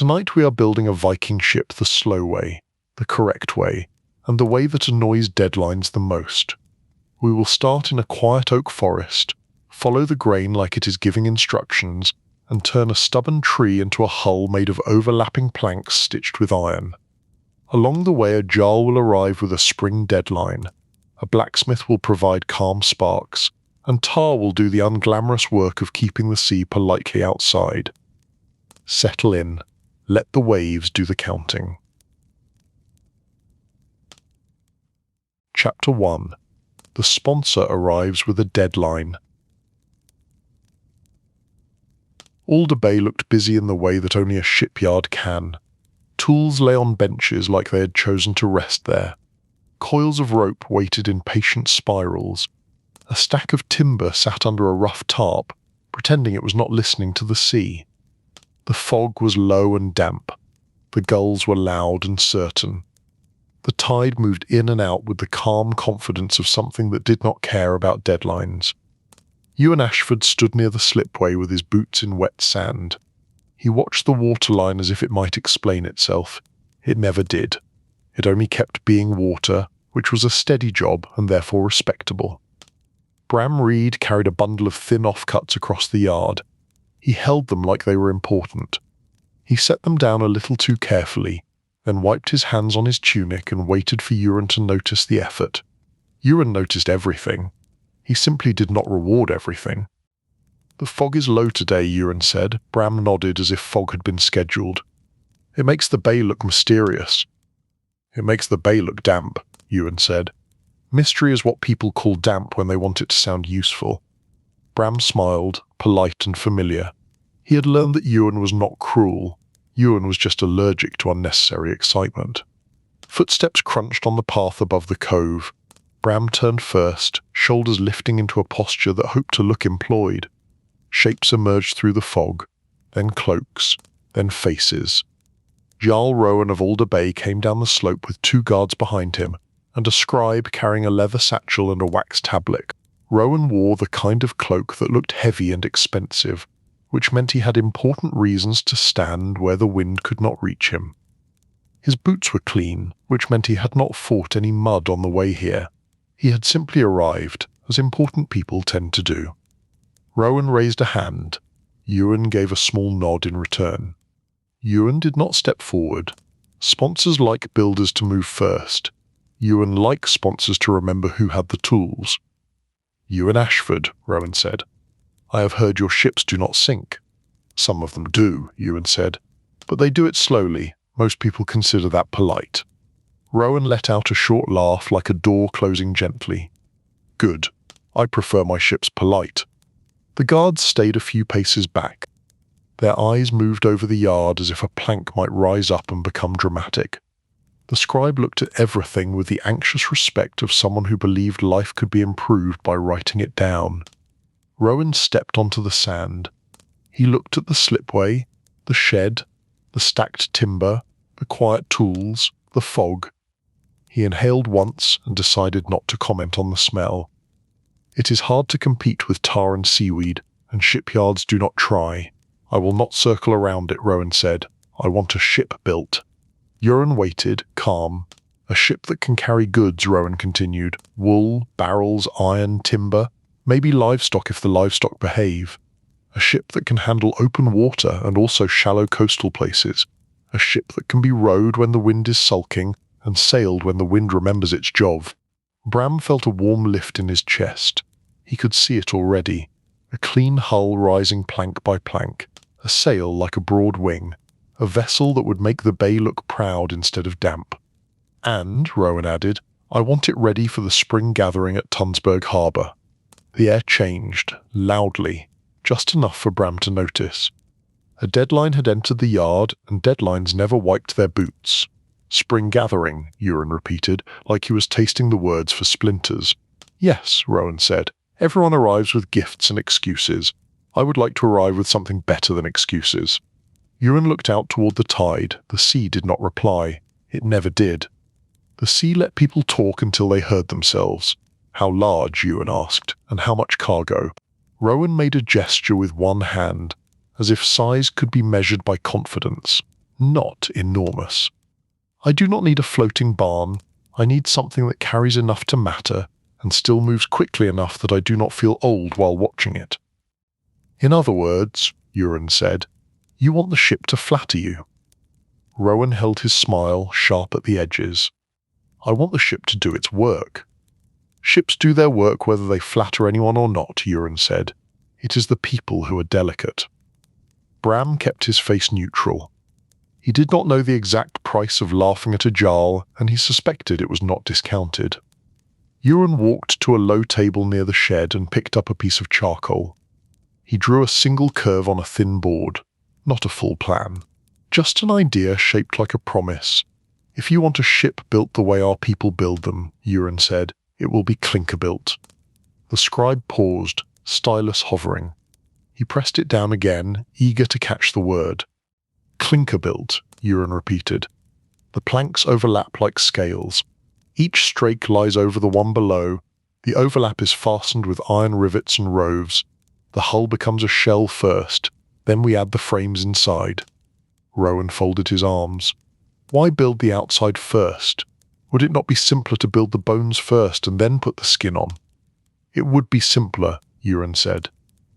Tonight we are building a Viking ship the slow way, the correct way, and the way that annoys deadlines the most. We will start in a quiet oak forest, follow the grain like it is giving instructions, and turn a stubborn tree into a hull made of overlapping planks stitched with iron. Along the way a jarl will arrive with a spring deadline, a blacksmith will provide calm sparks, and Tar will do the unglamorous work of keeping the sea politely outside. Settle in. Let the waves do the counting. Chapter 1. The sponsor arrives with a deadline. Alder Bay looked busy in the way that only a shipyard can. Tools lay on benches like they had chosen to rest there. Coils of rope waited in patient spirals. A stack of timber sat under a rough tarp, pretending it was not listening to the sea. The fog was low and damp. The gulls were loud and certain. The tide moved in and out with the calm confidence of something that did not care about deadlines. Ewan Ashford stood near the slipway with his boots in wet sand. He watched the waterline as if it might explain itself. It never did. It only kept being water, which was a steady job and therefore respectable. Bram Reed carried a bundle of thin offcuts across the yard. He held them like they were important. He set them down a little too carefully, then wiped his hands on his tunic and waited for Ewan to notice the effort. Ewan noticed everything. He simply did not reward everything. "The fog is low today," Ewan said. Bram nodded as if fog had been scheduled. "It makes the bay look mysterious." "It makes the bay look damp," Ewan said. "Mystery is what people call damp when they want it to sound useful." Bram smiled, polite and familiar. He had learned that Ewan was not cruel. Ewan was just allergic to unnecessary excitement. Footsteps crunched on the path above the cove. Bram turned first, shoulders lifting into a posture that hoped to look employed. Shapes emerged through the fog, then cloaks, then faces. Jarl Rowan of Alder Bay came down the slope with 2 guards behind him, and a scribe carrying a leather satchel and a wax tablet. Rowan wore the kind of cloak that looked heavy and expensive, which meant he had important reasons to stand where the wind could not reach him. His boots were clean, which meant he had not fought any mud on the way here. He had simply arrived, as important people tend to do. Rowan raised a hand. Ewan gave a small nod in return. Ewan did not step forward. Sponsors like builders to move first. Ewan liked sponsors to remember who had the tools. "Ewan Ashford," Rowan said. "I have heard your ships do not sink." "Some of them do," Ewan said, "but they do it slowly. Most people consider that polite." Rowan let out a short laugh like a door closing gently. "Good. I prefer my ships polite." The guards stayed a few paces back. Their eyes moved over the yard as if a plank might rise up and become dramatic. The scribe looked at everything with the anxious respect of someone who believed life could be improved by writing it down. Rowan stepped onto the sand. He looked at the slipway, the shed, the stacked timber, the quiet tools, the fog. He inhaled once and decided not to comment on the smell. It is hard to compete with tar and seaweed, and shipyards do not try. "I will not circle around it," Rowan said. "I want a ship built." Euron waited, calm. "A ship that can carry goods," Rowan continued. "Wool, barrels, iron, timber, maybe livestock if the livestock behave. A ship that can handle open water and also shallow coastal places. A ship that can be rowed when the wind is sulking and sailed when the wind remembers its job." Bram felt a warm lift in his chest. He could see it already. A clean hull rising plank by plank. A sail like a broad wing. A vessel that would make the bay look proud instead of damp. "And," Rowan added, "I want it ready for the spring gathering at Tunsberg harbour." The air changed, loudly, just enough for Bram to notice. A deadline had entered the yard, and deadlines never wiped their boots. "Spring gathering," Euron repeated, like he was tasting the words for splinters. "Yes," Rowan said. "Everyone arrives with gifts and excuses. I would like to arrive with something better than excuses." Euron looked out toward the tide. The sea did not reply. It never did. The sea let people talk until they heard themselves. "How large?" Euron asked. "And how much cargo?" Rowan made a gesture with one hand, as if size could be measured by confidence. not enormous. I do not need a floating barn. I need something that carries enough to matter and still moves quickly enough that I do not feel old while watching it. In other words, Euron said, you want the ship to flatter you. Rowan held his smile sharp at the edges. I want the ship to do its work. Ships do their work whether they flatter anyone or not, Euron said. It is the people who are delicate. Bram kept his face neutral. He did not know the exact price of laughing at a Jarl, and he suspected it was not discounted. Euron walked to a low table near the shed and picked up a piece of charcoal. He drew a single curve on a thin board, not a full plan. Just an idea shaped like a promise. If you want a ship built the way our people build them, Euron said, it will be clinker built. The scribe paused, stylus hovering. He pressed it down again, eager to catch the word. Clinker built, Euron repeated. The planks overlap like scales. Each strake lies over the one below. The overlap is fastened with iron rivets and roves. The hull becomes a shell first, then we add the frames inside. Rowan folded his arms. Why build the outside first? Would it not be simpler to build the bones first and then put the skin on? It would be simpler, Euron said.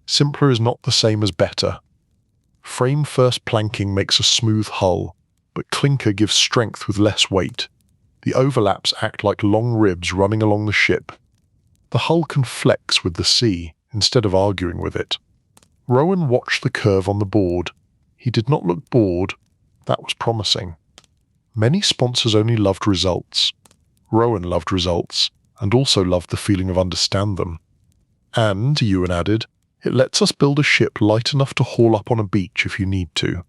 Simpler is not the same as better. Frame first planking makes a smooth hull, but clinker gives strength with less weight. The overlaps act like long ribs running along the ship. The hull can flex with the sea, instead of arguing with it. Rowan watched the curve on the board. He did not look bored. That was promising. Many sponsors only loved results. Rowan loved results, and also loved the feeling of understand them. And, Ewan added, it lets us build a ship light enough to haul up on a beach if you need to,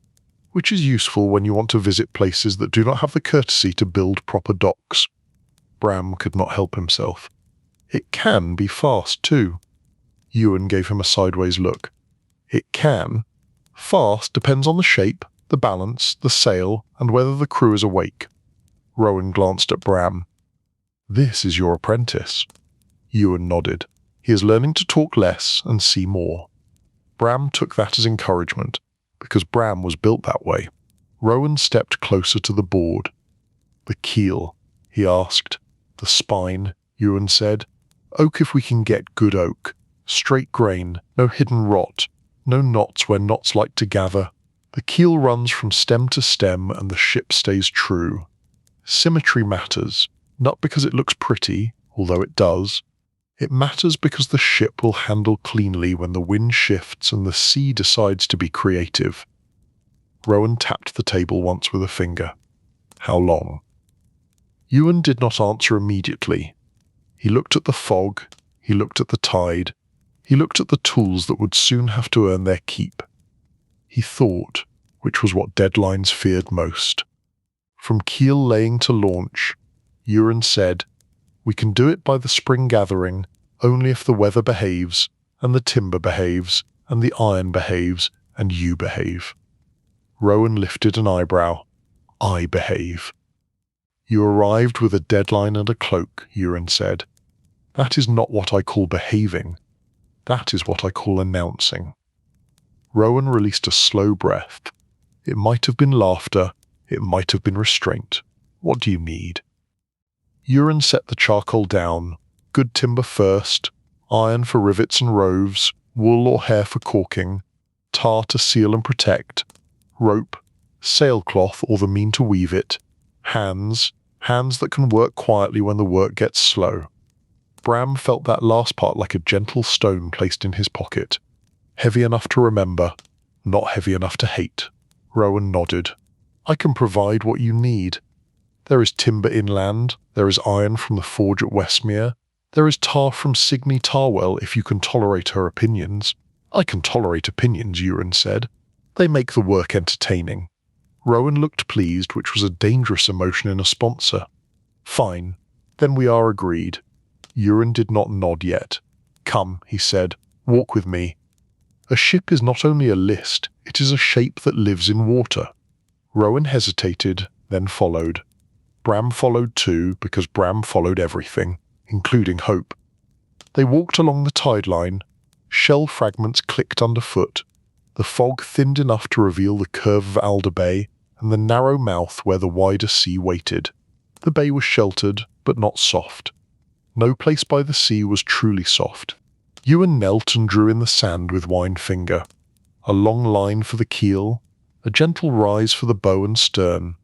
which is useful when you want to visit places that do not have the courtesy to build proper docks. Bram could not help himself. It can be fast, too. Ewan gave him a sideways look. It can. Fast depends on the shape, the balance, the sail, and whether the crew is awake. Rowan glanced at Bram. This is your apprentice. Ewan nodded. He is learning to talk less and see more. Bram took that as encouragement, because Bram was built that way. Rowan stepped closer to the board. The keel, he asked. The spine, Ewan said. Oak if we can get good oak. Straight grain, no hidden rot, no knots where knots like to gather. The keel runs from stem to stem and the ship stays true. Symmetry matters, not because it looks pretty, although it does. It matters because the ship will handle cleanly when the wind shifts and the sea decides to be creative. Rowan tapped the table once with a finger. How long? Ewan did not answer immediately. He looked at the fog, he looked at the tide, he looked at the tools that would soon have to earn their keep. He thought, which was what deadlines feared most. From keel laying to launch, Euron said, we can do it by the spring gathering, only if the weather behaves, and the timber behaves, and the iron behaves, and you behave. Rowan lifted an eyebrow. I behave. You arrived with a deadline and a cloak, Euron said. That is not what I call behaving. That is what I call announcing. Rowan released a slow breath. It might have been laughter, it might have been restraint. What do you need? Euron set the charcoal down. Good timber first, iron for rivets and roves, wool or hair for caulking, tar to seal and protect, rope, sailcloth or the mean to weave it, hands that can work quietly when the work gets slow. Bram felt that last part like a gentle stone placed in his pocket. Heavy enough to remember, not heavy enough to hate. Rowan nodded. I can provide what you need. There is timber inland, there is iron from the forge at Westmere, there is tar from Signy Tarwell if you can tolerate her opinions. I can tolerate opinions, Euron said. They make the work entertaining. Rowan looked pleased, which was a dangerous emotion in a sponsor. Fine, then we are agreed. Euron did not nod yet. Come, he said, walk with me. A ship is not only a list, it is a shape that lives in water. Rowan hesitated, then followed. Bram followed too, because Bram followed everything, including hope. They walked along the tide line. Shell fragments clicked underfoot. The fog thinned enough to reveal the curve of Alder Bay, and the narrow mouth where the wider sea waited. The bay was sheltered, but not soft. No place by the sea was truly soft. Ewan knelt and drew in the sand with wine finger. A long line for the keel, a gentle rise for the bow and stern,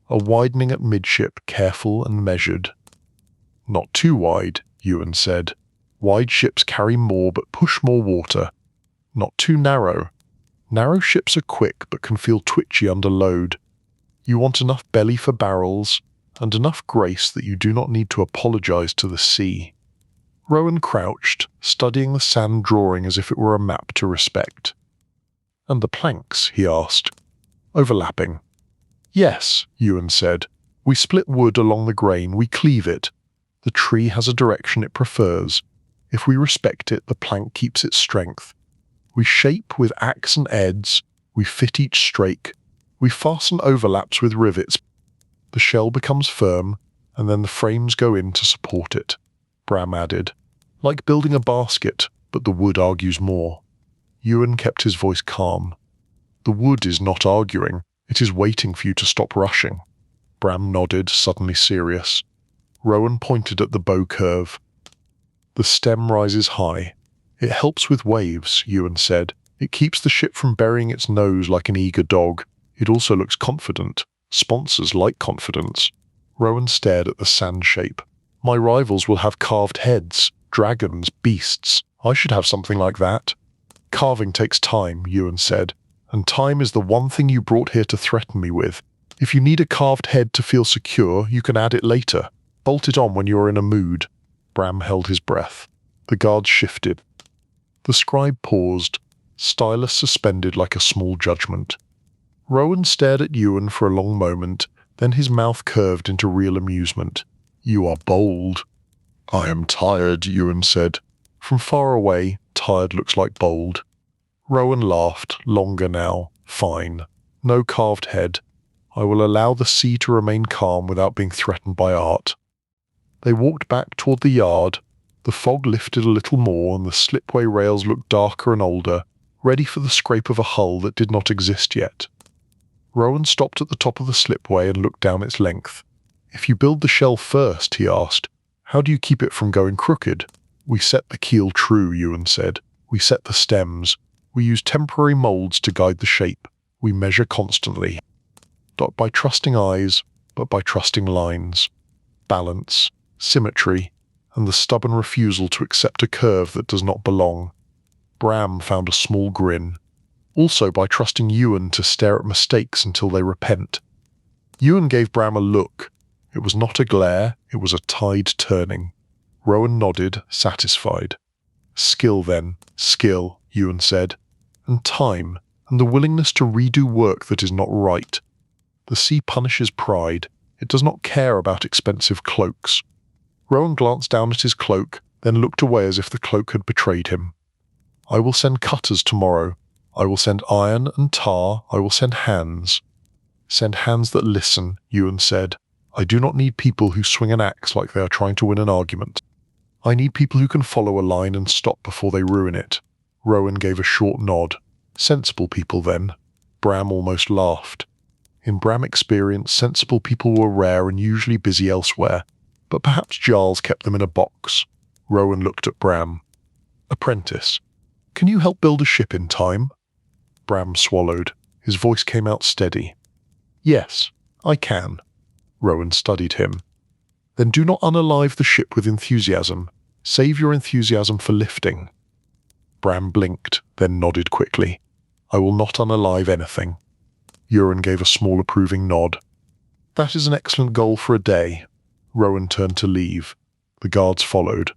a widening at midship, careful and measured. Not too wide, Ewan said. Wide ships carry more but push more water. Not too narrow. Narrow ships are quick but can feel twitchy under load. You want enough belly for barrels, and enough grace that you do not need to apologize to the sea. Rowan crouched, studying the sand drawing as if it were a map to respect. And the planks, he asked. Overlapping. Yes, Ewan said. We split wood along the grain, we cleave it. The tree has a direction it prefers. If we respect it, the plank keeps its strength. We shape with axe and adze, we fit each strake, we fasten overlaps with rivets. The shell becomes firm, and then the frames go in to support it, Bram added. Like building a basket, but the wood argues more. Ewan kept his voice calm. The wood is not arguing, it is waiting for you to stop rushing. Bram nodded, suddenly serious. Rowan pointed at the bow curve. The stem rises high. It helps with waves, Ewan said. It keeps the ship from burying its nose like an eager dog. It also looks confident. Sponsors like confidence. Rowan stared at the sand shape. My rivals will have carved heads, dragons, beasts. I should have something like that. Carving takes time, Ewan said, and time is the one thing you brought here to threaten me with. If you need a carved head to feel secure, you can add it later. Bolt it on when you are in a mood. Bram held his breath. The guards shifted. The scribe paused, stylus suspended like a small judgment. Rowan stared at Ewan for a long moment, then his mouth curved into real amusement. You are bold. I am tired, Ewan said. From far away, tired looks like bold. Rowan laughed, longer now. Fine. No carved head. I will allow the sea to remain calm without being threatened by art. They walked back toward the yard. The fog lifted a little more and the slipway rails looked darker and older, ready for the scrape of a hull that did not exist yet. Rowan stopped at the top of the slipway and looked down its length. If you build the shell first, he asked, how do you keep it from going crooked? We set the keel true, Ewan said. We set the stems. We use temporary moulds to guide the shape. We measure constantly. Not by trusting eyes, but by trusting lines. Balance, symmetry, and the stubborn refusal to accept a curve that does not belong. Bram found a small grin. Also by trusting Ewan to stare at mistakes until they repent. Ewan gave Bram a look. It was not a glare, it was a tide turning. Rowan nodded, satisfied. Skill then, skill, Ewan said, and time, and the willingness to redo work that is not right. The sea punishes pride. It does not care about expensive cloaks. Rowan glanced down at his cloak, then looked away as if the cloak had betrayed him. I will send cutters tomorrow. I will send iron and tar. I will send hands. Send hands that listen, Ewan said. I do not need people who swing an axe like they are trying to win an argument. I need people who can follow a line and stop before they ruin it. Rowan gave a short nod. Sensible people, then. Bram almost laughed. In Bram experience, sensible people were rare and usually busy elsewhere, but perhaps Giles kept them in a box. Rowan looked at Bram. Apprentice, can you help build a ship in time? Bram swallowed. His voice came out steady. Yes, I can. Rowan studied him. Then do not unalive the ship with enthusiasm. Save your enthusiasm for lifting. Bram blinked, then nodded quickly. I will not unalive anything. Ewan gave a small approving nod. That is an excellent goal for a day. Rowan turned to leave. The guards followed.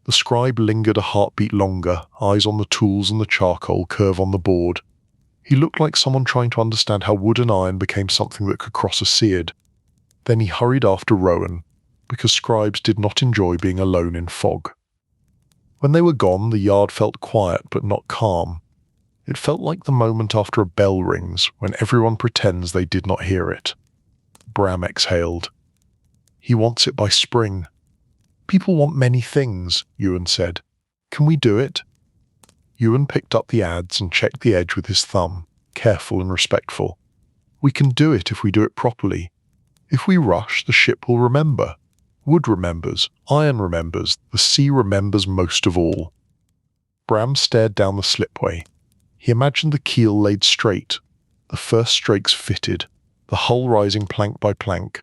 The scribe lingered a heartbeat longer, eyes on the tools and the charcoal curve on the board. He looked like someone trying to understand how wood and iron became something that could cross a seared. Then he hurried after Rowan, because scribes did not enjoy being alone in fog. When they were gone, the yard felt quiet but not calm. It felt like the moment after a bell rings, when everyone pretends they did not hear it. Bram exhaled. He wants it by spring. People want many things, Ewan said. Can we do it? Ewan picked up the adze and checked the edge with his thumb, careful and respectful. We can do it if we do it properly. If we rush, the ship will remember. Wood remembers, iron remembers, the sea remembers most of all. Bram stared down the slipway. He imagined the keel laid straight, the first strakes fitted, the hull rising plank by plank,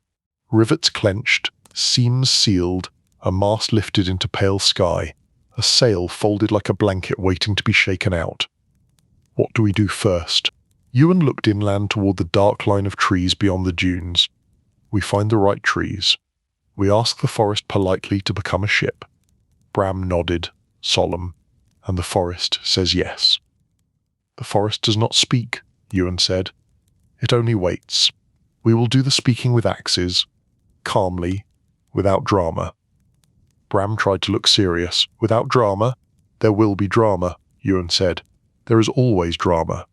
rivets clenched, seams sealed, a mast lifted into pale sky, a sail folded like a blanket waiting to be shaken out. What do we do first? Ewan looked inland toward the dark line of trees beyond the dunes. We find the right trees. We ask the forest politely to become a ship. Bram nodded, solemn, and the forest says yes. The forest does not speak, Ewan said. It only waits. We will do the speaking with axes, calmly, without drama. Bram tried to look serious. Without drama, there will be drama, Ewan said. There is always drama.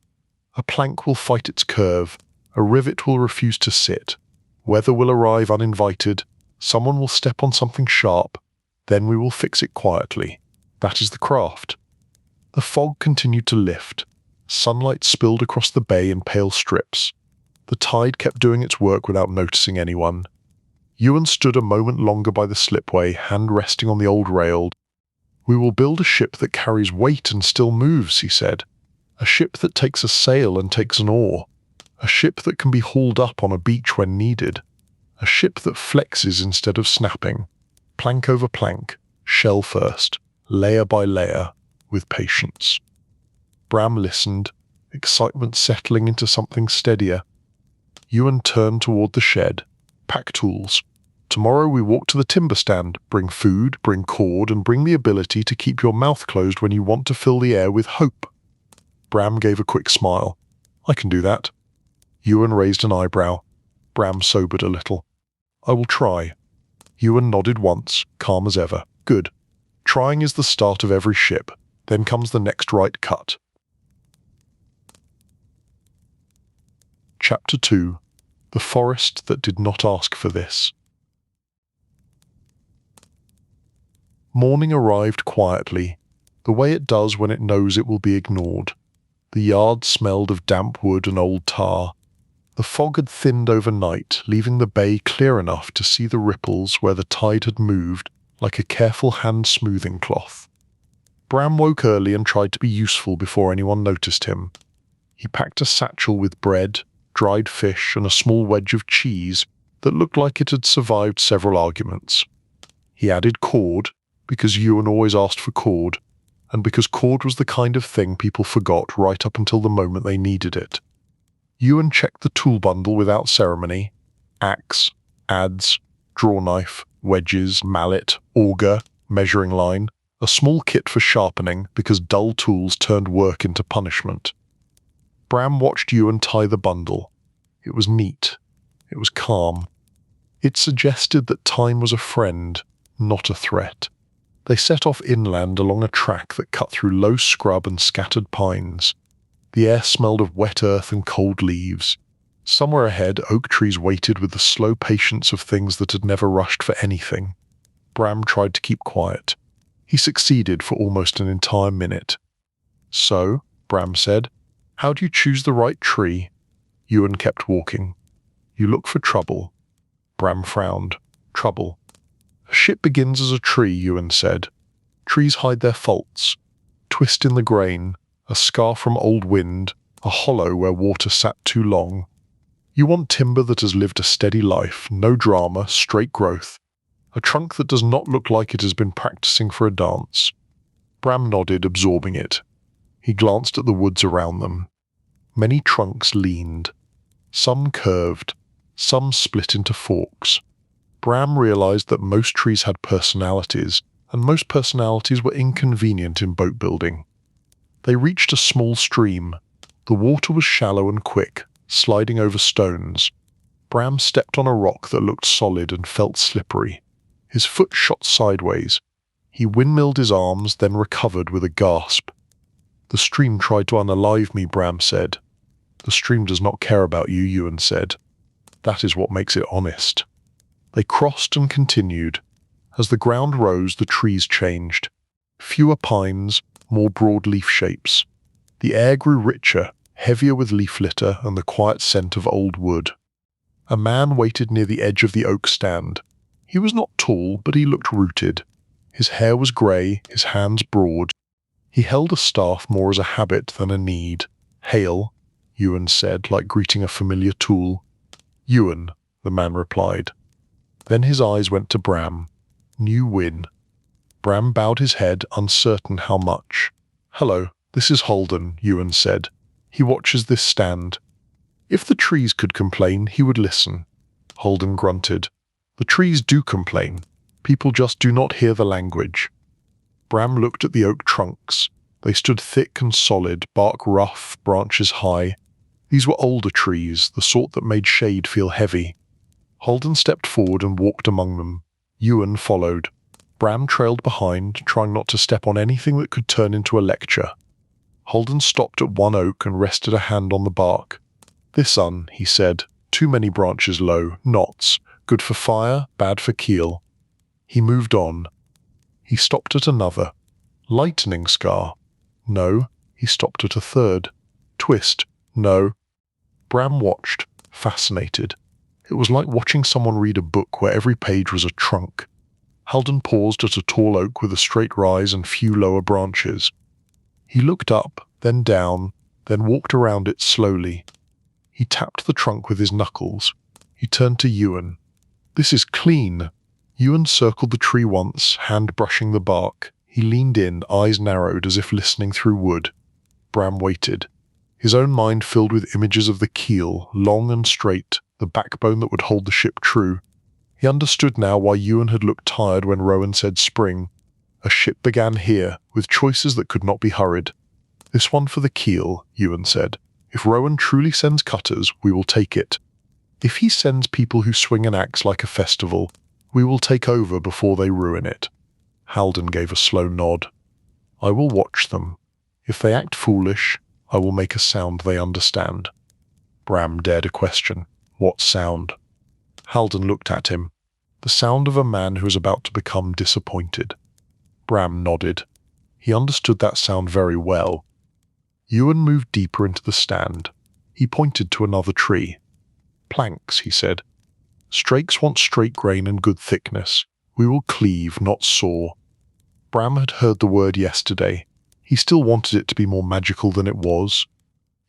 A plank will fight its curve. A rivet will refuse to sit. Weather will arrive uninvited. Someone will step on something sharp. Then we will fix it quietly. That is the craft. The fog continued to lift. Sunlight spilled across the bay in pale strips. The tide kept doing its work without noticing anyone. Ewan stood a moment longer by the slipway, hand resting on the old rail. We will build a ship that carries weight and still moves, he said. A ship that takes a sail and takes an oar. A ship that can be hauled up on a beach when needed. A ship that flexes instead of snapping. Plank over plank, shell first, layer by layer, with patience. Bram listened, excitement settling into something steadier. Ewan turned toward the shed. Pack tools. Tomorrow we walk to the timber stand, bring food, bring cord, and bring the ability to keep your mouth closed when you want to fill the air with hope. Bram gave a quick smile. I can do that. Ewan raised an eyebrow. Bram sobered a little. I will try. Ewan nodded once, calm as ever. Good. Trying is the start of every ship. Then comes the next right cut. Chapter 2. The Forest That Did Not Ask for This. Morning arrived quietly, the way it does when it knows it will be ignored. The yard smelled of damp wood and old tar. The fog had thinned overnight, leaving the bay clear enough to see the ripples where the tide had moved, like a careful hand-smoothing cloth. Bram woke early and tried to be useful before anyone noticed him. He packed a satchel with bread, dried fish, and a small wedge of cheese that looked like it had survived several arguments. He added cord, because Ewan always asked for cord, and because cord was the kind of thing people forgot right up until the moment they needed it. Ewan checked the tool bundle without ceremony. Axe, adze, draw knife, wedges, mallet, auger, measuring line, a small kit for sharpening because dull tools turned work into punishment. Bram watched Ewan tie the bundle. It was neat. It was calm. It suggested that time was a friend, not a threat. They set off inland along a track that cut through low scrub and scattered pines. The air smelled of wet earth and cold leaves. Somewhere ahead, oak trees waited with the slow patience of things that had never rushed for anything. Bram tried to keep quiet. He succeeded for almost an entire minute. So, Bram said, how do you choose the right tree? Ewan kept walking. You look for trouble. Bram frowned. Trouble. A ship begins as a tree, Ewan said. Trees hide their faults. Twist in the grain, a scar from old wind, a hollow where water sat too long. You want timber that has lived a steady life, no drama, straight growth. A trunk that does not look like it has been practicing for a dance. Bram nodded, absorbing it. He glanced at the woods around them. Many trunks leaned. Some curved. Some split into forks. Bram realized that most trees had personalities, and most personalities were inconvenient in boat building. They reached a small stream. The water was shallow and quick, sliding over stones. Bram stepped on a rock that looked solid and felt slippery. His foot shot sideways. He windmilled his arms, then recovered with a gasp. The stream tried to unalive me, Bram said. The stream does not care about you, Ewan said. That is what makes it honest. They crossed and continued. As the ground rose, the trees changed. Fewer pines, more broad leaf shapes. The air grew richer, heavier with leaf litter and the quiet scent of old wood. A man waited near the edge of the oak stand. He was not tall, but he looked rooted. His hair was grey, his hands broad. He held a staff more as a habit than a need. "Hail," Ewan said, like greeting a familiar tool. "Ewan," the man replied. Then his eyes went to Bram. "New win." Bram bowed his head, uncertain how much. "Hello, this is Holden," Ewan said. "He watches this stand." If the trees could complain, he would listen. Holden grunted. "The trees do complain. People just do not hear the language." Bram looked at the oak trunks. They stood thick and solid, bark rough, branches high. These were older trees, the sort that made shade feel heavy. Holden stepped forward and walked among them. Ewan followed. Bram trailed behind, trying not to step on anything that could turn into a lecture. Holden stopped at one oak and rested a hand on the bark. "This un," he said. "Too many branches low, knots. Good for fire, bad for keel." He moved on. He stopped at another. "Lightning scar." "No." He stopped at a third. "Twist." "No." Bram watched, fascinated. It was like watching someone read a book where every page was a trunk. Holden paused at a tall oak with a straight rise and few lower branches. He looked up, then down, then walked around it slowly. He tapped the trunk with his knuckles. He turned to Ewan. "This is clean." Ewan circled the tree once, hand brushing the bark. He leaned in, eyes narrowed as if listening through wood. Bram waited. His own mind filled with images of the keel, long and straight, the backbone that would hold the ship true. He understood now why Ewan had looked tired when Rowan said spring. A ship began here, with choices that could not be hurried. "This one for the keel," Ewan said. "If Rowan truly sends cutters, we will take it. If he sends people who swing an axe like a festival, we will take over before they ruin it." Halden gave a slow nod. "I will watch them. If they act foolish, I will make a sound they understand." Bram dared a question. "What sound?" Halden looked at him. The sound of a man who is about to become disappointed. Bram nodded. He understood that sound very well. Ewan moved deeper into the stand. He pointed to another tree. "Planks," he said. "Strakes want straight grain and good thickness. We will cleave, not saw." Bram had heard the word yesterday. He still wanted it to be more magical than it was.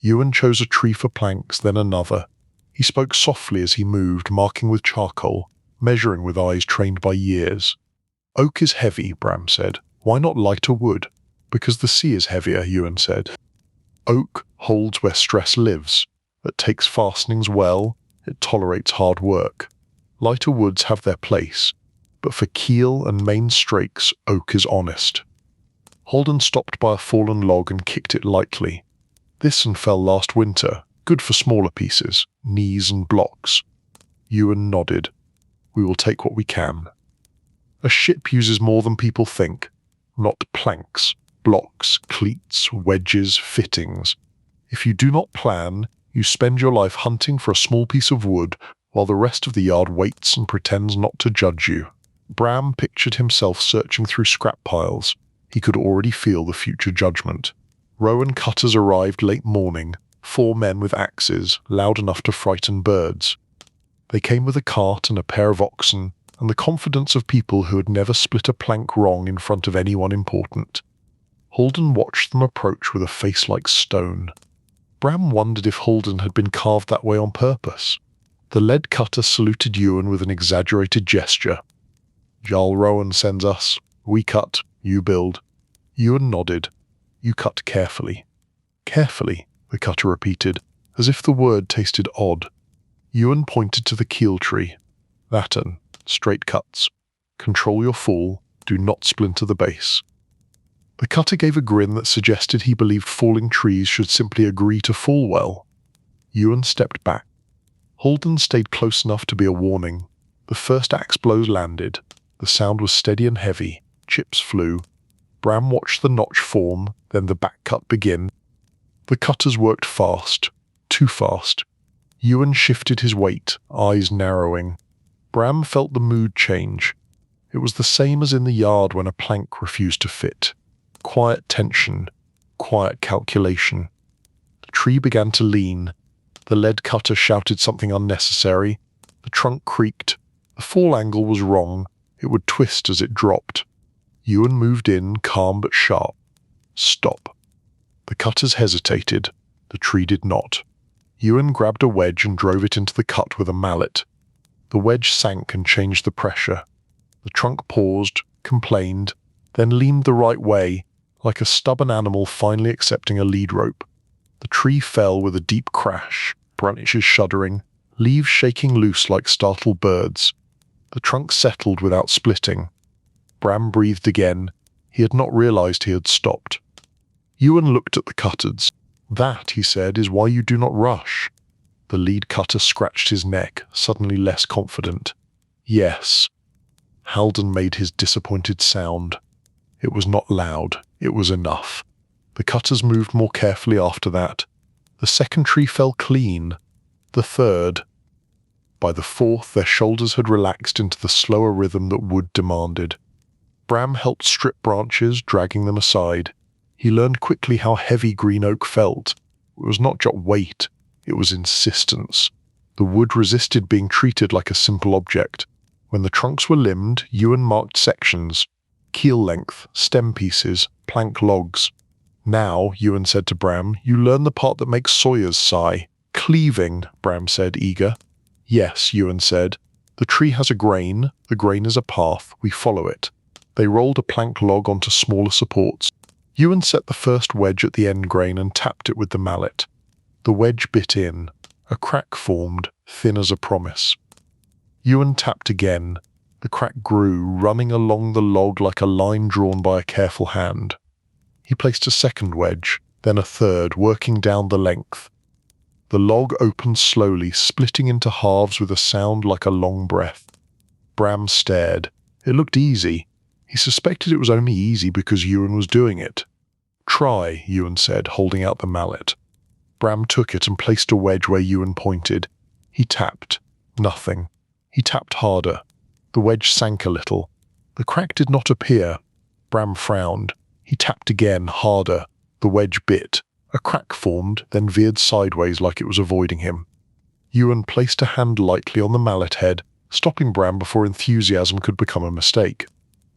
Ewan chose a tree for planks, then another. He spoke softly as he moved, marking with charcoal, measuring with eyes trained by years. "Oak is heavy," Bram said. "Why not lighter wood?" "Because the sea is heavier," Ewan said. "Oak holds where stress lives. It takes fastenings well. It tolerates hard work. Lighter woods have their place, but for keel and main strakes, oak is honest." Holden stopped by a fallen log and kicked it lightly. "This one fell last winter, good for smaller pieces, knees and blocks." Ewan nodded. "We will take what we can." A ship uses more than people think. Not planks, blocks, cleats, wedges, fittings. If you do not plan, you spend your life hunting for a small piece of wood while the rest of the yard waits and pretends not to judge you. Bram pictured himself searching through scrap piles. He could already feel the future judgment. Rowan cutters arrived late morning, 4 men with axes, loud enough to frighten birds. They came with a cart and a pair of oxen, and the confidence of people who had never split a plank wrong in front of anyone important. Holden watched them approach with a face like stone. Bram wondered if Holden had been carved that way on purpose. The lead cutter saluted Ewan with an exaggerated gesture. "Jarl Rowan sends us. We cut, you build." Ewan nodded. "You cut carefully." "Carefully," the cutter repeated, as if the word tasted odd. Ewan pointed to the keel tree. "That un. Straight cuts. Control your fall. Do not splinter the base." The cutter gave a grin that suggested he believed falling trees should simply agree to fall well. Ewan stepped back. Holden stayed close enough to be a warning. The first axe blows landed. The sound was steady and heavy. Chips flew. Bram watched the notch form, then the back cut begin. The cutters worked fast. Too fast. Ewan shifted his weight, eyes narrowing. Bram felt the mood change. It was the same as in the yard when a plank refused to fit. Quiet tension. Quiet calculation. The tree began to lean. The lead cutter shouted something unnecessary. The trunk creaked. The fall angle was wrong. It would twist as it dropped. Ewan moved in, calm but sharp. Stop. The cutters hesitated. The tree did not. Ewan grabbed a wedge and drove it into the cut with a mallet. The wedge sank and changed the pressure. The trunk paused, complained, then leaned the right way, like a stubborn animal finally accepting a lead rope. The tree fell with a deep crash, branches shuddering, leaves shaking loose like startled birds. The trunk settled without splitting. Bram breathed again. He had not realized he had stopped. Ewan looked at the cutters. "That," he said, "is why you do not rush." The lead cutter scratched his neck, suddenly less confident. "Yes." Halden made his disappointed sound. It was not loud. It was enough. The cutters moved more carefully after that. The second tree fell clean. The third. By the fourth, their shoulders had relaxed into the slower rhythm that wood demanded. Bram helped strip branches, dragging them aside. He learned quickly how heavy green oak felt. It was not just weight, it was insistence. The wood resisted being treated like a simple object. When the trunks were limbed, Ewan marked sections. Keel length, stem pieces, plank logs. "Now," Ewan said to Bram, "you learn the part that makes sawyers sigh." "Cleaving," Bram said, eager. "Yes," Ewan said. "The tree has a grain, the grain is a path, we follow it." They rolled a plank log onto smaller supports. Ewan set the first wedge at the end grain and tapped it with the mallet. The wedge bit in. A crack formed, thin as a promise. Ewan tapped again. The crack grew, running along the log like a line drawn by a careful hand. He placed a second wedge, then a third, working down the length. The log opened slowly, splitting into halves with a sound like a long breath. Bram stared. It looked easy. He suspected it was only easy because Ewan was doing it. "Try," Ewan said, holding out the mallet. Bram took it and placed a wedge where Ewan pointed. He tapped. Nothing. He tapped harder. The wedge sank a little. The crack did not appear. Bram frowned. He tapped again, harder. The wedge bit. A crack formed, then veered sideways like it was avoiding him. Ewan placed a hand lightly on the mallet head, stopping Bram before enthusiasm could become a mistake.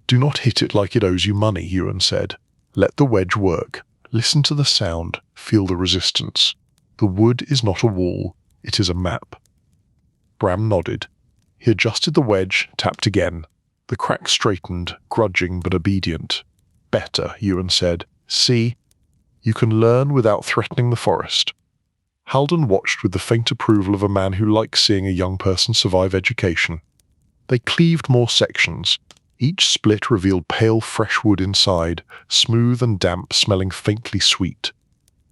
"Do not hit it like it owes you money," Ewan said. "Let the wedge work. Listen to the sound. Feel the resistance. The wood is not a wall. It is a map." Bram nodded. He adjusted the wedge, tapped again. The crack straightened, grudging but obedient. "Better," Ewan said. "See? You can learn without threatening the forest." Halden watched with the faint approval of a man who likes seeing a young person survive education. They cleaved more sections. Each split revealed pale fresh wood inside, smooth and damp, smelling faintly sweet.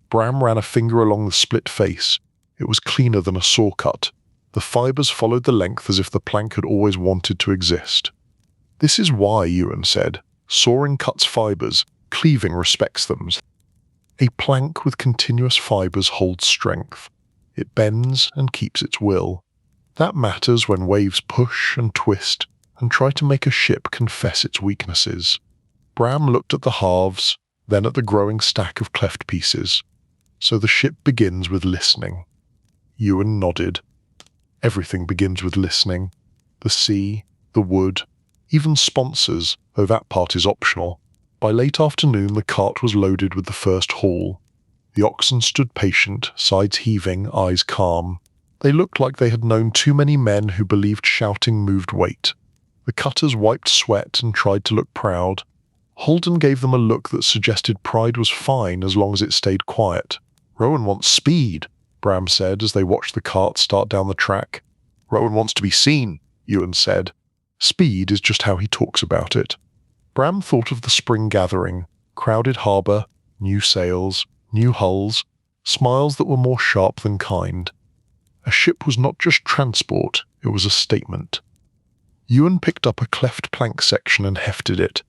Bram ran a finger along the split face. It was cleaner than a saw cut. The fibers followed the length as if the plank had always wanted to exist. "This is why," Ewan said. "Sawing cuts fibers, cleaving respects them. A plank with continuous fibers holds strength. It bends and keeps its will. That matters when waves push and twist and try to make a ship confess its weaknesses." Bram looked at the halves, then at the growing stack of cleft pieces. "So the ship begins with listening." Ewan nodded. "Everything begins with listening. The sea, the wood, even sponsors, though that part is optional." By late afternoon the cart was loaded with the first haul. The oxen stood patient, sides heaving, eyes calm. They looked like they had known too many men who believed shouting moved weight. The cutters wiped sweat and tried to look proud. Holden gave them a look that suggested pride was fine as long as it stayed quiet. "Rowan wants speed," Bram said as they watched the cart start down the track. "Rowan wants to be seen," Ewan said. Speed is just how he talks about it. Bram thought of the spring gathering, crowded harbour, new sails, new hulls, smiles that were more sharp than kind. A ship was not just transport, it was a statement. Ewan picked up a cleft plank section and hefted it.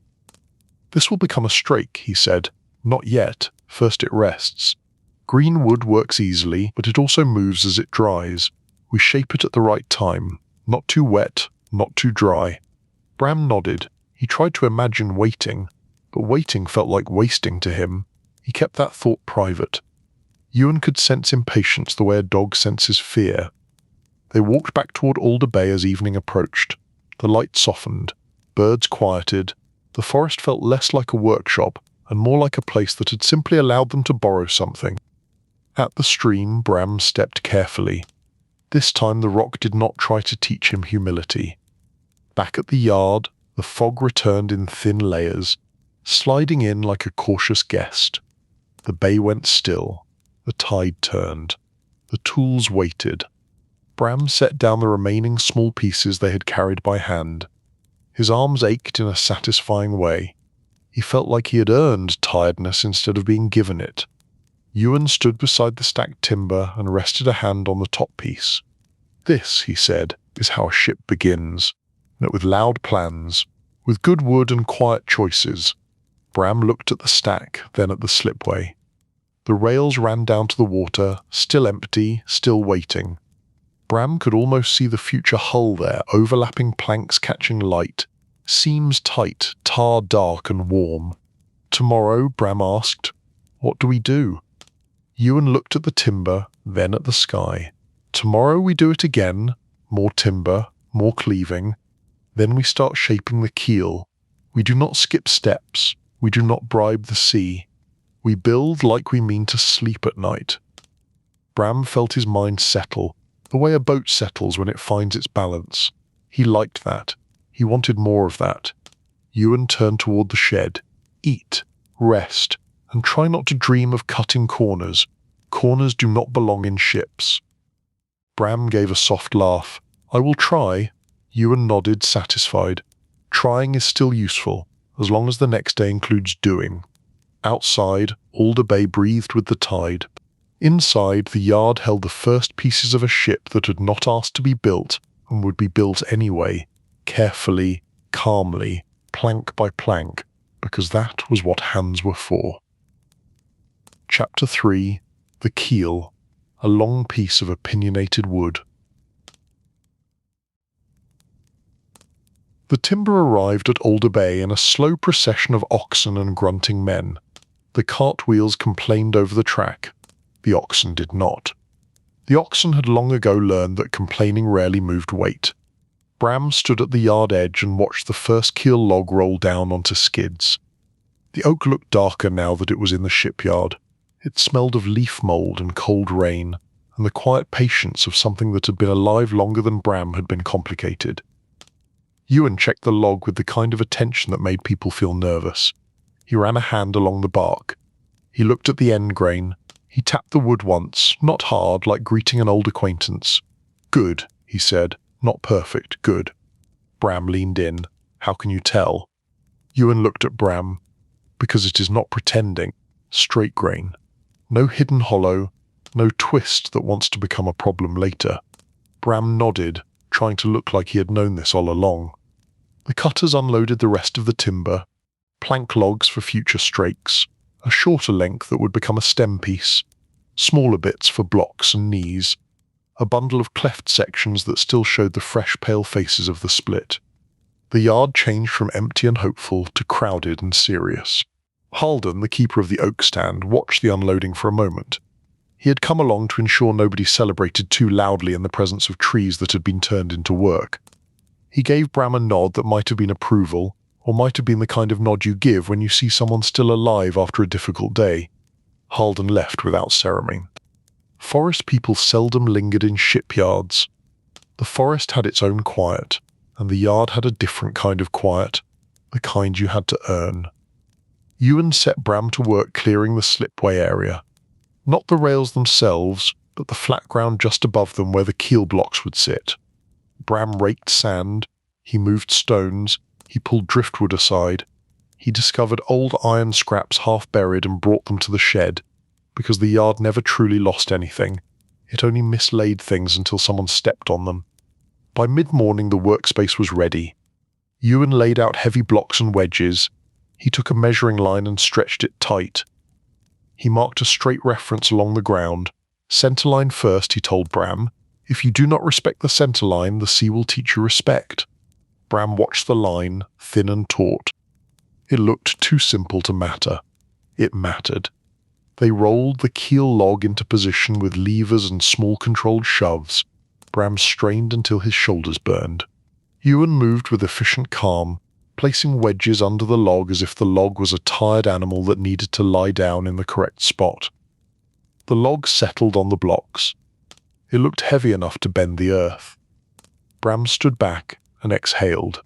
"This will become a strake," he said. "Not yet. First it rests. Green wood works easily, but it also moves as it dries. We shape it at the right time. Not too wet, not too dry." Bram nodded. He tried to imagine waiting, but waiting felt like wasting to him. He kept that thought private. Ewan could sense impatience the way a dog senses fear. They walked back toward Alder Bay as evening approached. The light softened, birds quieted, the forest felt less like a workshop and more like a place that had simply allowed them to borrow something. At the stream, Bram stepped carefully. This time the rock did not try to teach him humility. Back at the yard, the fog returned in thin layers, sliding in like a cautious guest. The bay went still. The tide turned. The tools waited. Bram set down the remaining small pieces they had carried by hand. His arms ached in a satisfying way. He felt like he had earned tiredness instead of being given it. Ewan stood beside the stacked timber and rested a hand on the top piece. "This," he said, "is how a ship begins. But with loud plans, with good wood and quiet choices." Bram looked at the stack, then at the slipway. The rails ran down to the water, still empty, still waiting. Bram could almost see the future hull there, overlapping planks catching light, seams tight, tar dark and warm. "Tomorrow," Bram asked, "what do we do?" Ewan looked at the timber, then at the sky. "Tomorrow we do it again, more timber, more cleaving. Then we start shaping the keel. We do not skip steps. We do not bribe the sea. We build like we mean to sleep at night." Bram felt his mind settle, the way a boat settles when it finds its balance. He liked that. He wanted more of that. Ewan turned toward the shed. "Eat, rest, and try not to dream of cutting corners. Corners do not belong in ships." Bram gave a soft laugh. "I will try." Ewan nodded, satisfied. Trying is still useful, as long as the next day includes doing. Outside, Alder Bay breathed with the tide. Inside, the yard held the first pieces of a ship that had not asked to be built and would be built anyway, carefully, calmly, plank by plank, because that was what hands were for. Chapter 3. The Keel, a long piece of opinionated wood. The timber arrived at Alder Bay in a slow procession of oxen and grunting men. The cart wheels complained over the track. The oxen did not. The oxen had long ago learned that complaining rarely moved weight. Bram stood at the yard edge and watched the first keel log roll down onto skids. The oak looked darker now that it was in the shipyard. It smelled of leaf mould and cold rain, and the quiet patience of something that had been alive longer than Bram had been complicated. Ewan checked the log with the kind of attention that made people feel nervous. He ran a hand along the bark. He looked at the end grain. He tapped the wood once, not hard, like greeting an old acquaintance. "Good," he said. "Not perfect, good." Bram leaned in. "How can you tell?" Ewan looked at Bram. "Because it is not pretending. Straight grain. No hidden hollow, no twist that wants to become a problem later." Bram nodded, trying to look like he had known this all along. The cutters unloaded the rest of the timber, plank logs for future strakes, a shorter length that would become a stem piece, smaller bits for blocks and knees, a bundle of cleft sections that still showed the fresh pale faces of the split. The yard changed from empty and hopeful to crowded and serious. Halden, the keeper of the oak stand, watched the unloading for a moment. He had come along to ensure nobody celebrated too loudly in the presence of trees that had been turned into work. He gave Bram a nod that might have been approval, or might have been the kind of nod you give when you see someone still alive after a difficult day. Halden left without ceremony. Forest people seldom lingered in shipyards. The forest had its own quiet, and the yard had a different kind of quiet, the kind you had to earn. Ewan set Bram to work clearing the slipway area. Not the rails themselves, but the flat ground just above them where the keel blocks would sit. Bram raked sand, he moved stones, he pulled driftwood aside. He discovered old iron scraps half buried and brought them to the shed, because the yard never truly lost anything. It only mislaid things until someone stepped on them. By mid-morning the workspace was ready. Ewan laid out heavy blocks and wedges. He took a measuring line and stretched it tight. He marked a straight reference along the ground. "Centerline first," he told Bram. "If you do not respect the centerline, the sea will teach you respect." Bram watched the line, thin and taut. It looked too simple to matter. It mattered. They rolled the keel log into position with levers and small controlled shoves. Bram strained until his shoulders burned. Ewan moved with efficient calm, placing wedges under the log as if the log was a tired animal that needed to lie down in the correct spot. The log settled on the blocks. It looked heavy enough to bend the earth. Bram stood back and exhaled.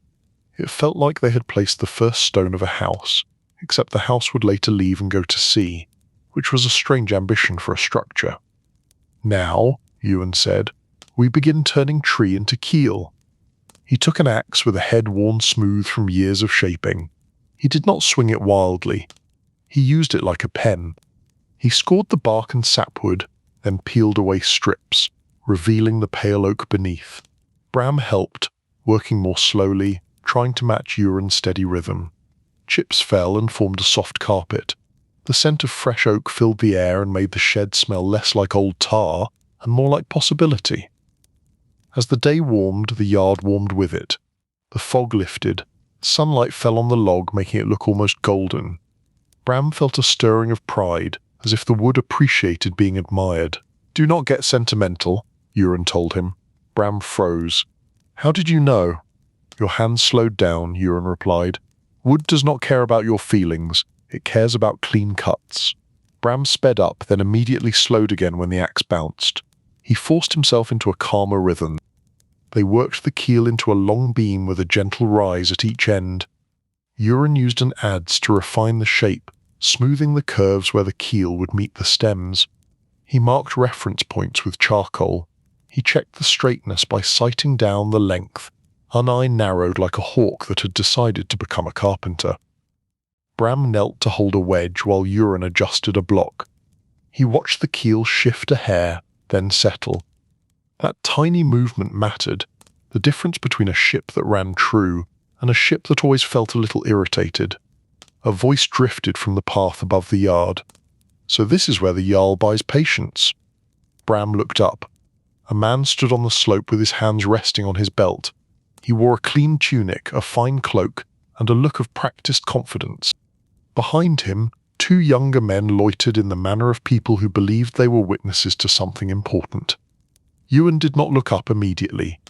It felt like they had placed the first stone of a house, except the house would later leave and go to sea, which was a strange ambition for a structure. Now, Ewan said, we begin turning tree into keel. He took an axe with a head worn smooth from years of shaping. He did not swing it wildly. He used it like a pen. He scored the bark and sapwood, then peeled away strips, revealing the pale oak beneath. Bram helped, working more slowly, trying to match Ewan's steady rhythm. Chips fell and formed a soft carpet. The scent of fresh oak filled the air and made the shed smell less like old tar and more like possibility. As the day warmed, the yard warmed with it. The fog lifted. Sunlight fell on the log, making it look almost golden. Bram felt a stirring of pride, as if the wood appreciated being admired. "Do not get sentimental," Ewan told him. Bram froze. "How did you know?" "Your hands slowed down," Ewan replied. "Wood does not care about your feelings. It cares about clean cuts." Bram sped up, then immediately slowed again when the axe bounced. He forced himself into a calmer rhythm. They worked the keel into a long beam with a gentle rise at each end. Ewan used an adze to refine the shape, smoothing the curves where the keel would meet the stems. He marked reference points with charcoal. He checked the straightness by sighting down the length, an eye narrowed like a hawk that had decided to become a carpenter. Bram knelt to hold a wedge while Ewan adjusted a block. He watched the keel shift a hair, then settle. That tiny movement mattered, the difference between a ship that ran true and a ship that always felt a little irritated. A voice drifted from the path above the yard. "So this is where the Jarl buys patience." Bram looked up. A man stood on the slope with his hands resting on his belt. He wore a clean tunic, a fine cloak, and a look of practiced confidence. Behind him, two younger men loitered in the manner of people who believed they were witnesses to something important. Ewan did not look up immediately.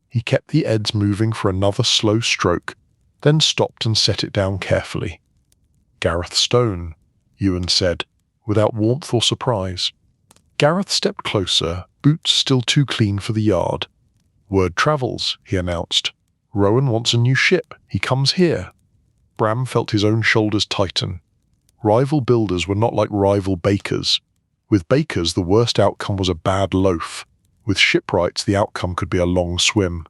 He kept the adze moving for another slow stroke, then stopped and set it down carefully. "Gareth Stone," Ewan said, without warmth or surprise. Gareth stepped closer, boots still too clean for the yard. "Word travels," he announced. "Rowan wants a new ship. He comes here." Bram felt his own shoulders tighten. Rival builders were not like rival bakers. With bakers, the worst outcome was a bad loaf. With shipwrights, the outcome could be a long swim.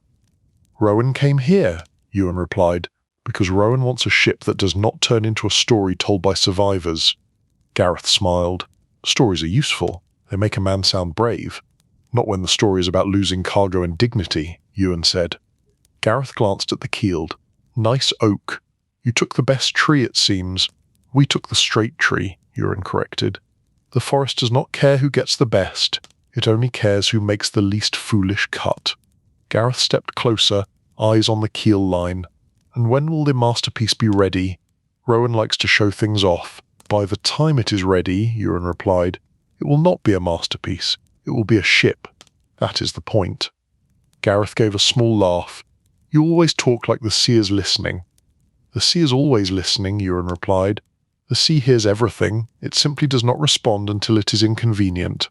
"Rowan came here," Ewan replied, "because Rowan wants a ship that does not turn into a story told by survivors." Gareth smiled. "Stories are useful. They make a man sound brave." "Not when the story is about losing cargo and dignity," Ewan said. Gareth glanced at the keel. "Nice oak. You took the best tree, it seems." "We took the straight tree," Ewan corrected. "The forest does not care who gets the best. It only cares who makes the least foolish cut." Gareth stepped closer, eyes on the keel line. "And when will the masterpiece be ready?" "Rowan likes to show things off." "By the time it is ready," Ewan replied, "it will not be a masterpiece. It will be a ship. That is the point." Gareth gave a small laugh. "You always talk like the sea is listening." "The sea is always listening," Ewan replied. "The sea hears everything. It simply does not respond until it is inconvenient."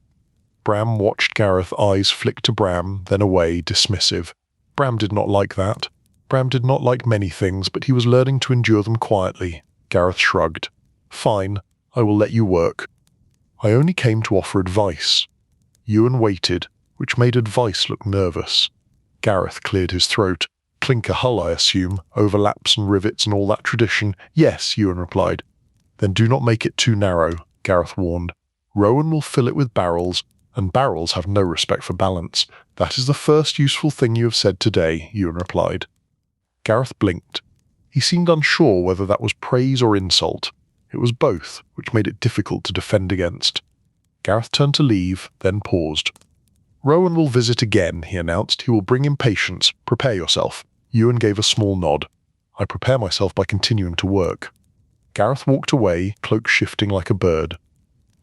Bram watched Gareth's eyes flick to Bram, then away, dismissive. Bram did not like that. Bram did not like many things, but he was learning to endure them quietly. Gareth shrugged. "Fine, I will let you work. I only came to offer advice." Ewan waited, which made advice look nervous. Gareth cleared his throat. "Clinker hull, I assume, overlaps and rivets and all that tradition." "Yes," Ewan replied. "Then do not make it too narrow," Gareth warned. "Rowan will fill it with barrels, and barrels have no respect for balance." "That is the first useful thing you have said today," Ewan replied. Gareth blinked. He seemed unsure whether that was praise or insult. It was both, which made it difficult to defend against. Gareth turned to leave, then paused. "Rowan will visit again," he announced. "He will bring impatience. Prepare yourself." Ewan gave a small nod. "I prepare myself by continuing to work." Gareth walked away, cloak shifting like a bird.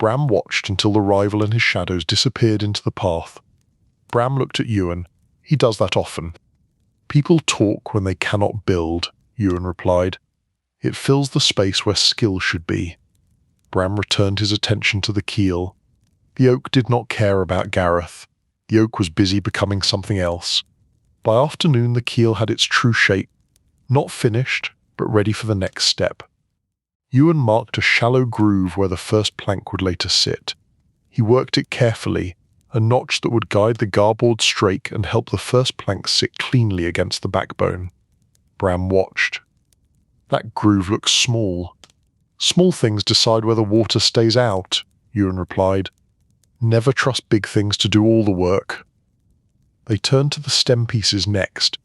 Bram watched until the rival and his shadows disappeared into the path. Bram looked at Ewan. He does that often. People talk when they cannot build, Ewan replied. It fills the space where skill should be. Bram returned his attention to the keel. The oak did not care about Gareth. The oak was busy becoming something else. By afternoon the keel had its true shape, not finished, but ready for the next step. Ewan marked a shallow groove where the first plank would later sit. He worked it carefully, a notch that would guide the garboard strake and help the first plank sit cleanly against the backbone. Bram watched. That groove looks small. Small things decide where the water stays out, Ewan replied. Never trust big things to do all the work. They turned to the stem pieces next.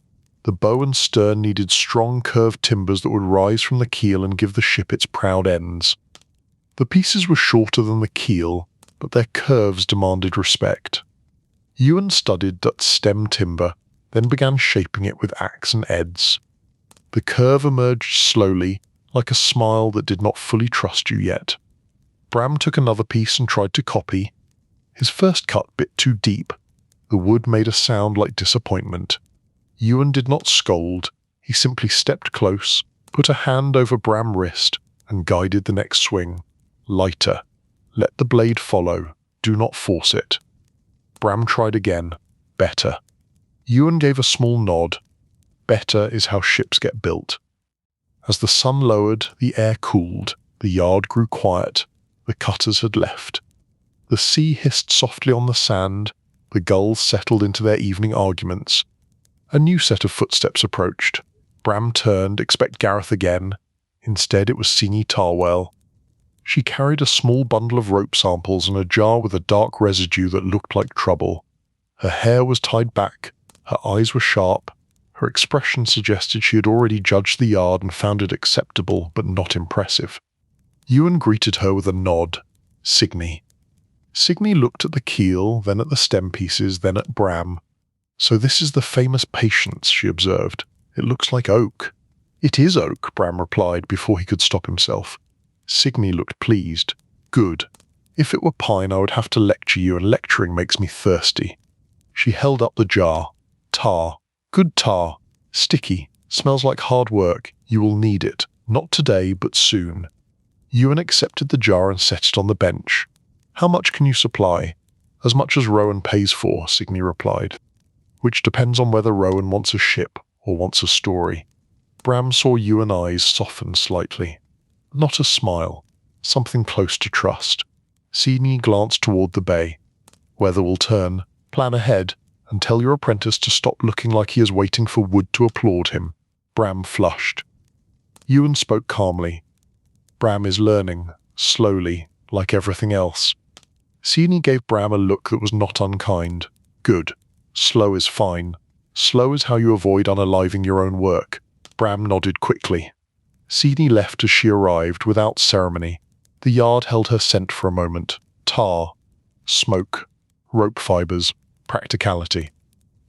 The bow and stern needed strong curved timbers that would rise from the keel and give the ship its proud ends. The pieces were shorter than the keel, but their curves demanded respect. Ewan studied that stem timber, then began shaping it with axe and adze. The curve emerged slowly, like a smile that did not fully trust you yet. Bram took another piece and tried to copy. His first cut bit too deep. The wood made a sound like disappointment. Ewan did not scold. He simply stepped close, put a hand over Bram's wrist, and guided the next swing. Lighter. Let the blade follow. Do not force it. Bram tried again. Better. Ewan gave a small nod. Better is how ships get built. As the sun lowered, the air cooled. The yard grew quiet. The cutters had left. The sea hissed softly on the sand. The gulls settled into their evening arguments. A new set of footsteps approached. Bram turned, expect Gareth again. Instead it was Sini Tarwell. She carried a small bundle of rope samples and a jar with a dark residue that looked like trouble. Her hair was tied back. Her eyes were sharp. Her expression suggested she had already judged the yard and found it acceptable but not impressive. Ewan greeted her with a nod. Signy. Signy looked at the keel, then at the stem pieces, then at Bram. So this is the famous patience, she observed. It looks like oak. It is oak, Bram replied before he could stop himself. Signy looked pleased. Good. If it were pine I would have to lecture you, and lecturing makes me thirsty. She held up the jar. Tar. Good tar. Sticky. Smells like hard work. You will need it. Not today, but soon. Ewan accepted the jar and set it on the bench. How much can you supply? As much as Rowan pays for, Signy replied. Which depends on whether Rowan wants a ship or wants a story. Bram saw Ewan's eyes soften slightly. Not a smile. Something close to trust. Signy glanced toward the bay. Weather will turn. Plan ahead, and tell your apprentice to stop looking like he is waiting for wood to applaud him. Bram flushed. Ewan spoke calmly. Bram is learning, slowly, like everything else. Signy gave Bram a look that was not unkind. Good. Slow is fine. Slow is how you avoid unaliving your own work. Bram nodded quickly. Signy left as she arrived, without ceremony. The yard held her scent for a moment. Tar. Smoke. Rope fibres. Practicality.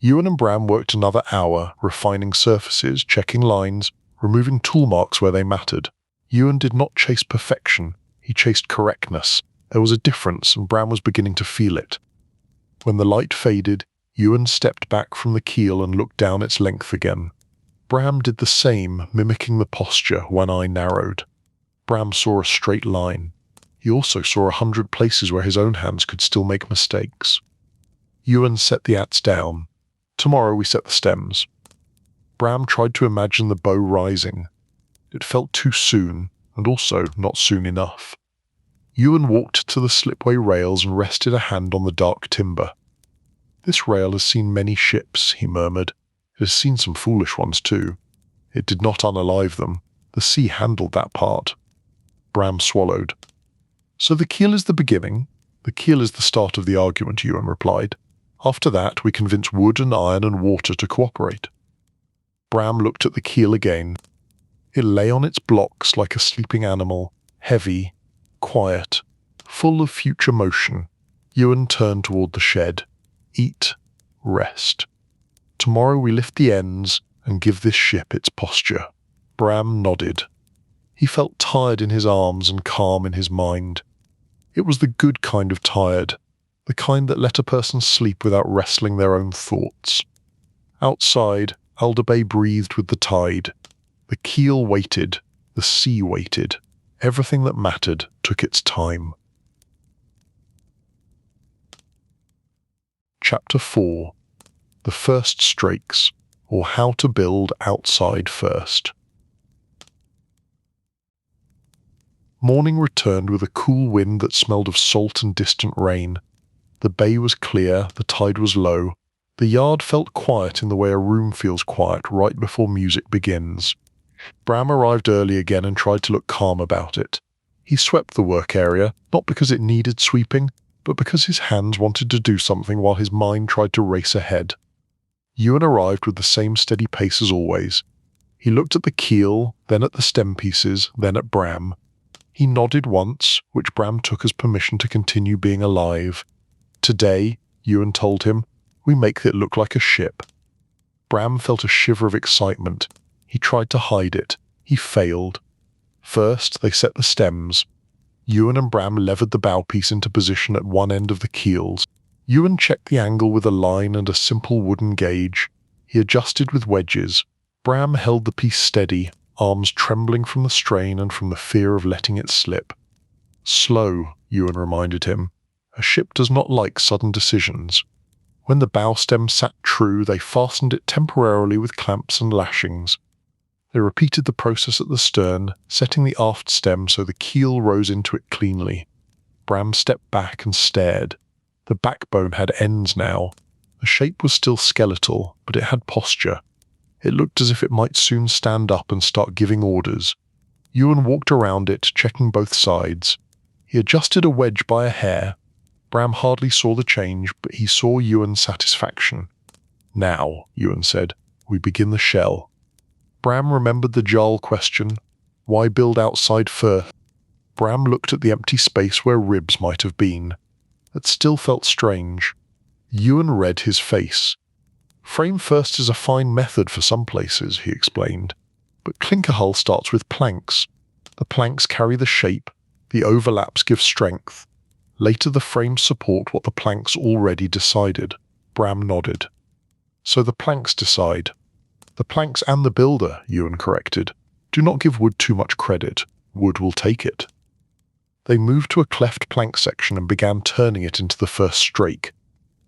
Ewan and Bram worked another hour, refining surfaces, checking lines, removing tool marks where they mattered. Ewan did not chase perfection. He chased correctness. There was a difference, and Bram was beginning to feel it. When the light faded, Ewan stepped back from the keel and looked down its length again. Bram did the same, mimicking the posture, one eye narrowed. Bram saw a straight line. He also saw 100 places where his own hands could still make mistakes. Ewan set the adze down. Tomorrow we set the stems. Bram tried to imagine the bow rising. It felt too soon, and also not soon enough. Ewan walked to the slipway rails and rested a hand on the dark timber. This rail has seen many ships, he murmured. It has seen some foolish ones too. It did not unalive them. The sea handled that part. Bram swallowed. So the keel is the beginning. The keel is the start of the argument, Ewan replied. After that, we convince wood and iron and water to cooperate. Bram looked at the keel again. It lay on its blocks like a sleeping animal, heavy, quiet, full of future motion. Ewan turned toward the shed. Eat, rest. Tomorrow we lift the ends and give this ship its posture. Bram nodded. He felt tired in his arms and calm in his mind. It was the good kind of tired, the kind that let a person sleep without wrestling their own thoughts. Outside, Alder Bay breathed with the tide. The keel waited, the sea waited. Everything that mattered took its time. Chapter 4. The First Strakes, or How to Build Outside First. Morning returned with a cool wind that smelled of salt and distant rain. The bay was clear, the tide was low. The yard felt quiet in the way a room feels quiet right before music begins. Bram arrived early again and tried to look calm about it. He swept the work area, not because it needed sweeping, but because his hands wanted to do something while his mind tried to race ahead. Ewan arrived with the same steady pace as always. He looked at the keel, then at the stem pieces, then at Bram. He nodded once, which Bram took as permission to continue being alive. Today, Ewan told him, we make it look like a ship. Bram felt a shiver of excitement. He tried to hide it. He failed. First, they set the stems. Ewan and Bram levered the bow piece into position at one end of the keels. Ewan checked the angle with a line and a simple wooden gauge. He adjusted with wedges. Bram held the piece steady, arms trembling from the strain and from the fear of letting it slip. Slow, Ewan reminded him. A ship does not like sudden decisions. When the bow stem sat true, they fastened it temporarily with clamps and lashings. They repeated the process at the stern, setting the aft stem so the keel rose into it cleanly. Bram stepped back and stared. The backbone had ends now. The shape was still skeletal, but it had posture. It looked as if it might soon stand up and start giving orders. Ewan walked around it, checking both sides. He adjusted a wedge by a hair. Bram hardly saw the change, but he saw Ewan's satisfaction. Now, Ewan said, we begin the shell. Bram remembered the Jarl question, why build outside first? Bram looked at the empty space where ribs might have been. It still felt strange. Ewan read his face. Frame first is a fine method for some places, he explained, but clinker hull starts with planks. The planks carry the shape, the overlaps give strength. Later the frames support what the planks already decided. Bram nodded. So the planks decide. The planks and the builder, Ewan corrected. Do not give wood too much credit. Wood will take it. They moved to a cleft plank section and began turning it into the first strake.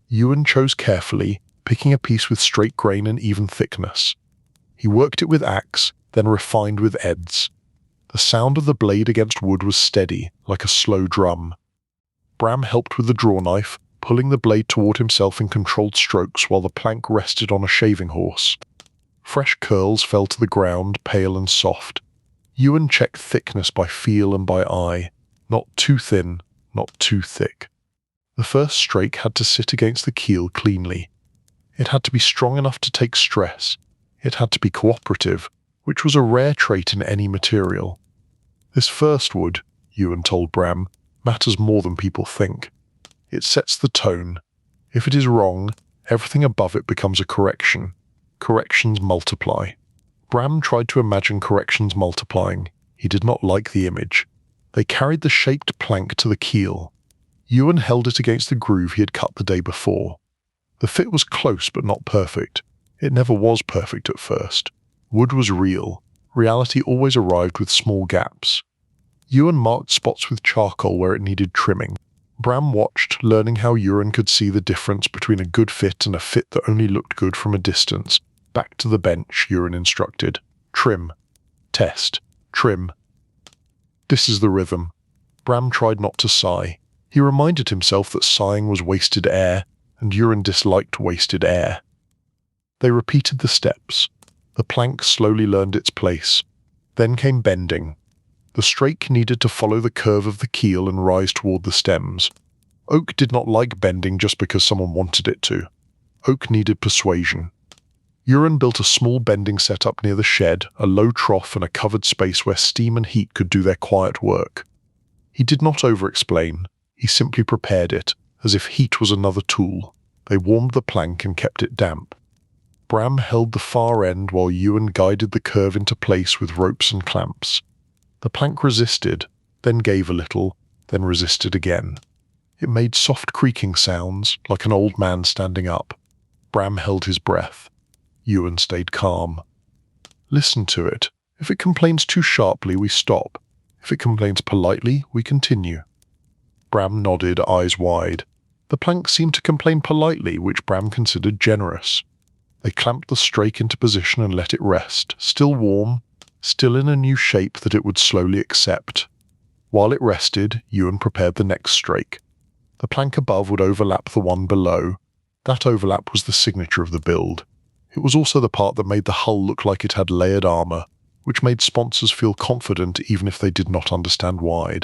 Ewan chose carefully, picking a piece with straight grain and even thickness. He worked it with axe, then refined with edges. The sound of the blade against wood was steady, like a slow drum. Bram helped with the drawknife, pulling the blade toward himself in controlled strokes while the plank rested on a shaving horse. Fresh curls fell to the ground, pale and soft. Ewan checked thickness by feel and by eye. Not too thin, not too thick. The first strake had to sit against the keel cleanly. It had to be strong enough to take stress. It had to be cooperative, which was a rare trait in any material. This first wood, Ewan told Bram, matters more than people think. It sets the tone. If it is wrong, everything above it becomes a correction. Corrections multiply. Bram tried to imagine corrections multiplying. He did not like the image. They carried the shaped plank to the keel. Ewan held it against the groove he had cut the day before. The fit was close but not perfect. It never was perfect at first. Wood was real. Reality always arrived with small gaps. Ewan marked spots with charcoal where it needed trimming. Bram watched, learning how Ewan could see the difference between a good fit and a fit that only looked good from a distance. Back to the bench, Ewan instructed. Trim. Test. Trim. This is the rhythm. Bram tried not to sigh. He reminded himself that sighing was wasted air, and Ewan disliked wasted air. They repeated the steps. The plank slowly learned its place. Then came bending. The strake needed to follow the curve of the keel and rise toward the stems. Oak did not like bending just because someone wanted it to. Oak needed persuasion. Ewan built a small bending setup near the shed, a low trough and a covered space where steam and heat could do their quiet work. He did not over-explain. He simply prepared it, as if heat was another tool. They warmed the plank and kept it damp. Bram held the far end while Ewan guided the curve into place with ropes and clamps. The plank resisted, then gave a little, then resisted again. It made soft creaking sounds, like an old man standing up. Bram held his breath. Ewan stayed calm. Listen to it. If it complains too sharply, we stop. If it complains politely, we continue. Bram nodded, eyes wide. The plank seemed to complain politely, which Bram considered generous. They clamped the strake into position and let it rest, still warm, still in a new shape that it would slowly accept. While it rested, Ewan prepared the next strake. The plank above would overlap the one below. That overlap was the signature of the build. It was also the part that made the hull look like it had layered armour, which made sponsors feel confident even if they did not understand why.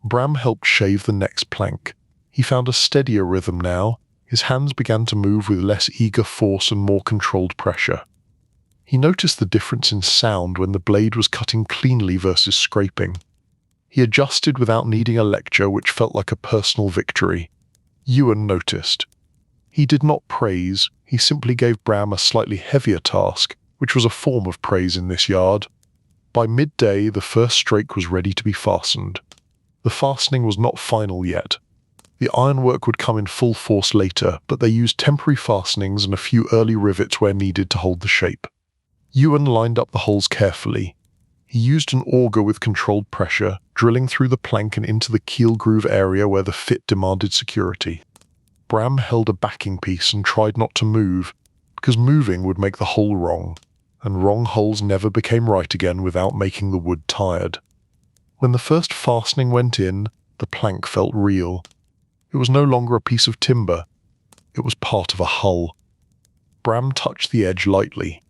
Bram helped shave the next plank. He found a steadier rhythm now. His hands began to move with less eager force and more controlled pressure. He noticed the difference in sound when the blade was cutting cleanly versus scraping. He adjusted without needing a lecture, which felt like a personal victory. Ewan noticed. He did not praise, he simply gave Bram a slightly heavier task, which was a form of praise in this yard. By midday, the first strake was ready to be fastened. The fastening was not final yet. The ironwork would come in full force later, but they used temporary fastenings and a few early rivets where needed to hold the shape. Ewan lined up the holes carefully. He used an auger with controlled pressure, drilling through the plank and into the keel groove area where the fit demanded security. Bram held a backing piece and tried not to move, because moving would make the hole wrong, and wrong holes never became right again without making the wood tired. When the first fastening went in, the plank felt real. It was no longer a piece of timber. It was part of a hull. Bram touched the edge lightly.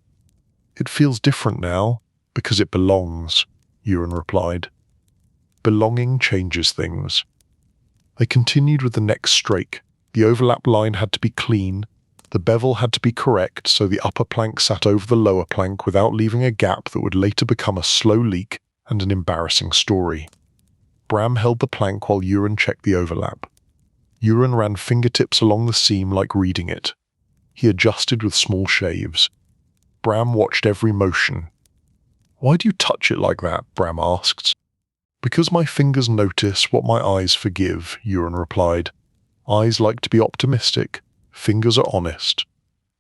It feels different now, because it belongs, Ewan replied. Belonging changes things. They continued with the next strake. The overlap line had to be clean. The bevel had to be correct so the upper plank sat over the lower plank without leaving a gap that would later become a slow leak and an embarrassing story. Bram held the plank while Ewan checked the overlap. Ewan ran fingertips along the seam like reading it. He adjusted with small shaves. Bram watched every motion. "Why do you touch it like that?" Bram asked. "Because my fingers notice what my eyes forgive," Ewan replied. "Eyes like to be optimistic. Fingers are honest."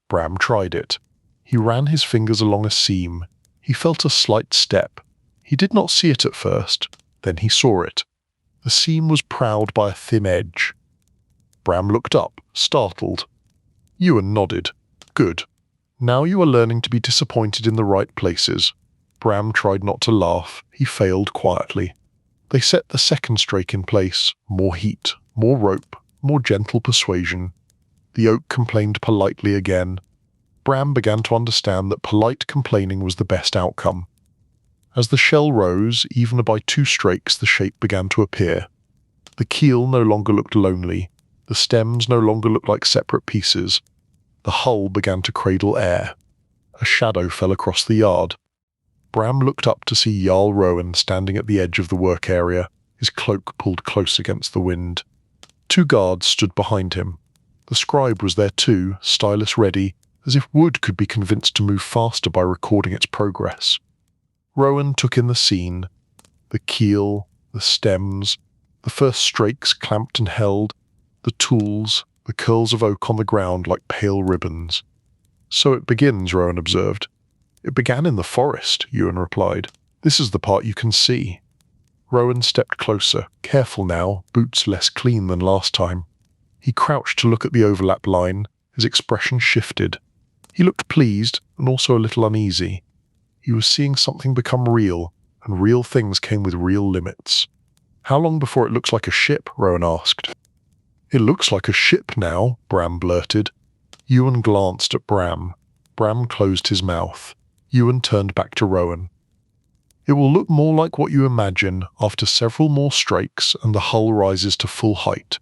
Bram tried it. He ran his fingers along a seam. He felt a slight step. He did not see it at first. Then he saw it. The seam was prowled by a thin edge. Bram looked up, startled. Ewan nodded. "Good. Now you are learning to be disappointed in the right places." Bram tried not to laugh. He failed quietly. They set the second strake in place. More heat, more rope, more gentle persuasion. The oak complained politely again. Bram began to understand that polite complaining was the best outcome. As the shell rose, even by 2 strakes, the shape began to appear. The keel no longer looked lonely. The stems no longer looked like separate pieces. The hull began to cradle air. A shadow fell across the yard. Bram looked up to see Jarl Rowan standing at the edge of the work area, his cloak pulled close against the wind. 2 guards stood behind him. The scribe was there too, stylus ready, as if wood could be convinced to move faster by recording its progress. Rowan took in the scene. The keel, the stems, the first strakes clamped and held, the tools, the curls of oak on the ground like pale ribbons. "So it begins," Rowan observed. "It began in the forest," Ewan replied. "This is the part you can see." Rowan stepped closer, careful now, boots less clean than last time. He crouched to look at the overlap line. His expression shifted. He looked pleased and also a little uneasy. He was seeing something become real, and real things came with real limits. "How long before it looks like a ship?" Rowan asked. "It looks like a ship now," Bram blurted. Ewan glanced at Bram. Bram closed his mouth. Ewan turned back to Rowan. "It will look more like what you imagine after several more strakes and the hull rises to full height.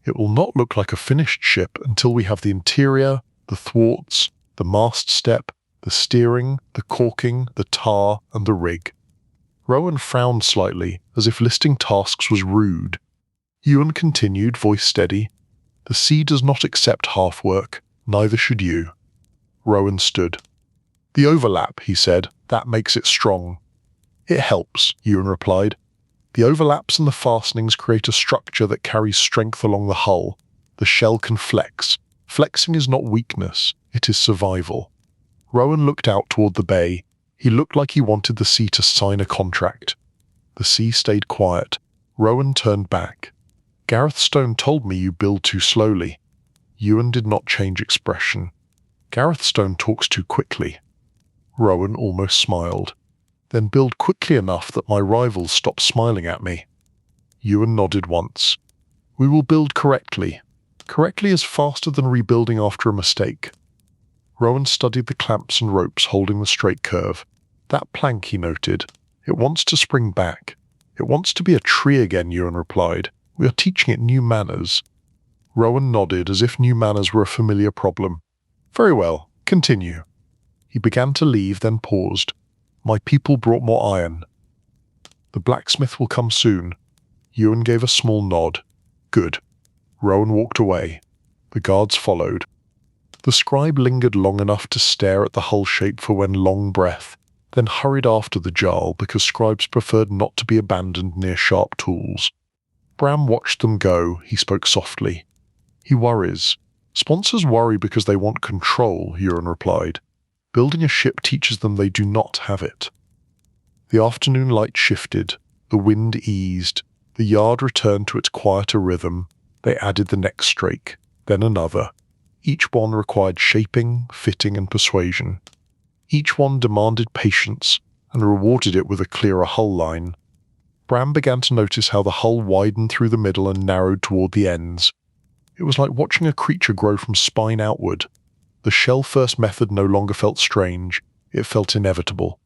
It will not look like a finished ship until we have the interior, the thwarts, the mast step, the steering, the caulking, the tar, and the rig." Rowan frowned slightly, as if listing tasks was rude. Ewan continued, voice steady. "The sea does not accept half work, neither should you." Rowan stood. "The overlap," he said, "that makes it strong." "It helps," Ewan replied. The overlaps and the fastenings create a structure that carries strength along the hull. The shell can flex. Flexing is not weakness, it is survival. Rowan looked out toward the bay. He looked like he wanted the sea to sign a contract. The sea stayed quiet. Rowan turned back. Gareth Stone told me you build too slowly. Ewan did not change expression. Gareth Stone talks too quickly. Rowan almost smiled. Then build quickly enough that my rivals stop smiling at me. Ewan nodded once. We will build correctly. Correctly is faster than rebuilding after a mistake. Rowan studied the clamps and ropes holding the straight curve. That plank, he noted. It wants to spring back. It wants to be a tree again, Ewan replied. We are teaching it new manners. Rowan nodded as if new manners were a familiar problem. Very well, continue. He began to leave, then paused. My people brought more iron. The blacksmith will come soon. Ewan gave a small nod. Good. Rowan walked away. The guards followed. The scribe lingered long enough to stare at the hull shape for one long breath, then hurried after the jarl because scribes preferred not to be abandoned near sharp tools. Bram watched them go. He spoke softly. He worries. Sponsors worry because they want control, Ewan replied. Building a ship teaches them they do not have it. The afternoon light shifted. The wind eased. The yard returned to its quieter rhythm. They added the next strake, then another. Each one required shaping, fitting, and persuasion. Each one demanded patience and rewarded it with a clearer hull line. Bram began to notice how the hull widened through the middle and narrowed toward the ends. It was like watching a creature grow from spine outward. The shell-first method no longer felt strange. It felt inevitable.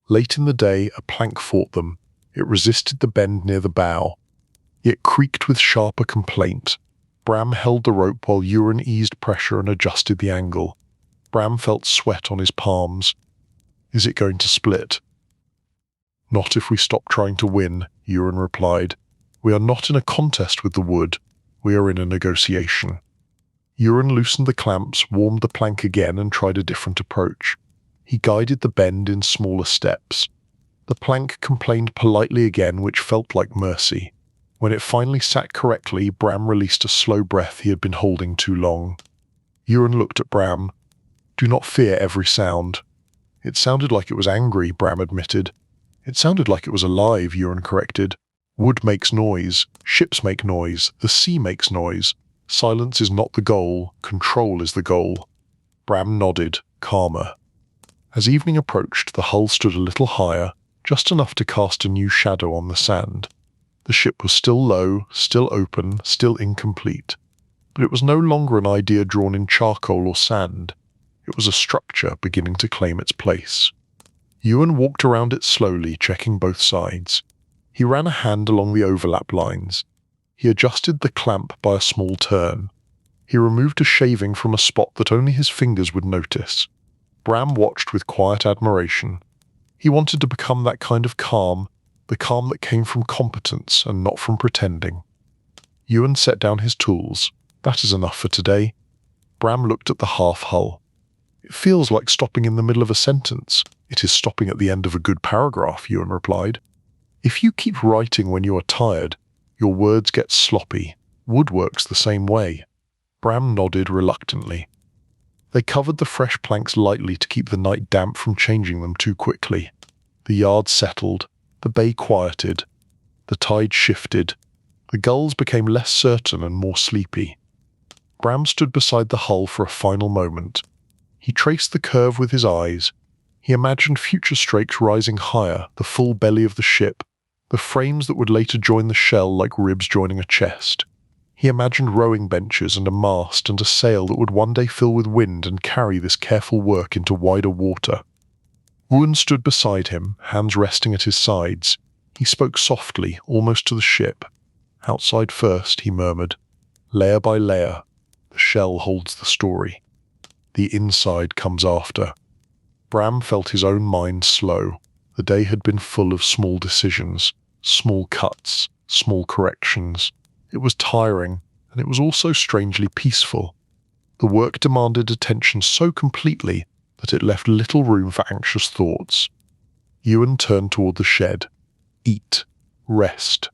Late in the day, a plank fought them. It resisted the bend near the bow. It creaked with sharper complaint. Bram held the rope while Ewan eased pressure and adjusted the angle. Bram felt sweat on his palms. Is it going to split? Not if we stop trying to win, Ewan replied. We are not in a contest with the wood. We are in a negotiation. Ewan loosened the clamps, warmed the plank again, and tried a different approach. He guided the bend in smaller steps. The plank complained politely again, which felt like mercy. When it finally sat correctly, Bram released a slow breath he had been holding too long. Ewan looked at Bram. Do not fear every sound. It sounded like it was angry, Bram admitted. It sounded like it was alive, Ewan corrected. Wood makes noise. Ships make noise. The sea makes noise. Silence is not the goal. Control is the goal. Bram nodded, calmer. As evening approached, the hull stood a little higher, just enough to cast a new shadow on the sand. The ship was still low, still open, still incomplete. But it was no longer an idea drawn in charcoal or sand. It was a structure beginning to claim its place. Ewan walked around it slowly, checking both sides. He ran a hand along the overlap lines. He adjusted the clamp by a small turn. He removed a shaving from a spot that only his fingers would notice. Bram watched with quiet admiration. He wanted to become that kind of calm, the calm that came from competence and not from pretending. Ewan set down his tools. That is enough for today. Bram looked at the half-hull. It feels like stopping in the middle of a sentence. It is stopping at the end of a good paragraph, Ewan replied. If you keep writing when you are tired, your words get sloppy. Wood works the same way. Bram nodded reluctantly. They covered the fresh planks lightly to keep the night damp from changing them too quickly. The yard settled. The bay quieted. The tide shifted. The gulls became less certain and more sleepy. Bram stood beside the hull for a final moment. He traced the curve with his eyes. He imagined future strakes rising higher, the full belly of the ship, the frames that would later join the shell like ribs joining a chest. He imagined rowing benches and a mast and a sail that would one day fill with wind and carry this careful work into wider water. Ewan stood beside him, hands resting at his sides. He spoke softly, almost to the ship. Outside first, he murmured. Layer by layer, the shell holds the story. The inside comes after. Bram felt his own mind slow. The day had been full of small decisions, small cuts, small corrections. It was tiring, and it was also strangely peaceful. The work demanded attention so completely that it left little room for anxious thoughts. Ewan turned toward the shed. Eat. Rest.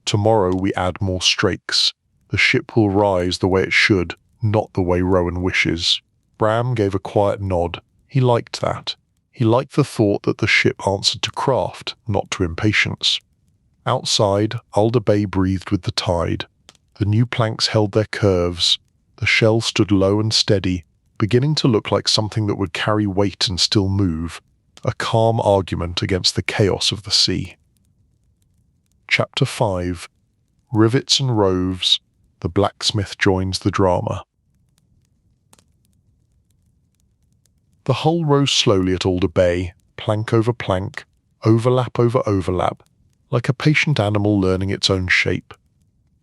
Tomorrow we add more strakes. The ship will rise the way it should, not the way Rowan wishes. Bram gave a quiet nod. He liked that. He liked the thought that the ship answered to craft, not to impatience. Outside, Alder Bay breathed with the tide. The new planks held their curves. The shell stood low and steady, beginning to look like something that would carry weight and still move, a calm argument against the chaos of the sea. Chapter 5. Rivets and Roves. The blacksmith joins the drama. The hull rose slowly at Alder Bay, plank over plank, overlap over overlap, like a patient animal learning its own shape.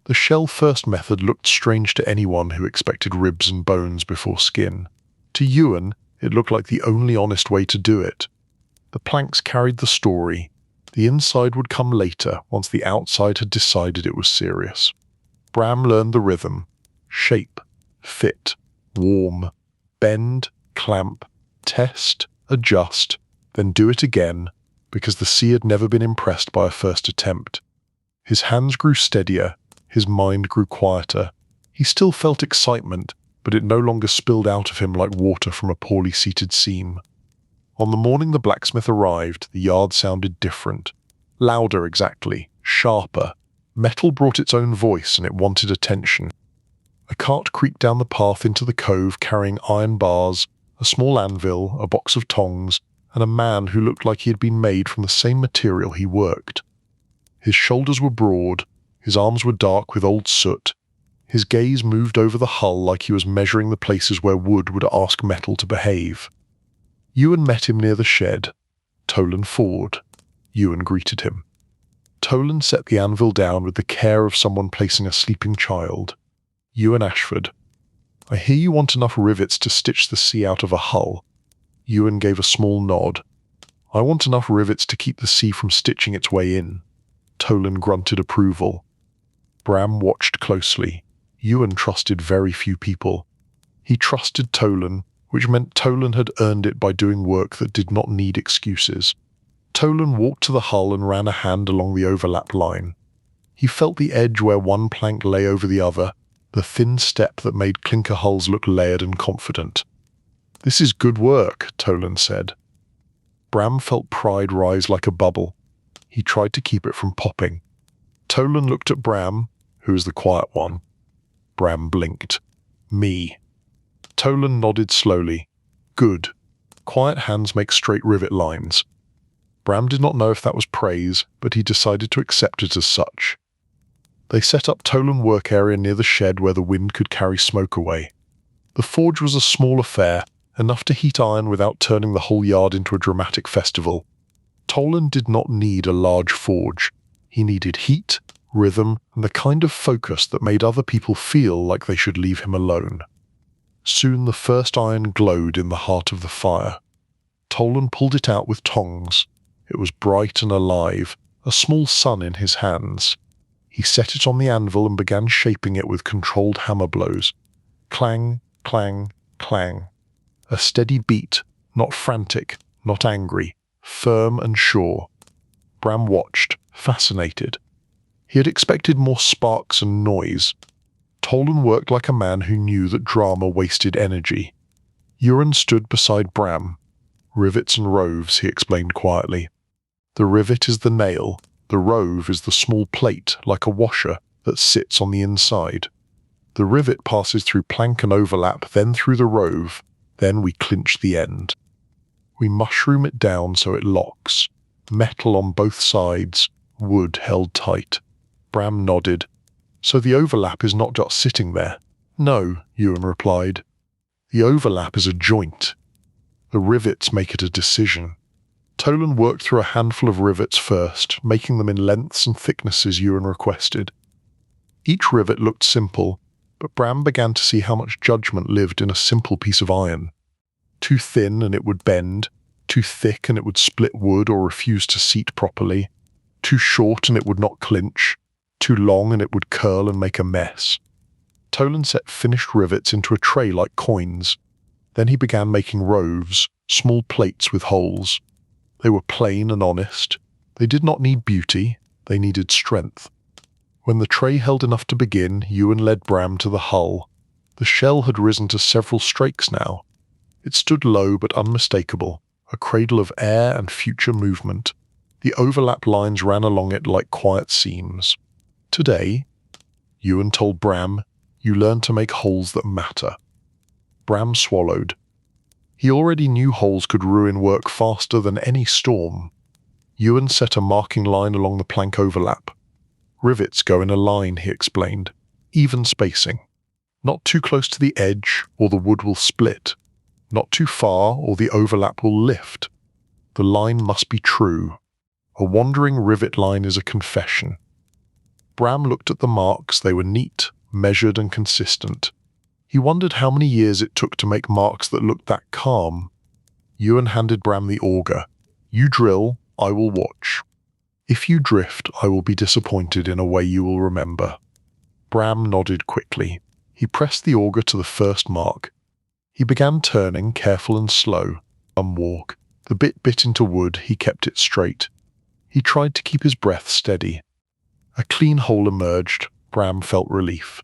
The shell-first method looked strange to anyone who expected ribs and bones before skin. To Ewan, it looked like the only honest way to do it. The planks carried the story. The inside would come later, once the outside had decided it was serious. Bram learned the rhythm. Shape, fit, warm, bend, clamp, test, adjust, then do it again, because the sea had never been impressed by a first attempt. His hands grew steadier, his mind grew quieter. He still felt excitement, but it no longer spilled out of him like water from a poorly seated seam. On the morning the blacksmith arrived, the yard sounded different. Louder exactly, sharper. Metal brought its own voice and it wanted attention. A cart creaked down the path into the cove carrying iron bars, a small anvil, a box of tongs, and a man who looked like he had been made from the same material he worked. His shoulders were broad, his arms were dark with old soot. His gaze moved over the hull like he was measuring the places where wood would ask metal to behave. Ewan met him near the shed. Tolan Ford. Ewan greeted him. Tolan set the anvil down with the care of someone placing a sleeping child. Ewan Ashford. I hear you want enough rivets to stitch the sea out of a hull. Ewan gave a small nod. I want enough rivets to keep the sea from stitching its way in. Tolan grunted approval. Bram watched closely. Ewan trusted very few people. He trusted Tolan, which meant Tolan had earned it by doing work that did not need excuses. Tolan walked to the hull and ran a hand along the overlap line. He felt the edge where one plank lay over the other, the thin step that made clinker hulls look layered and confident. This is good work, Tolan said. Bram felt pride rise like a bubble. He tried to keep it from popping. Tolan looked at Bram, who was the quiet one. Bram blinked. Me. Tolan nodded slowly. Good. Quiet hands make straight rivet lines. Bram did not know if that was praise, but he decided to accept it as such. They set up Tolan work area near the shed where the wind could carry smoke away. The forge was a small affair, enough to heat iron without turning the whole yard into a dramatic festival. Tolan did not need a large forge. He needed heat, rhythm, and the kind of focus that made other people feel like they should leave him alone. Soon the first iron glowed in the heart of the fire. Tolan pulled it out with tongs. It was bright and alive, a small sun in his hands. He set it on the anvil and began shaping it with controlled hammer blows. Clang, clang, clang. A steady beat, not frantic, not angry, firm and sure. Bram watched, fascinated. He had expected more sparks and noise. Tolan worked like a man who knew that drama wasted energy. Ewan stood beside Bram. Rivets and roves, he explained quietly. The rivet is the nail, the rove is the small plate, like a washer, that sits on the inside. The rivet passes through plank and overlap, then through the rove, then we clinch the end. We mushroom it down so it locks. Metal on both sides, wood held tight. Bram nodded. So the overlap is not just sitting there. No, Ewan replied. The overlap is a joint. The rivets make it a decision. Tolan worked through a handful of rivets first, making them in lengths and thicknesses Ewan requested. Each rivet looked simple, but Bram began to see how much judgment lived in a simple piece of iron. Too thin and it would bend, too thick and it would split wood or refuse to seat properly, too short and it would not clinch, too long and it would curl and make a mess. Tolan set finished rivets into a tray like coins. Then he began making roves, small plates with holes. They were plain and honest. They did not need beauty. They needed strength. When the tray held enough to begin, Ewan led Bram to the hull. The shell had risen to several strakes now. It stood low but unmistakable, a cradle of air and future movement. The overlap lines ran along it like quiet seams. Today, Ewan told Bram, you learn to make holes that matter. Bram swallowed. He already knew holes could ruin work faster than any storm. Ewan set a marking line along the plank overlap. Rivets go in a line, he explained. Even spacing. Not too close to the edge, or the wood will split. Not too far, or the overlap will lift. The line must be true. A wandering rivet line is a confession. Bram looked at the marks. They were neat, measured and consistent. He wondered how many years it took to make marks that looked that calm. Ewan handed Bram the auger. You drill, I will watch. If you drift, I will be disappointed in a way you will remember. Bram nodded quickly. He pressed the auger to the first mark. He began turning, careful and slow. Walk. The bit bit into wood, he kept it straight. He tried to keep his breath steady. A clean hole emerged. Bram felt relief.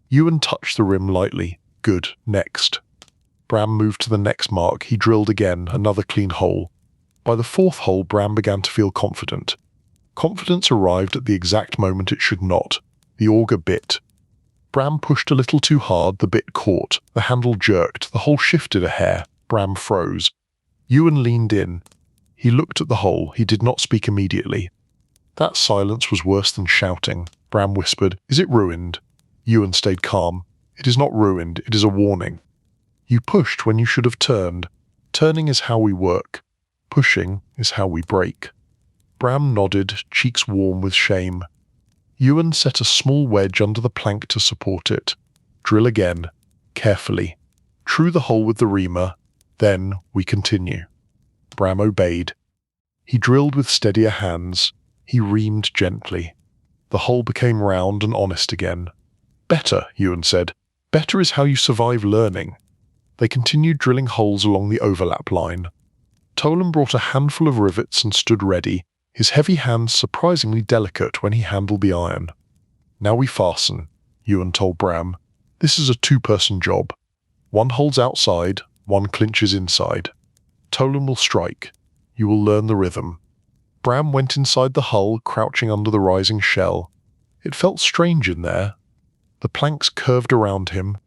Ewan touched the rim lightly. Good. Next. Bram moved to the next mark. He drilled again, another clean hole. By the fourth hole, Bram began to feel confident. Confidence arrived at the exact moment it should not. The auger bit. Bram pushed a little too hard. The bit caught. The handle jerked. The hole shifted a hair. Bram froze. Ewan leaned in. He looked at the hole. He did not speak immediately. That silence was worse than shouting. Bram whispered, "Is it ruined?" Ewan stayed calm. "It is not ruined. It is a warning. You pushed when you should have turned. Turning is how we work. Pushing is how we break." Bram nodded, cheeks warm with shame. Ewan set a small wedge under the plank to support it. Drill again, carefully. True the hole with the reamer. Then we continue. Bram obeyed. He drilled with steadier hands. He reamed gently. The hole became round and honest again. "Better," Ewan said. "Better is how you survive learning." They continued drilling holes along the overlap line. Tolan brought a handful of rivets and stood ready, his heavy hands surprisingly delicate when he handled the iron. "Now we fasten," Ewan told Bram. "This is a two-person job. One holds outside, one clinches inside. Tolan will strike. You will learn the rhythm." Bram went inside the hull, crouching under the rising shell. It felt strange in there. The planks curved around him.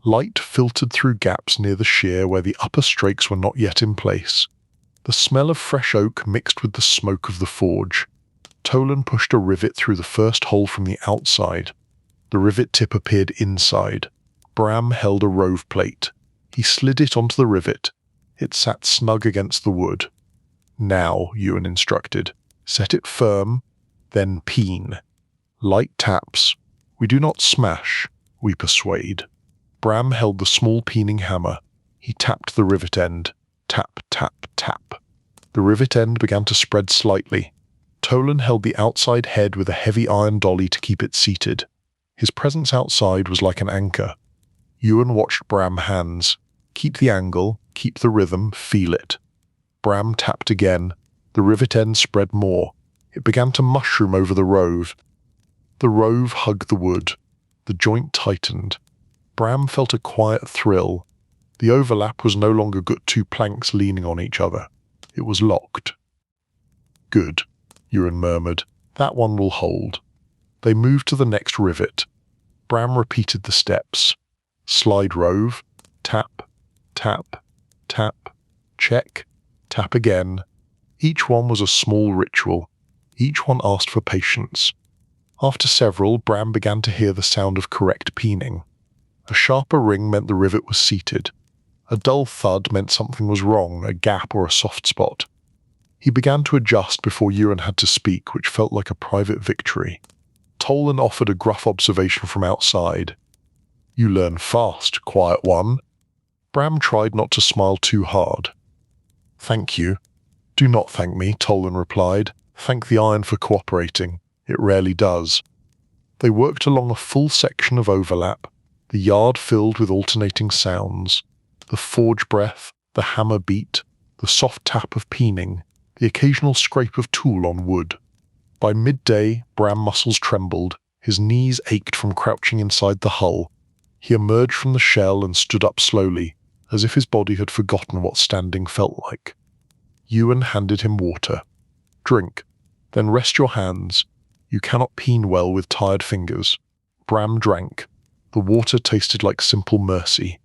Light filtered through gaps near the shear where the upper strakes were not yet in place. The smell of fresh oak mixed with the smoke of the forge. Tolan pushed a rivet through the first hole from the outside. The rivet tip appeared inside. Bram held a rove plate. He slid it onto the rivet. It sat snug against the wood. "Now," Ewan instructed, "set it firm, then peen. Light taps. We do not smash, we persuade." Bram held the small peening hammer. He tapped the rivet end. Tap, tap, tap. The rivet end began to spread slightly. Tolan held the outside head with a heavy iron dolly to keep it seated. His presence outside was like an anchor. Ewan watched Bram's hands. Keep the angle, keep the rhythm, feel it. Bram tapped again. The rivet end spread more. It began to mushroom over the rove. The rove hugged the wood. The joint tightened. Bram felt a quiet thrill. The overlap was no longer two planks leaning on each other. It was locked. "Good," Ewan murmured. "That one will hold." They moved to the next rivet. Bram repeated the steps. Slide rove. Tap, tap, tap. Check. Tap again. Each one was a small ritual. Each one asked for patience. After several, Bram began to hear the sound of correct peening. A sharper ring meant the rivet was seated. A dull thud meant something was wrong, a gap or a soft spot. He began to adjust before Ewan had to speak, which felt like a private victory. Tolan offered a gruff observation from outside. "You learn fast, quiet one." Bram tried not to smile too hard. "Thank you." "Do not thank me," Tolan replied. "Thank the iron for cooperating. It rarely does." They worked along a full section of overlap, the yard filled with alternating sounds. The forge breath, the hammer beat, the soft tap of peening, the occasional scrape of tool on wood. By midday, Bram muscles trembled, his knees ached from crouching inside the hull. He emerged from the shell and stood up slowly, as if his body had forgotten what standing felt like. Ewan handed him water. "Drink, then rest your hands. You cannot peen well with tired fingers." Bram drank. The water tasted like simple mercy.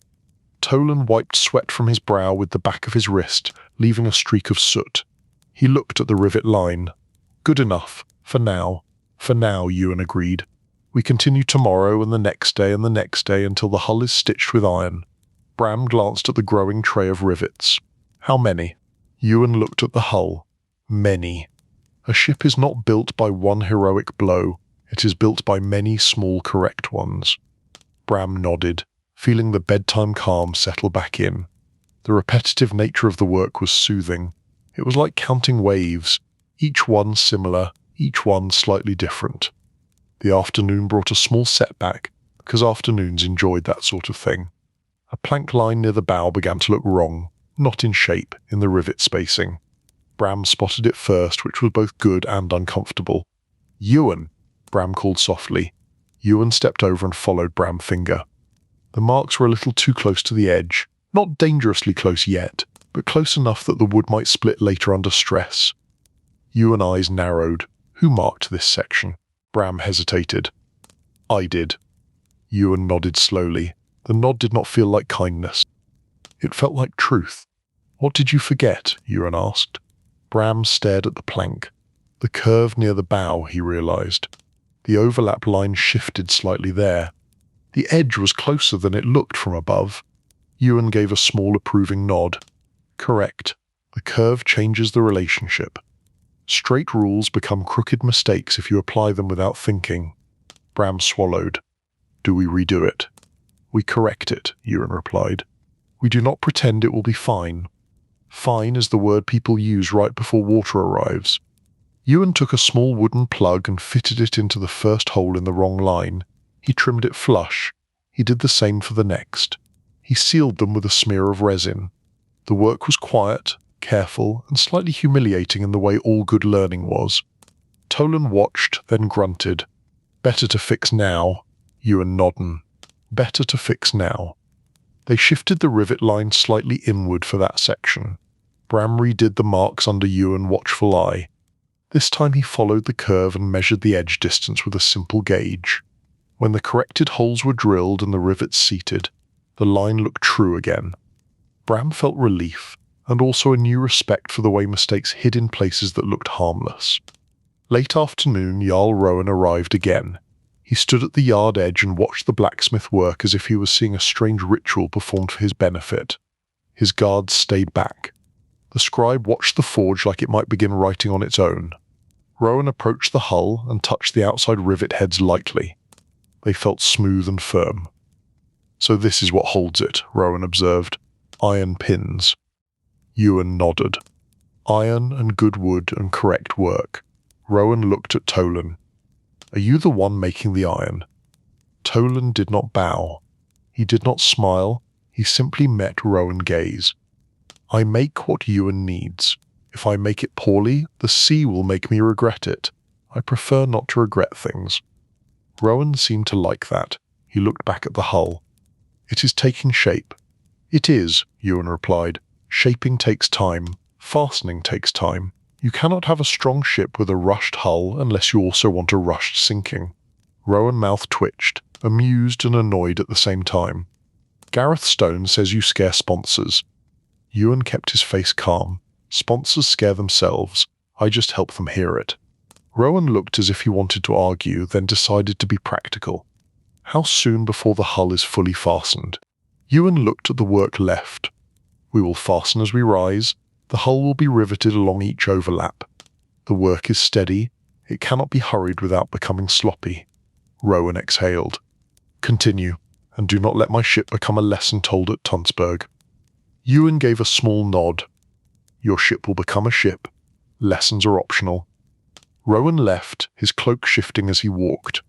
Tolan wiped sweat from his brow with the back of his wrist, leaving a streak of soot. He looked at the rivet line. "Good enough. For now." "For now," Ewan agreed. "We continue tomorrow and the next day and the next day until the hull is stitched with iron." Bram glanced at the growing tray of rivets. "How many?" Ewan looked at the hull. "Many. A ship is not built by one heroic blow. It is built by many small correct ones." Bram nodded, feeling the bedtime calm settle back in. The repetitive nature of the work was soothing. It was like counting waves, each one similar, each one slightly different. The afternoon brought a small setback, because afternoons enjoyed that sort of thing. A plank line near the bow began to look wrong, not in shape, in the rivet spacing. Bram spotted it first, which was both good and uncomfortable. "Ewan!" Bram called softly. Ewan stepped over and followed Bram's finger. The marks were a little too close to the edge, not dangerously close yet, but close enough that the wood might split later under stress. Ewan's eyes narrowed. "Who marked this section?" Bram hesitated. "I did." Ewan nodded slowly. The nod did not feel like kindness. It felt like truth. "What did you forget?" Ewan asked. Bram stared at the plank. The curve near the bow, he realized. The overlap line shifted slightly there. The edge was closer than it looked from above. Ewan gave a small approving nod. "Correct. The curve changes the relationship. Straight rules become crooked mistakes if you apply them without thinking." Bram swallowed. "Do we redo it?" "We correct it," Ewan replied. "We do not pretend it will be fine. Fine is the word people use right before water arrives." Ewan took a small wooden plug and fitted it into the first hole in the wrong line. He trimmed it flush. He did the same for the next. He sealed them with a smear of resin. The work was quiet, careful, and slightly humiliating in the way all good learning was. Tolan watched, then grunted. "Better to fix now." Ewan nodded. "Better to fix now." They shifted the rivet line slightly inward for that section. Bram redid the marks under Ewan's watchful eye. This time he followed the curve and measured the edge distance with a simple gauge. When the corrected holes were drilled and the rivets seated, the line looked true again. Bram felt relief, and also a new respect for the way mistakes hid in places that looked harmless. Late afternoon, Jarl Rowan arrived again. He stood at the yard edge and watched the blacksmith work as if he was seeing a strange ritual performed for his benefit. His guards stayed back. The scribe watched the forge like it might begin writing on its own. Rowan approached the hull and touched the outside rivet heads lightly. They felt smooth and firm. "So this is what holds it," Rowan observed. "Iron pins." Ewan nodded. "Iron and good wood and correct work." Rowan looked at Tolan. "Are you the one making the iron?" Tolan did not bow. He did not smile. He simply met Rowan's gaze. "I make what Ewan needs. If I make it poorly, the sea will make me regret it. I prefer not to regret things." Rowan seemed to like that. He looked back at the hull. "It is taking shape." "It is," Ewan replied. "Shaping takes time. Fastening takes time. You cannot have a strong ship with a rushed hull unless you also want a rushed sinking." Rowan's mouth twitched, amused and annoyed at the same time. "Gareth Stone says you scare sponsors." Ewan kept his face calm. "Sponsors scare themselves. I just help them hear it." Rowan looked as if he wanted to argue, then decided to be practical. "How soon before the hull is fully fastened?" Ewan looked at the work left. "We will fasten as we rise. The hull will be riveted along each overlap. The work is steady. It cannot be hurried without becoming sloppy." Rowan exhaled. "Continue, and do not let my ship become a lesson told at Tunsberg." Ewan gave a small nod. "Your ship will become a ship. Lessons are optional." Rowan left, his cloak shifting as he walked.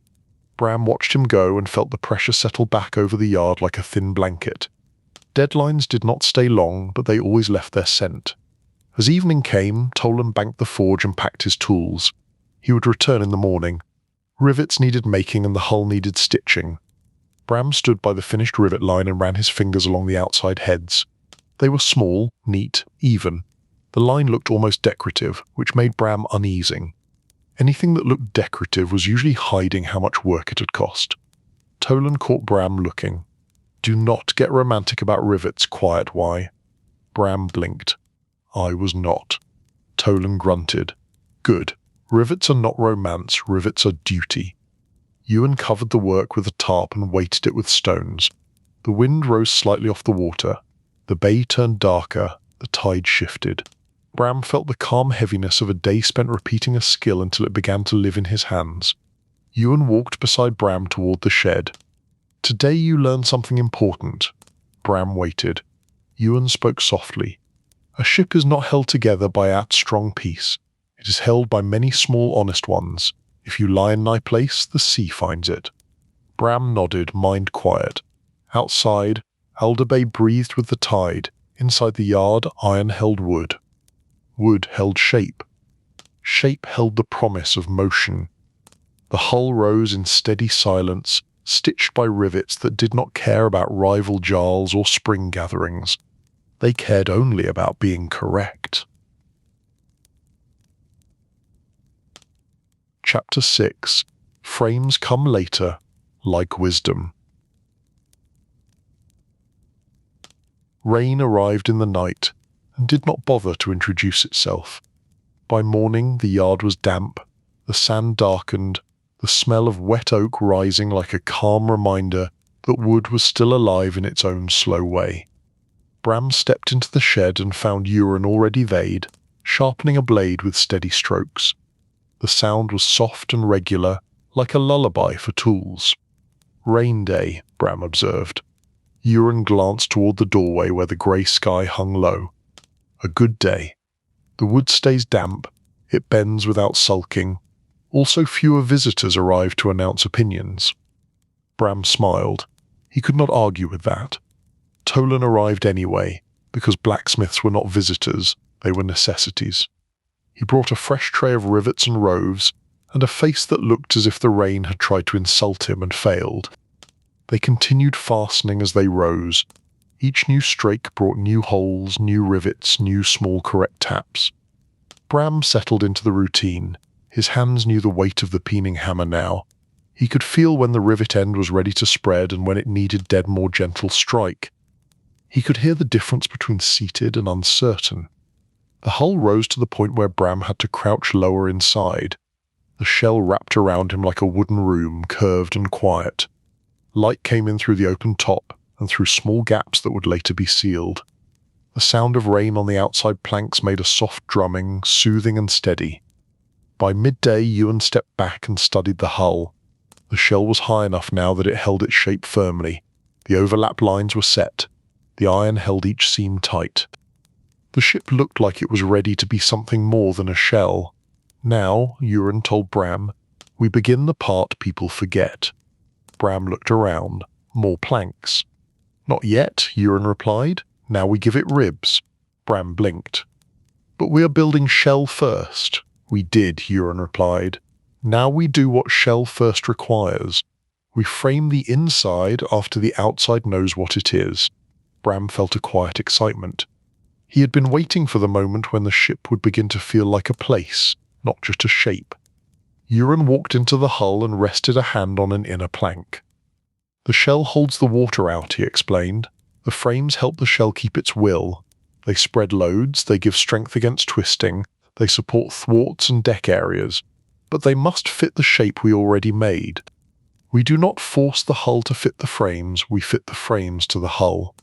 Bram watched him go and felt the pressure settle back over the yard like a thin blanket. Deadlines did not stay long, but they always left their scent. As evening came, Tolan banked the forge and packed his tools. He would return in the morning. Rivets needed making and the hull needed stitching. Bram stood by the finished rivet line and ran his fingers along the outside heads. They were small, neat, even. The line looked almost decorative, which made Bram uneasy. Anything that looked decorative was usually hiding how much work it had cost. Tolan caught Bram looking. "Do not get romantic about rivets, quiet why." Bram blinked. "I was not." Tolan grunted. "Good. Rivets are not romance, rivets are duty." Ewan covered the work with a tarp and weighted it with stones. The wind rose slightly off the water. The bay turned darker. The tide shifted. Bram felt the calm heaviness of a day spent repeating a skill until it began to live in his hands. Ewan walked beside Bram toward the shed. "Today you learned something important." Bram waited. Ewan spoke softly. "A ship is not held together by a strong piece. It is held by many small honest ones. If you lie in thy place, the sea finds it." Bram nodded, mind quiet. Outside, Alder Bay breathed with the tide. Inside the yard, iron held wood. Wood held shape. Shape held the promise of motion. The hull rose in steady silence, stitched by rivets that did not care about rival jarls or spring gatherings. They cared only about being correct. Chapter 6. Frames come later, like wisdom. Rain arrived in the night, and did not bother to introduce itself. By morning the yard was damp, the sand darkened, the smell of wet oak rising like a calm reminder that wood was still alive in its own slow way. Bram stepped into the shed and found Euron already theyed, sharpening a blade with steady strokes. The sound was soft and regular, like a lullaby for tools. "Rain day," Bram observed. Euron glanced toward the doorway where the grey sky hung low. "A good day. The wood stays damp, it bends without sulking. Also fewer visitors arrive to announce opinions." Bram smiled. He could not argue with that. Tolan arrived anyway, because blacksmiths were not visitors, they were necessities. He brought a fresh tray of rivets and roves, and a face that looked as if the rain had tried to insult him and failed. They continued fastening as they rose. Each new strake brought new holes, new rivets, new small correct taps. Bram settled into the routine. His hands knew the weight of the peening hammer now. He could feel when the rivet end was ready to spread and when it needed dead more gentle strike. He could hear the difference between seated and uncertain. The hull rose to the point where Bram had to crouch lower inside. The shell wrapped around him like a wooden room, curved and quiet. Light came in through the open top and through small gaps that would later be sealed. The sound of rain on the outside planks made a soft drumming, soothing and steady. By midday, Ewan stepped back and studied the hull. The shell was high enough now that it held its shape firmly. The overlap lines were set. The iron held each seam tight. The ship looked like it was ready to be something more than a shell. "Now," Euron told Bram, "we begin the part people forget." Bram looked around. More planks. "Not yet," Euron replied. "Now we give it ribs." Bram blinked. "But we are building shell first." "We did," Euron replied. "Now we do what shell first requires. We frame the inside after the outside knows what it is." Bram felt a quiet excitement. He had been waiting for the moment when the ship would begin to feel like a place, not just a shape. Euron walked into the hull and rested a hand on an inner plank. "The shell holds the water out," he explained. "The frames help the shell keep its will. They spread loads, they give strength against twisting, they support thwarts and deck areas, but they must fit the shape we already made. We do not force the hull to fit the frames, we fit the frames to the hull."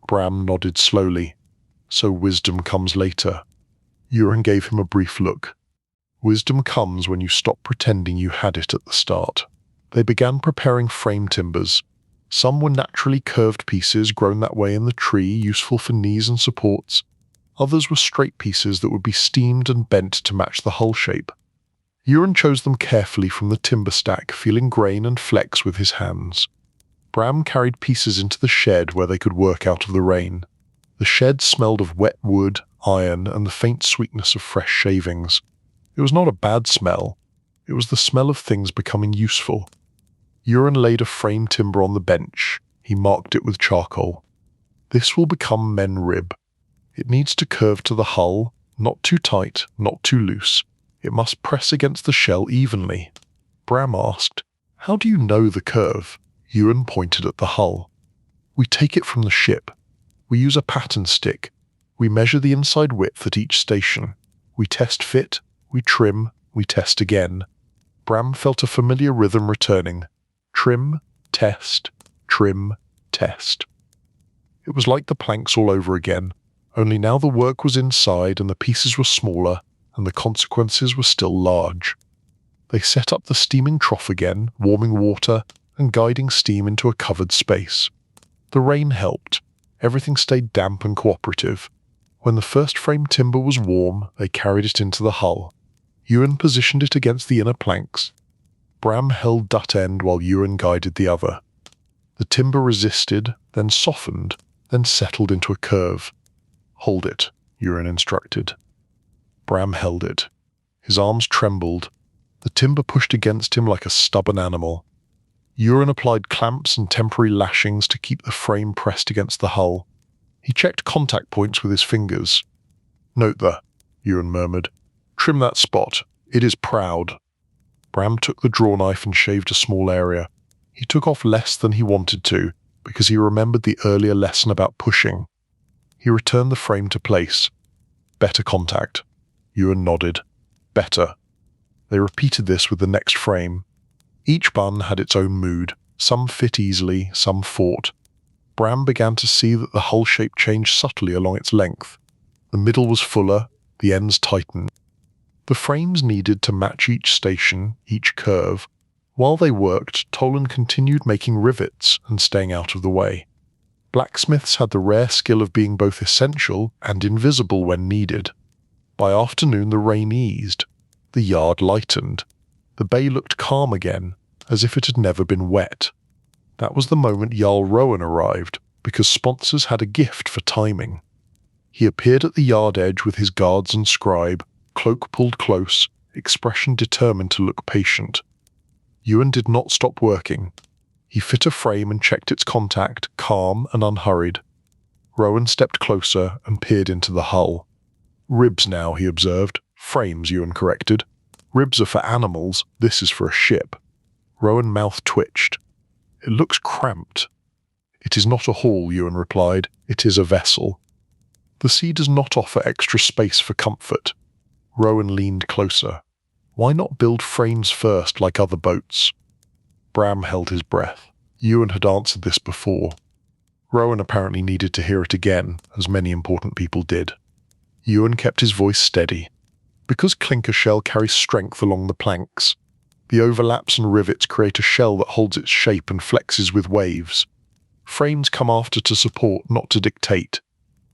Bram nodded slowly. "So wisdom comes later." Euron gave him a brief look. "Wisdom comes when you stop pretending you had it at the start." They began preparing frame timbers. Some were naturally curved pieces grown that way in the tree, useful for knees and supports. Others were straight pieces that would be steamed and bent to match the hull shape. Euron chose them carefully from the timber stack, feeling grain and flex with his hands. Bram carried pieces into the shed where they could work out of the rain. The shed smelled of wet wood, iron, and the faint sweetness of fresh shavings. It was not a bad smell, It was the smell of things becoming useful. Euron laid a frame timber on the bench. He marked it with charcoal. This will become men rib. It needs to curve to the hull, not too tight, not too loose. It must press against the shell evenly. Bram asked, "How do you know the curve?" Euron pointed at the hull. "We take it from the ship. We use a pattern stick. We measure the inside width at each station. We test fit, we trim, we test again." Bram felt a familiar rhythm returning. Trim, test, trim, test. It was like the planks all over again, only now the work was inside and the pieces were smaller and the consequences were still large. They set up the steaming trough again, warming water and guiding steam into a covered space. The rain helped. Everything stayed damp and cooperative. When the first frame timber was warm, they carried it into the hull. Euron positioned it against the inner planks. Bram held that end while Euron guided the other. The timber resisted, then softened, then settled into a curve. "Hold it," Euron instructed. Bram held it. His arms trembled. The timber pushed against him like a stubborn animal. Euron applied clamps and temporary lashings to keep the frame pressed against the hull. He checked contact points with his fingers. "Note the," Euron murmured. "Trim that spot. It is proud." Bram took the draw knife and shaved a small area. He took off less than he wanted to, because he remembered the earlier lesson about pushing. He returned the frame to place. "Better contact." Euron nodded. "Better." They repeated this with the next frame. Each bun had its own mood. Some fit easily, some fought. Bram began to see that the hull shape changed subtly along its length. The middle was fuller, the ends tightened. The frames needed to match each station, each curve. While they worked, Toland continued making rivets and staying out of the way. Blacksmiths had the rare skill of being both essential and invisible when needed. By afternoon the rain eased. The yard lightened. The bay looked calm again, as if it had never been wet. That was the moment Jarl Rowan arrived, because sponsors had a gift for timing. He appeared at the yard edge with his guards and scribe, cloak pulled close, expression determined to look patient. Euron did not stop working. He fit a frame and checked its contact, calm and unhurried. Rowan stepped closer and peered into the hull. "Ribs now," he observed. "Frames," Euron corrected. "Ribs are for animals, this is for a ship." Rowan's mouth twitched. "It looks cramped." "It is not a hall," Euron replied. "It is a vessel. The sea does not offer extra space for comfort." Rowan leaned closer. "Why not build frames first like other boats?" Bram held his breath. Euron had answered this before. Rowan apparently needed to hear it again, as many important people did. Euron kept his voice steady. "Because clinker shell carries strength along the planks. The overlaps and rivets create a shell that holds its shape and flexes with waves. Frames come after to support, not to dictate.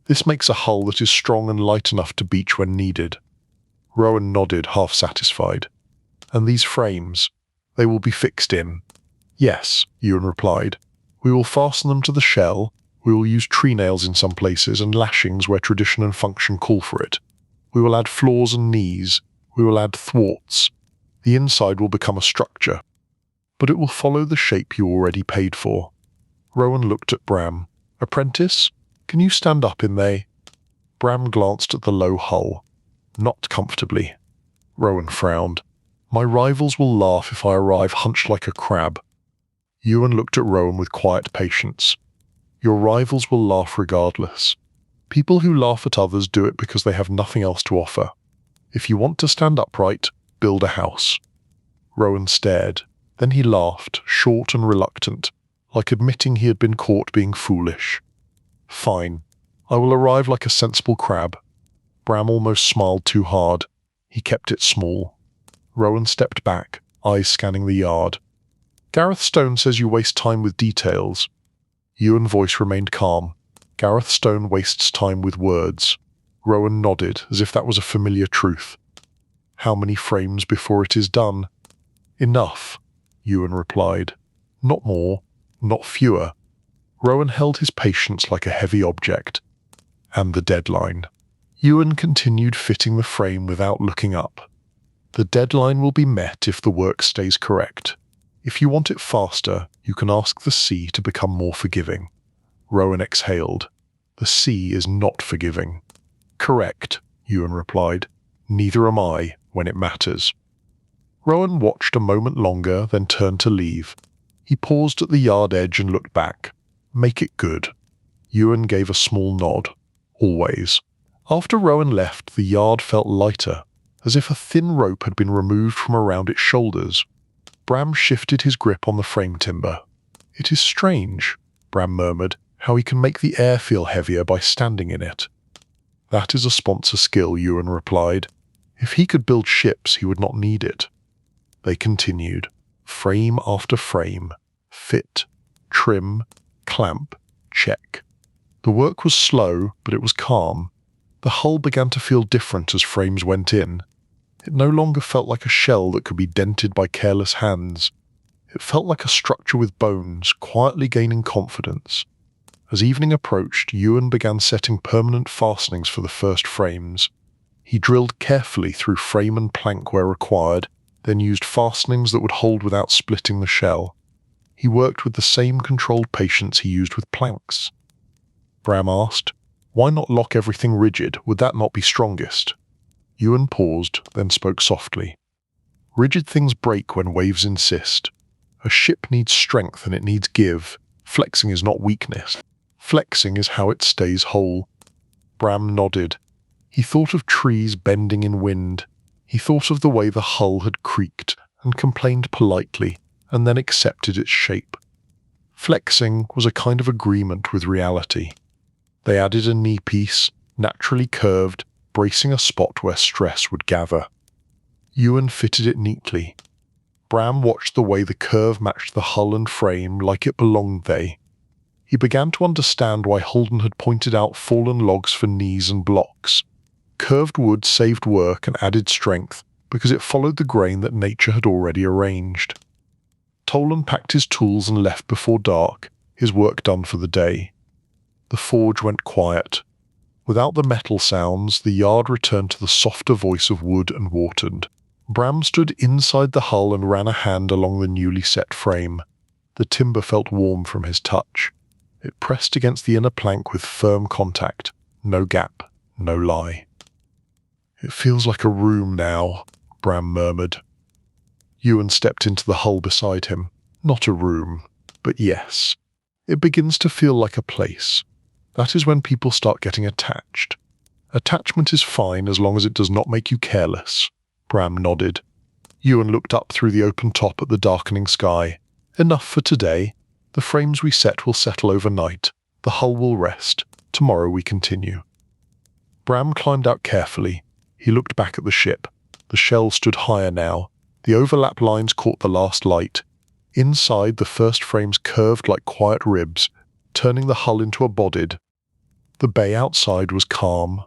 This makes a hull that is strong and light enough to beach when needed." Rowan nodded, half satisfied. "And these frames, they will be fixed in?" "Yes," Euron replied. "We will fasten them to the shell. We will use tree nails in some places and lashings where tradition and function call for it. We will add floors and knees. We will add thwarts. The inside will become a structure. But it will follow the shape you already paid for." Rowan looked at Bram. "Apprentice, can you stand up in they?" Bram glanced at the low hull. "Not comfortably." Rowan frowned. "My rivals will laugh if I arrive hunched like a crab." Euron looked at Rowan with quiet patience. "Your rivals will laugh regardless. People who laugh at others do it because they have nothing else to offer. If you want to stand upright, build a house." Rowan stared. Then he laughed, short and reluctant, like admitting he had been caught being foolish. "Fine. I will arrive like a sensible crab." Bram almost smiled too hard. He kept it small. Rowan stepped back, eyes scanning the yard. "Gareth Stone says you waste time with details." Euron's voice remained calm. "Gareth Stone wastes time with words." Rowan nodded, as if that was a familiar truth. "How many frames before it is done?" "Enough," Euron replied. "Not more, not fewer." Rowan held his patience like a heavy object. "And the deadline." Euron continued fitting the frame without looking up. The deadline will be met if the work stays correct. If you want it faster, you can ask the sea to become more forgiving. Rowan exhaled. The sea is not forgiving. Correct, Ewan replied. Neither am I, when it matters. Rowan watched a moment longer, then turned to leave. He paused at the yard edge and looked back. Make it good. Ewan gave a small nod. Always. After Rowan left, the yard felt lighter, as if a thin rope had been removed from around its shoulders. Bram shifted his grip on the frame timber. It is strange, Bram murmured, how he can make the air feel heavier by standing in it. That is a sponsor skill, Ewan replied. If he could build ships, he would not need it. They continued, frame after frame, fit, trim, clamp, check. The work was slow, but it was calm. The hull began to feel different as frames went in. It no longer felt like a shell that could be dented by careless hands. It felt like a structure with bones, quietly gaining confidence. As evening approached, Ewan began setting permanent fastenings for the first frames. He drilled carefully through frame and plank where required, then used fastenings that would hold without splitting the shell. He worked with the same controlled patience he used with planks. Bram asked, "Why not lock everything rigid? Would that not be strongest?" Ewan paused, then spoke softly. "Rigid things break when waves insist. A ship needs strength and it needs give. Flexing is not weakness. Flexing is how it stays whole." Bram nodded. He thought of trees bending in wind. He thought of the way the hull had creaked and complained politely, and then accepted its shape. Flexing was a kind of agreement with reality. They added a knee piece, naturally curved, bracing a spot where stress would gather. Ewan fitted it neatly. Bram watched the way the curve matched the hull and frame like it belonged there. He began to understand why Holden had pointed out fallen logs for knees and blocks. Curved wood saved work and added strength because it followed the grain that nature had already arranged. Tolan packed his tools and left before dark, his work done for the day. The forge went quiet. Without the metal sounds, the yard returned to the softer voice of wood and watered. Bram stood inside the hull and ran a hand along the newly set frame. The timber felt warm from his touch. It pressed against the inner plank with firm contact. No gap, no lie. "It feels like a room now," Bram murmured. Ewan stepped into the hull beside him. "Not a room, but yes. It begins to feel like a place. That is when people start getting attached. Attachment is fine as long as it does not make you careless." Bram nodded. Ewan looked up through the open top at the darkening sky. "Enough for today. The frames we set will settle overnight. The hull will rest. Tomorrow we continue." Bram climbed out carefully. He looked back at the ship. The shell stood higher now. The overlap lines caught the last light. Inside, the first frames curved like quiet ribs, turning the hull into a bodied. The bay outside was calm.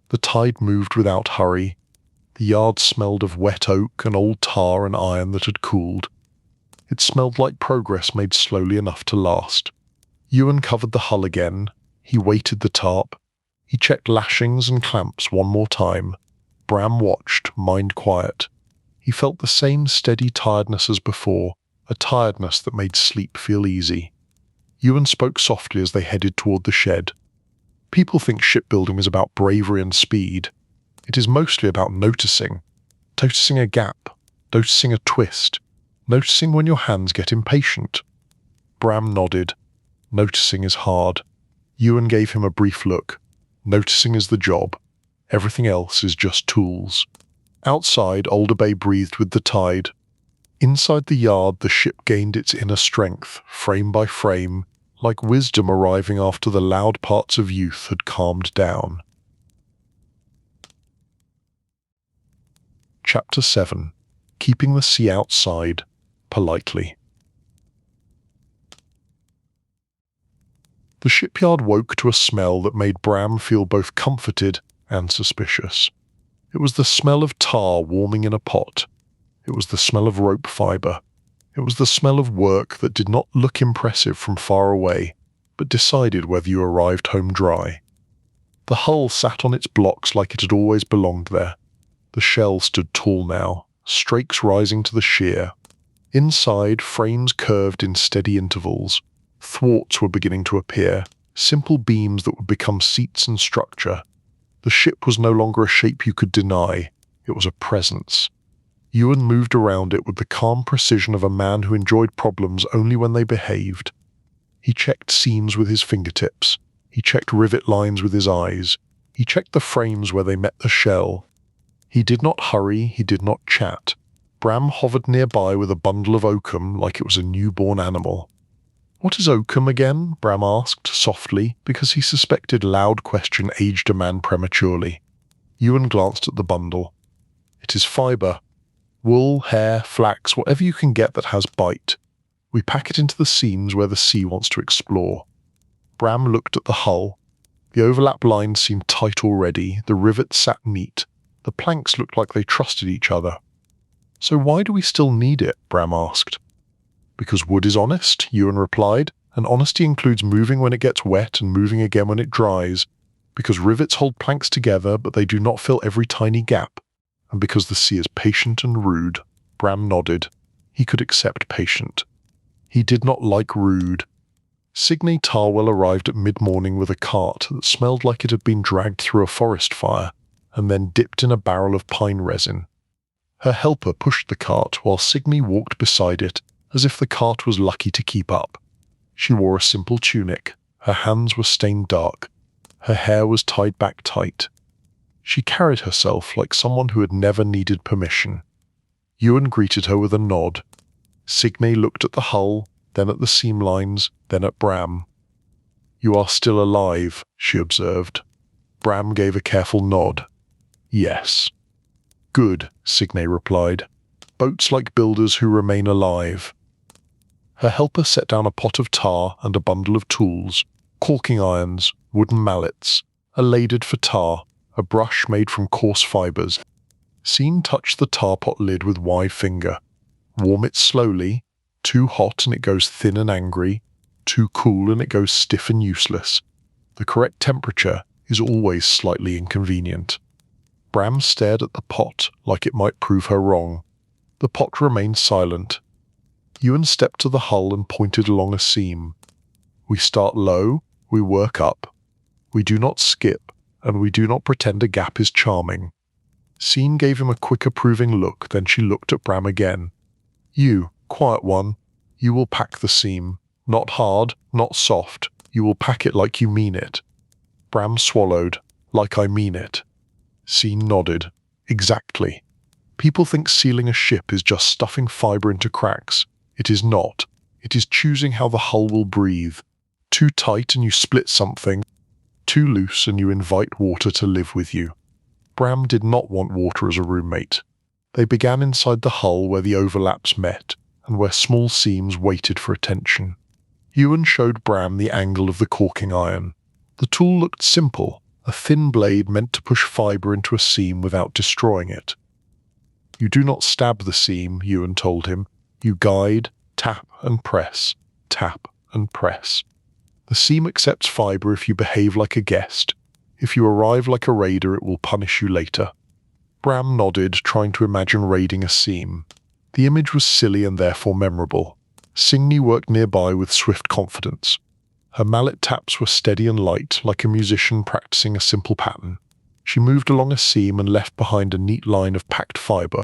The tide moved without hurry. The yard smelled of wet oak and old tar and iron that had cooled. It smelled like progress made slowly enough to last. Ewan covered the hull again. He weighted the tarp. He checked lashings and clamps one more time. Bram watched, mind quiet. He felt the same steady tiredness as before, a tiredness that made sleep feel easy. Ewan spoke softly as they headed toward the shed. "People think shipbuilding is about bravery and speed. It is mostly about noticing a gap, noticing a twist, noticing when your hands get impatient." Bram nodded. "Noticing is hard." Ewan gave him a brief look. "Noticing is the job. Everything else is just tools." Outside, Alder Bay breathed with the tide. Inside the yard, the ship gained its inner strength, frame by frame, like wisdom arriving after the loud parts of youth had calmed down. Chapter 7. Keeping the sea outside, politely. The shipyard woke to a smell that made Bram feel both comforted and suspicious. It was the smell of tar warming in a pot. It was the smell of rope fibre. It was the smell of work that did not look impressive from far away, but decided whether you arrived home dry. The hull sat on its blocks like it had always belonged there. The shell stood tall now, strakes rising to the sheer. Inside, frames curved in steady intervals. Thwarts were beginning to appear, simple beams that would become seats and structure. The ship was no longer a shape you could deny, it was a presence. Ewan moved around it with the calm precision of a man who enjoyed problems only when they behaved. He checked seams with his fingertips. He checked rivet lines with his eyes. He checked the frames where they met the shell. He did not hurry, he did not chat. Bram hovered nearby with a bundle of oakum like it was a newborn animal. "What is oakum again?" Bram asked, softly, because he suspected loud question aged a man prematurely. Ewan glanced at the bundle. "It is fibre. Wool, hair, flax, whatever you can get that has bite. We pack it into the seams where the sea wants to explore." Bram looked at the hull. The overlap lines seemed tight already, the rivets sat neat, the planks looked like they trusted each other. "So why do we still need it?" Bram asked. "Because wood is honest," Ewan replied, "and honesty includes moving when it gets wet and moving again when it dries. Because rivets hold planks together, but they do not fill every tiny gap. And because the sea is patient and rude." Bram nodded. He could accept patient. He did not like rude. Signe Tarwell arrived at mid-morning with a cart that smelled like it had been dragged through a forest fire, and then dipped in a barrel of pine resin. Her helper pushed the cart while Signe walked beside it, as if the cart was lucky to keep up. She wore a simple tunic. Her hands were stained dark. Her hair was tied back tight. She carried herself like someone who had never needed permission. Ewan greeted her with a nod. Signe looked at the hull, then at the seam lines, then at Bram. "You are still alive," she observed. Bram gave a careful nod. "Yes." "Good," Signe replied. "Boats like builders who remain alive." Her helper set down a pot of tar and a bundle of tools, caulking irons, wooden mallets, a ladle for tar, a brush made from coarse fibres. Scene touched the tar pot lid with wide finger. Warm it slowly. Too hot and it goes thin and angry. Too cool and it goes stiff and useless. The correct temperature is always slightly inconvenient. Bram stared at the pot like it might prove her wrong. The pot remained silent. Ewan stepped to the hull and pointed along a seam. "We start low, we work up. We do not skip, and we do not pretend a gap is charming." Scene gave him a quick approving look, then she looked at Bram again. "You, quiet one, you will pack the seam. Not hard, not soft. You will pack it like you mean it." Bram swallowed. "Like I mean it." Scene nodded. "Exactly. People think sealing a ship is just stuffing fibre into cracks. It is not. It is choosing how the hull will breathe. Too tight and you split something. Too loose and you invite water to live with you." Bram did not want water as a roommate. They began inside the hull where the overlaps met, and where small seams waited for attention. Ewan showed Bram the angle of the caulking iron. The tool looked simple, a thin blade meant to push fibre into a seam without destroying it. "You do not stab the seam," Ewan told him. "You guide, tap and press, tap and press. The seam accepts fibre if you behave like a guest. If you arrive like a raider, it will punish you later." Bram nodded, trying to imagine raiding a seam. The image was silly and therefore memorable. Signe worked nearby with swift confidence. Her mallet taps were steady and light, like a musician practicing a simple pattern. She moved along a seam and left behind a neat line of packed fibre.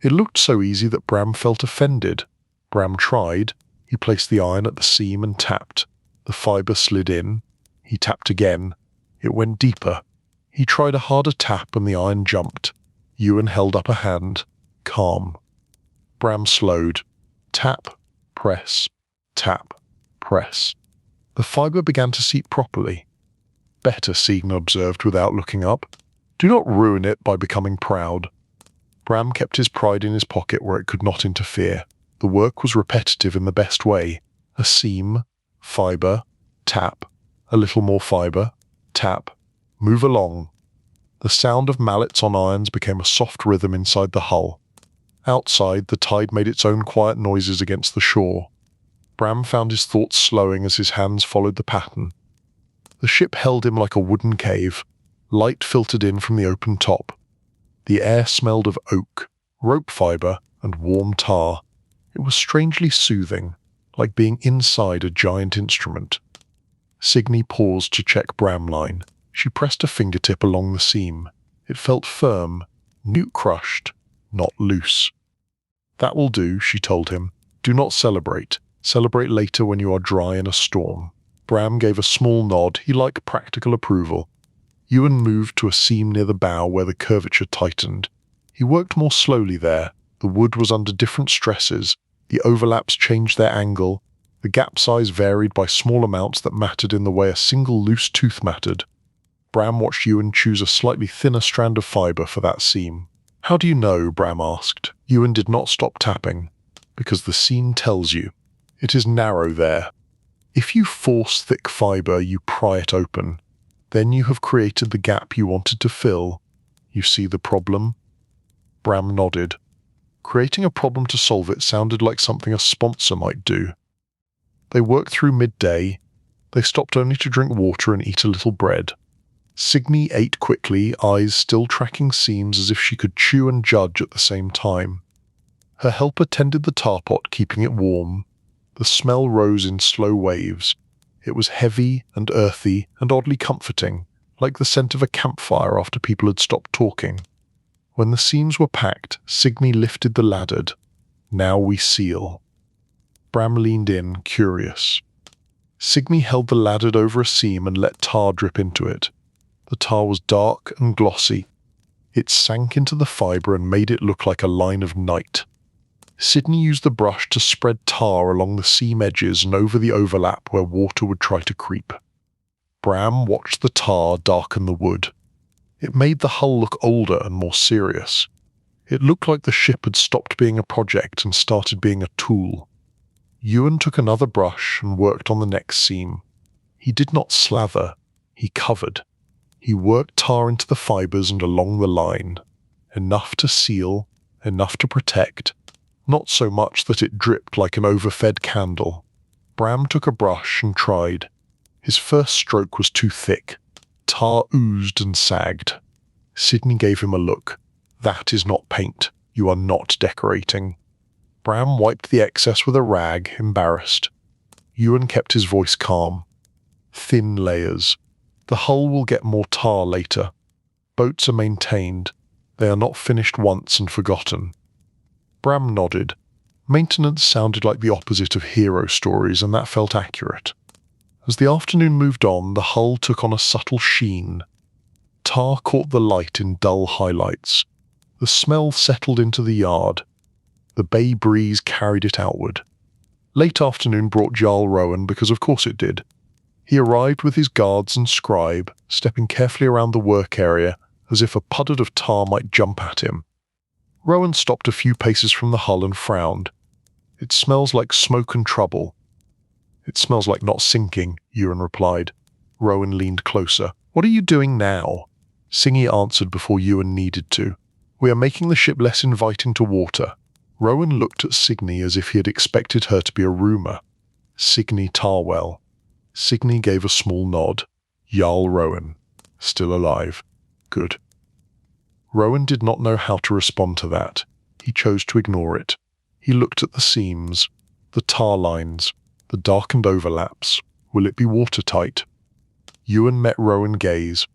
It looked so easy that Bram felt offended. Bram tried. He placed the iron at the seam and tapped. The fibre slid in. He tapped again. It went deeper. He tried a harder tap and the iron jumped. Ewan held up a hand. Calm. Bram slowed. Tap, press, tap, press. The fibre began to seat properly. "Better," Signe observed without looking up. "Do not ruin it by becoming proud." Bram kept his pride in his pocket where it could not interfere. The work was repetitive in the best way. A seam, fibre, tap, a little more fibre, tap, move along. The sound of mallets on irons became a soft rhythm inside the hull. Outside, the tide made its own quiet noises against the shore. Bram found his thoughts slowing as his hands followed the pattern. The ship held him like a wooden cave. Light filtered in from the open top. The air smelled of oak, rope fibre and warm tar. It was strangely soothing, like being inside a giant instrument. Signy paused to check bramline. She pressed a fingertip along the seam. It felt firm, newt-crushed, not loose. "That will do," she told him. "Do not celebrate. Celebrate later when you are dry in a storm." Bram gave a small nod. He liked practical approval. Ewan moved to a seam near the bow where the curvature tightened. He worked more slowly there. The wood was under different stresses. The overlaps changed their angle. The gap size varied by small amounts that mattered in the way a single loose tooth mattered. Bram watched Ewan choose a slightly thinner strand of fibre for that seam. "How do you know?" Bram asked. Ewan did not stop tapping. "Because the seam tells you. It is narrow there. If you force thick fibre, you pry it open. Then you have created the gap you wanted to fill. You see the problem?" Bram nodded. Creating a problem to solve it sounded like something a sponsor might do. They worked through midday. They stopped only to drink water and eat a little bread. Signy ate quickly, eyes still tracking seams as if she could chew and judge at the same time. Her helper tended the tar pot, keeping it warm. The smell rose in slow waves. It was heavy and earthy and oddly comforting, like the scent of a campfire after people had stopped talking. When the seams were packed, Signy lifted the ladder. "Now we seal." Bram leaned in, curious. Signy held the ladder over a seam and let tar drip into it. The tar was dark and glossy. It sank into the fibre and made it look like a line of night. Signy used the brush to spread tar along the seam edges and over the overlap where water would try to creep. Bram watched the tar darken the wood. It made the hull look older and more serious. It looked like the ship had stopped being a project and started being a tool. Ewan took another brush and worked on the next seam. He did not slather, he covered. He worked tar into the fibres and along the line. Enough to seal, enough to protect, not so much that it dripped like an overfed candle. Bram took a brush and tried. His first stroke was too thick. Tar oozed and sagged. Signy gave him a look. "That is not paint. You are not decorating." Bram wiped the excess with a rag, embarrassed. Ewan kept his voice calm. "Thin layers. The hull will get more tar later. Boats are maintained. They are not finished once and forgotten." Bram nodded. Maintenance sounded like the opposite of hero stories, and that felt accurate. As the afternoon moved on, the hull took on a subtle sheen. Tar caught the light in dull highlights. The smell settled into the yard. The bay breeze carried it outward. Late afternoon brought Jarl Rowan because of course it did. He arrived with his guards and scribe, stepping carefully around the work area as if a puddle of tar might jump at him. Rowan stopped a few paces from the hull and frowned. "It smells like smoke and trouble." "It smells like not sinking," Ewan replied. Rowan leaned closer. "What are you doing now?" Signy answered before Ewan needed to. "We are making the ship less inviting to water." Rowan looked at Signy as if he had expected her to be a rumour. "Signy Tarwell." Signy gave a small nod. "Jarl Rowan. Still alive. Good." Rowan did not know how to respond to that. He chose to ignore it. He looked at the seams, the tar lines, the darkened overlaps. Will it be watertight? Ewan met Rowan gaze.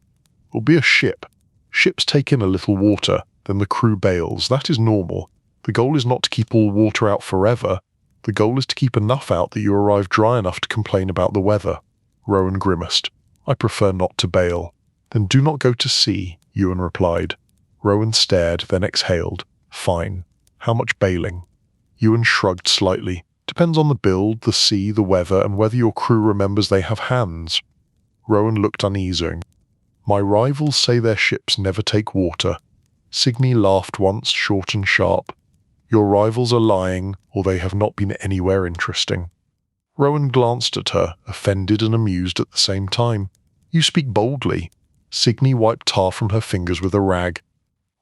"It'll be a ship. Ships take in a little water, then the crew bails. That is normal. The goal is not to keep all water out forever. The goal is to keep enough out that you arrive dry enough to complain about the weather." Rowan grimaced. "I prefer not to bail." "Then do not go to sea," Ewan replied. Rowan stared, then exhaled. "Fine. How much bailing?" Ewan shrugged slightly. "Depends on the build, the sea, the weather, and whether your crew remembers they have hands." Rowan looked uneasy. "My rivals say their ships never take water." Signy laughed once, short and sharp. "Your rivals are lying, or they have not been anywhere interesting." Rowan glanced at her, offended and amused at the same time. "You speak boldly." Signy wiped tar from her fingers with a rag.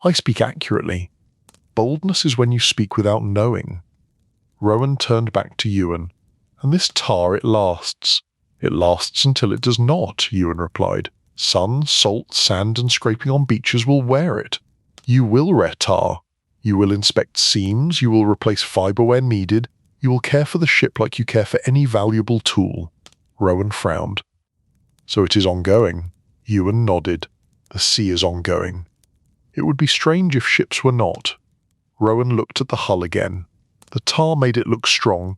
"I speak accurately. Boldness is when you speak without knowing." Rowan turned back to Ewan. "And this tar, it lasts." "It lasts until it does not," Ewan replied. "Sun, salt, sand, and scraping on beaches will wear it." "You will wear tar." You will inspect seams, you will replace fibre where needed, you will care for the ship like you care for any valuable tool. Rowan frowned. So it is ongoing. Ewan nodded. The sea is ongoing. It would be strange if ships were not. Rowan looked at the hull again. The tar made it look strong.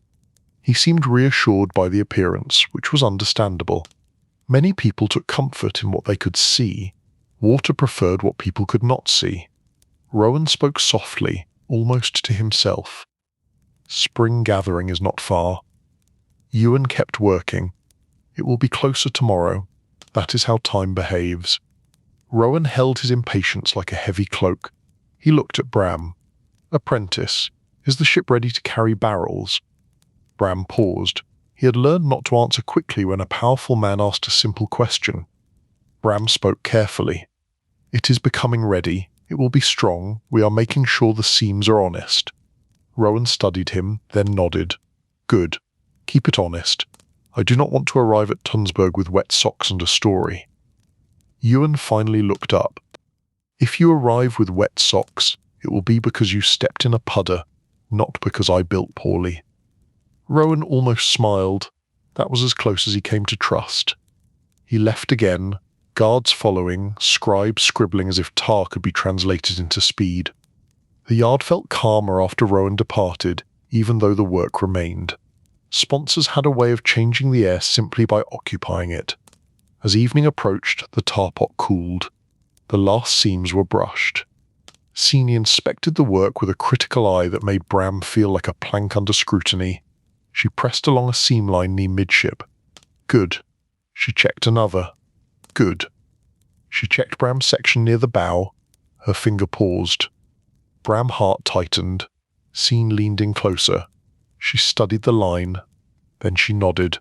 He seemed reassured by the appearance, which was understandable. Many people took comfort in what they could see. Water preferred what people could not see. Rowan spoke softly, almost to himself. Spring gathering is not far. Ewan kept working. It will be closer tomorrow. That is how time behaves. Rowan held his impatience like a heavy cloak. He looked at Bram. Apprentice, is the ship ready to carry barrels? Bram paused. He had learned not to answer quickly when a powerful man asked a simple question. Bram spoke carefully. It is becoming ready. It will be strong. We are making sure the seams are honest. Rowan studied him, then nodded. Good. Keep it honest. I do not want to arrive at Tunsberg with wet socks and a story. Ewan finally looked up. If you arrive with wet socks, it will be because you stepped in a pudder, not because I built poorly. Rowan almost smiled. That was as close as he came to trust. He left again, guards following, scribes scribbling as if tar could be translated into speed. The yard felt calmer after Rowan departed, even though the work remained. Sponsors had a way of changing the air simply by occupying it. As evening approached, the tar pot cooled. The last seams were brushed. Sini inspected the work with a critical eye that made Bram feel like a plank under scrutiny. She pressed along a seam line near midship. Good. She checked another. Good. She checked Bram's section near the bow. Her finger paused. Bram's heart tightened. Sini leaned in closer. She studied the line. Then she nodded.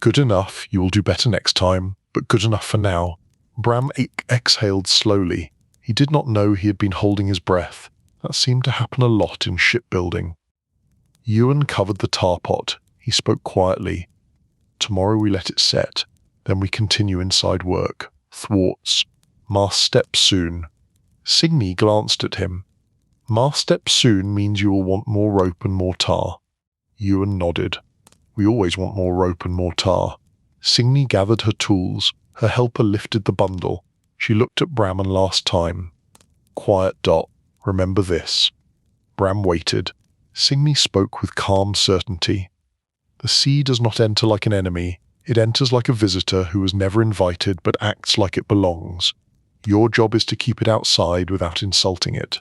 Good enough. You will do better next time, but good enough for now. Bram exhaled slowly. He did not know he had been holding his breath. That seemed to happen a lot in shipbuilding. Ewan covered the tar pot. He spoke quietly. Tomorrow we let it set. Then we continue inside work. Thwarts. Mast step soon. Signy glanced at him. Mast step soon means you will want more rope and more tar. Ewan nodded. We always want more rope and more tar. Signy gathered her tools. Her helper lifted the bundle. She looked at Bram and last time. Quiet, Dot. Remember this. Bram waited. Signy spoke with calm certainty. The sea does not enter like an enemy. It enters like a visitor who was never invited but acts like it belongs. Your job is to keep it outside without insulting it.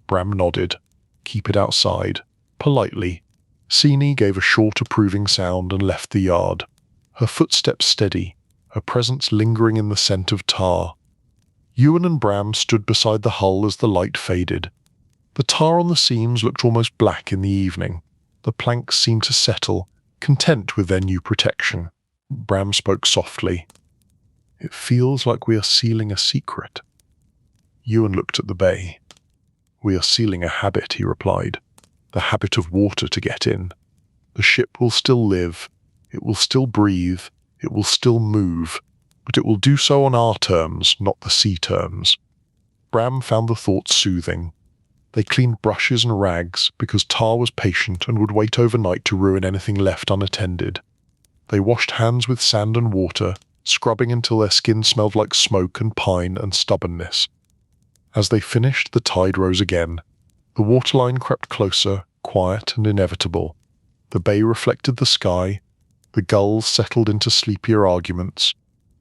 Bram nodded. Keep it outside. Politely. Signy gave a short approving sound and left the yard. Her footsteps steady, her presence lingering in the scent of tar. Ewan and Bram stood beside the hull as the light faded. The tar on the seams looked almost black in the evening. The planks seemed to settle, content with their new protection. Bram spoke softly. It feels like we are sealing a secret. Ewan looked at the bay. We are sealing a habit, he replied. The habit of water to get in. The ship will still live. It will still breathe. It will still move. But it will do so on our terms, not the sea terms. Bram found the thought soothing. They cleaned brushes and rags because tar was patient and would wait overnight to ruin anything left unattended. They washed hands with sand and water, scrubbing until their skin smelled like smoke and pine and stubbornness. As they finished, the tide rose again. The waterline crept closer, quiet and inevitable. The bay reflected the sky. The gulls settled into sleepier arguments.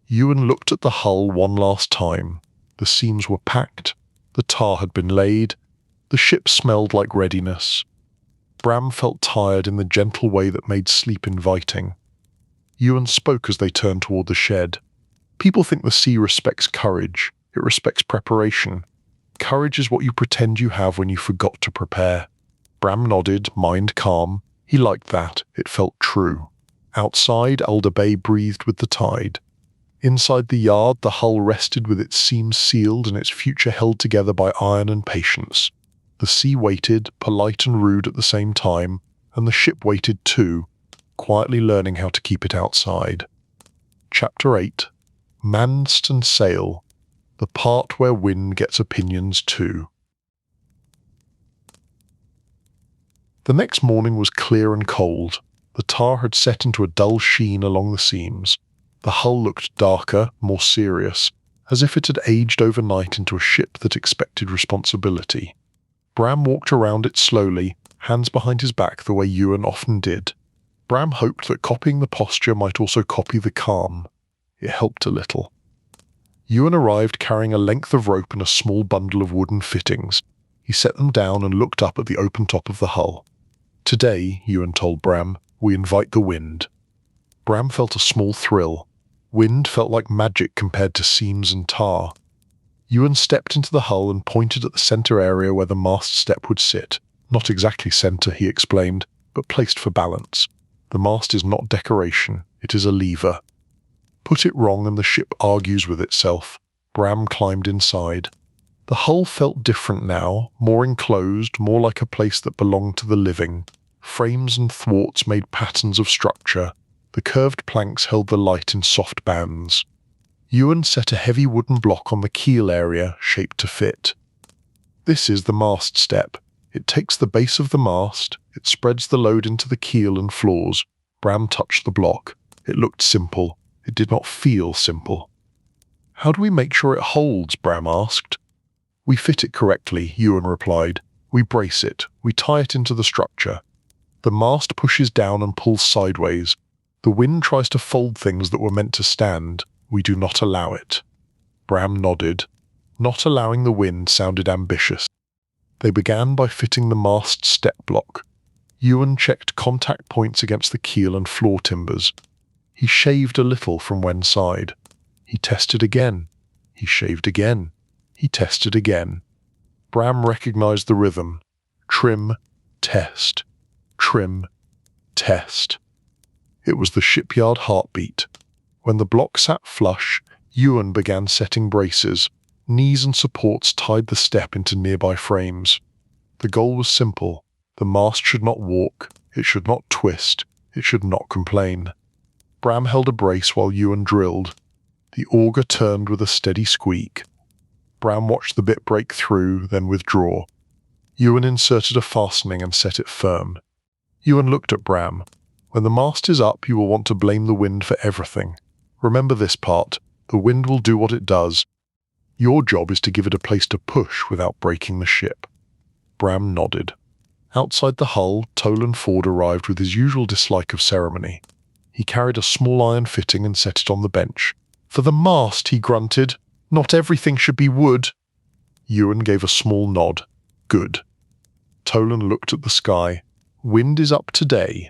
Ewan looked at the hull one last time. The seams were packed. The tar had been laid. The ship smelled like readiness. Bram felt tired in the gentle way that made sleep inviting. Ewan spoke as they turned toward the shed. People think the sea respects courage. It respects preparation. Courage is what you pretend you have when you forgot to prepare. Bram nodded, mind calm. He liked that. It felt true. Outside, Alder Bay breathed with the tide. Inside the yard, the hull rested with its seams sealed and its future held together by iron and patience. The sea waited, polite and rude at the same time, and the ship waited too, quietly learning how to keep it outside. Chapter 8. Mast and Sail. The part where wind gets opinions too. The next morning was clear and cold. The tar had set into a dull sheen along the seams. The hull looked darker, more serious, as if it had aged overnight into a ship that expected responsibility. Bram walked around it slowly, hands behind his back the way Ewan often did. Bram hoped that copying the posture might also copy the calm. It helped a little. Ewan arrived carrying a length of rope and a small bundle of wooden fittings. He set them down and looked up at the open top of the hull. "Today," Ewan told Bram, "we invite the wind." Bram felt a small thrill. Wind felt like magic compared to seams and tar. Ewan stepped into the hull and pointed at the centre area where the mast step would sit. "Not exactly centre," he explained, "but placed for balance. The mast is not decoration, it is a lever. Put it wrong and the ship argues with itself." Bram climbed inside. The hull felt different now, more enclosed, more like a place that belonged to the living. Frames and thwarts made patterns of structure. The curved planks held the light in soft bands. Ewan set a heavy wooden block on the keel area, shaped to fit. "This is the mast step. It takes the base of the mast, it spreads the load into the keel and floors." Bram touched the block. It looked simple. It did not feel simple. "How do we make sure it holds?" Bram asked. "We fit it correctly," Ewan replied. "We brace it. We tie it into the structure. The mast pushes down and pulls sideways. The wind tries to fold things that were meant to stand. We do not allow it." Bram nodded. Not allowing the wind sounded ambitious. They began by fitting the mast step block. Ewan checked contact points against the keel and floor timbers. He shaved a little from one side. He tested again. He shaved again. He tested again. Bram recognized the rhythm. Trim, test. Trim, test. It was the shipyard heartbeat. When the block sat flush, Ewan began setting braces. Knees and supports tied the step into nearby frames. The goal was simple. The mast should not walk, it should not twist, it should not complain. Bram held a brace while Ewan drilled. The auger turned with a steady squeak. Bram watched the bit break through, then withdraw. Ewan inserted a fastening and set it firm. Ewan looked at Bram. "When the mast is up, you will want to blame the wind for everything. Remember this part. The wind will do what it does. Your job is to give it a place to push without breaking the ship." Bram nodded. Outside the hull, Tolan Ford arrived with his usual dislike of ceremony. He carried a small iron fitting and set it on the bench. "For the mast," he grunted. "Not everything should be wood." Ewan gave a small nod. "Good." Tolan looked at the sky. "Wind is up today."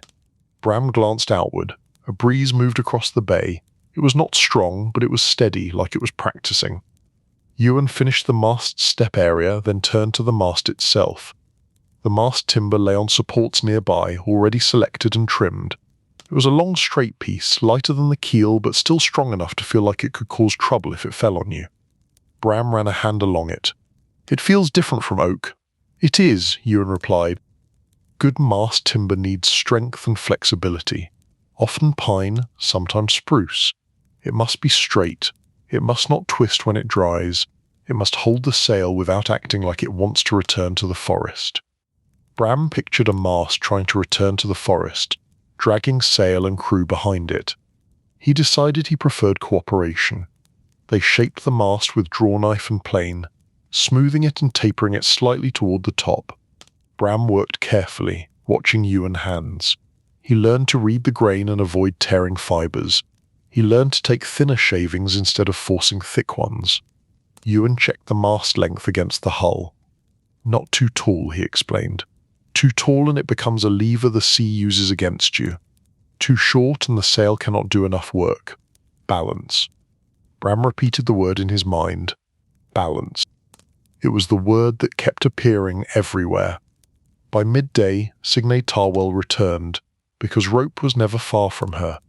Bram glanced outward. A breeze moved across the bay. It was not strong, but it was steady, like it was practicing. Ewan finished the mast step area, then turned to the mast itself. The mast timber lay on supports nearby, already selected and trimmed. It was a long straight piece, lighter than the keel, but still strong enough to feel like it could cause trouble if it fell on you. Bram ran a hand along it. "It feels different from oak." "It is," Ewan replied. Good mast timber needs strength and flexibility. Often pine, sometimes spruce. It must be straight. It must not twist when it dries. It must hold the sail without acting like it wants to return to the forest. Bram pictured a mast trying to return to the forest, dragging sail and crew behind it. He decided he preferred cooperation. They shaped the mast with draw knife and plane, smoothing it and tapering it slightly toward the top. Bram worked carefully, watching Ewan hands. He learned to read the grain and avoid tearing fibers. He learned to take thinner shavings instead of forcing thick ones. Ewan checked the mast length against the hull. "Not too tall," he explained. "Too tall and it becomes a lever the sea uses against you. Too short and the sail cannot do enough work. Balance." Bram repeated the word in his mind. Balance. It was the word that kept appearing everywhere. By midday, Signe Tarwell returned, because rope was never far from her.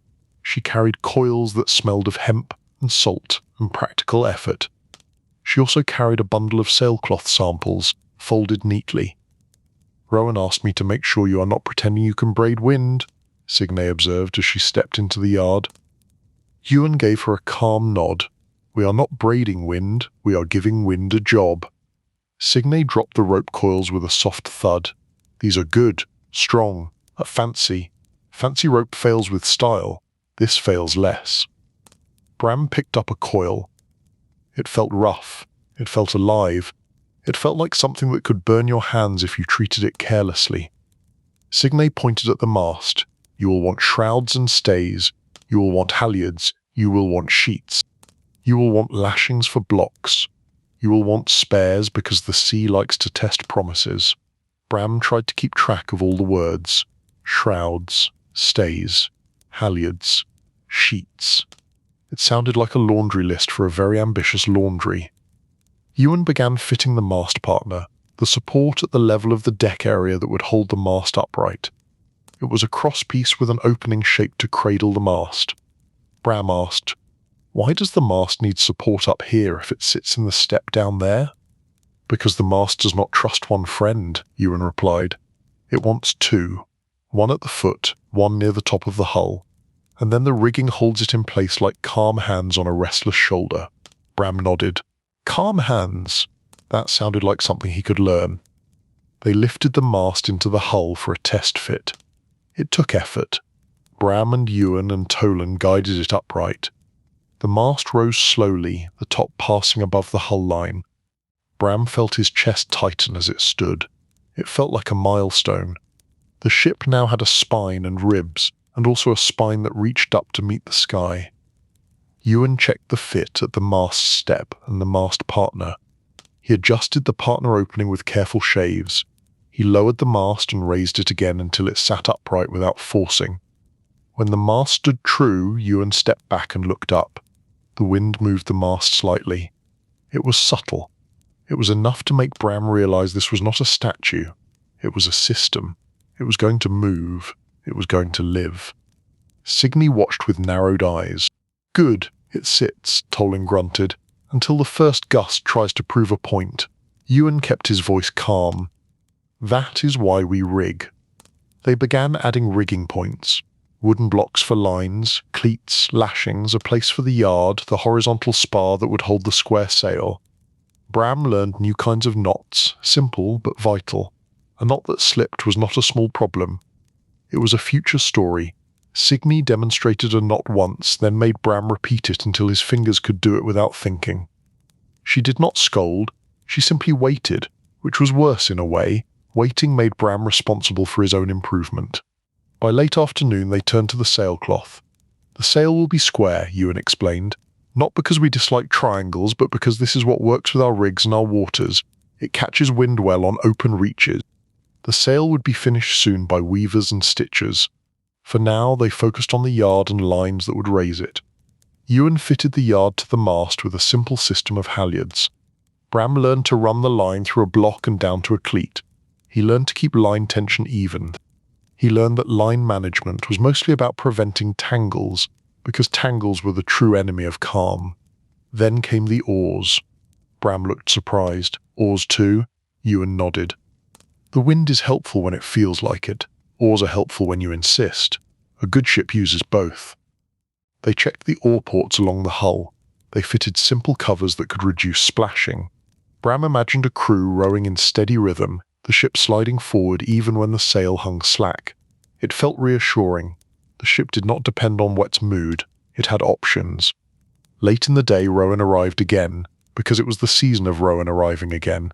She carried coils that smelled of hemp and salt and practical effort. She also carried a bundle of sailcloth samples, folded neatly. "Rowan asked me to make sure you are not pretending you can braid wind," Signe observed as she stepped into the yard. Ewan gave her a calm nod. "We are not braiding wind, we are giving wind a job." Signe dropped the rope coils with a soft thud. "These are good. strong, fancy. Fancy rope fails with style. This fails less. Bram picked up a coil. It felt rough. It felt alive. It felt like something that could burn your hands if you treated it carelessly. Signe pointed at the mast. You will want shrouds and stays. You will want halyards. You will want sheets. You will want lashings for blocks. You will want spares because the sea likes to test promises. Bram tried to keep track of all the words. Shrouds, stays, halyards, sheets. It sounded like a laundry list for a very ambitious laundry. Ewan began fitting the mast partner, the support at the level of the deck area that would hold the mast upright. It was a crosspiece with an opening shaped to cradle the mast. Bram asked, "Why does the mast need support up here if it sits in the step down there?" "Because the mast does not trust one friend," Ewan replied. "It wants two, one at the foot, one near the top of the hull, and then the rigging holds it in place like calm hands on a restless shoulder." Bram nodded. Calm hands. That sounded like something he could learn. They lifted the mast into the hull for a test fit. It took effort. Bram and Ewan and Tolan guided it upright. The mast rose slowly, the top passing above the hull line. Bram felt his chest tighten as it stood. It felt like a milestone. The ship now had a spine and ribs, and also a spine that reached up to meet the sky. Ewan checked the fit at the mast step and the mast partner. He adjusted the partner opening with careful shaves. He lowered the mast and raised it again until it sat upright without forcing. When the mast stood true, Ewan stepped back and looked up. The wind moved the mast slightly. It was subtle. It was enough to make Bram realize this was not a statue. It was a system. It was going to move. It was going to live. Signe watched with narrowed eyes. "Good, it sits," Tolan grunted, "until the first gust tries to prove a point." Ewan kept his voice calm. "That is why we rig." They began adding rigging points. Wooden blocks for lines, cleats, lashings, a place for the yard, the horizontal spar that would hold the square sail. Bram learned new kinds of knots, simple but vital. A knot that slipped was not a small problem. It was a future story. Signe demonstrated a knot once, then made Bram repeat it until his fingers could do it without thinking. She did not scold, she simply waited, which was worse in a way. Waiting made Bram responsible for his own improvement. By late afternoon they turned to the sailcloth. "The sail will be square," Ewan explained. "Not because we dislike triangles, but because this is what works with our rigs and our waters. It catches wind well on open reaches." The sail would be finished soon by weavers and stitchers. For now, they focused on the yard and lines that would raise it. Ewan fitted the yard to the mast with a simple system of halyards. Bram learned to run the line through a block and down to a cleat. He learned to keep line tension even. He learned that line management was mostly about preventing tangles, because tangles were the true enemy of calm. Then came the oars. Bram looked surprised. "Oars too?" Ewan nodded. "The wind is helpful when it feels like it. Oars are helpful when you insist. A good ship uses both." They checked the oar ports along the hull. They fitted simple covers that could reduce splashing. Bram imagined a crew rowing in steady rhythm, the ship sliding forward even when the sail hung slack. It felt reassuring. The ship did not depend on wet's mood. It had options. Late in the day, Rowan arrived again, because it was the season of Rowan arriving again.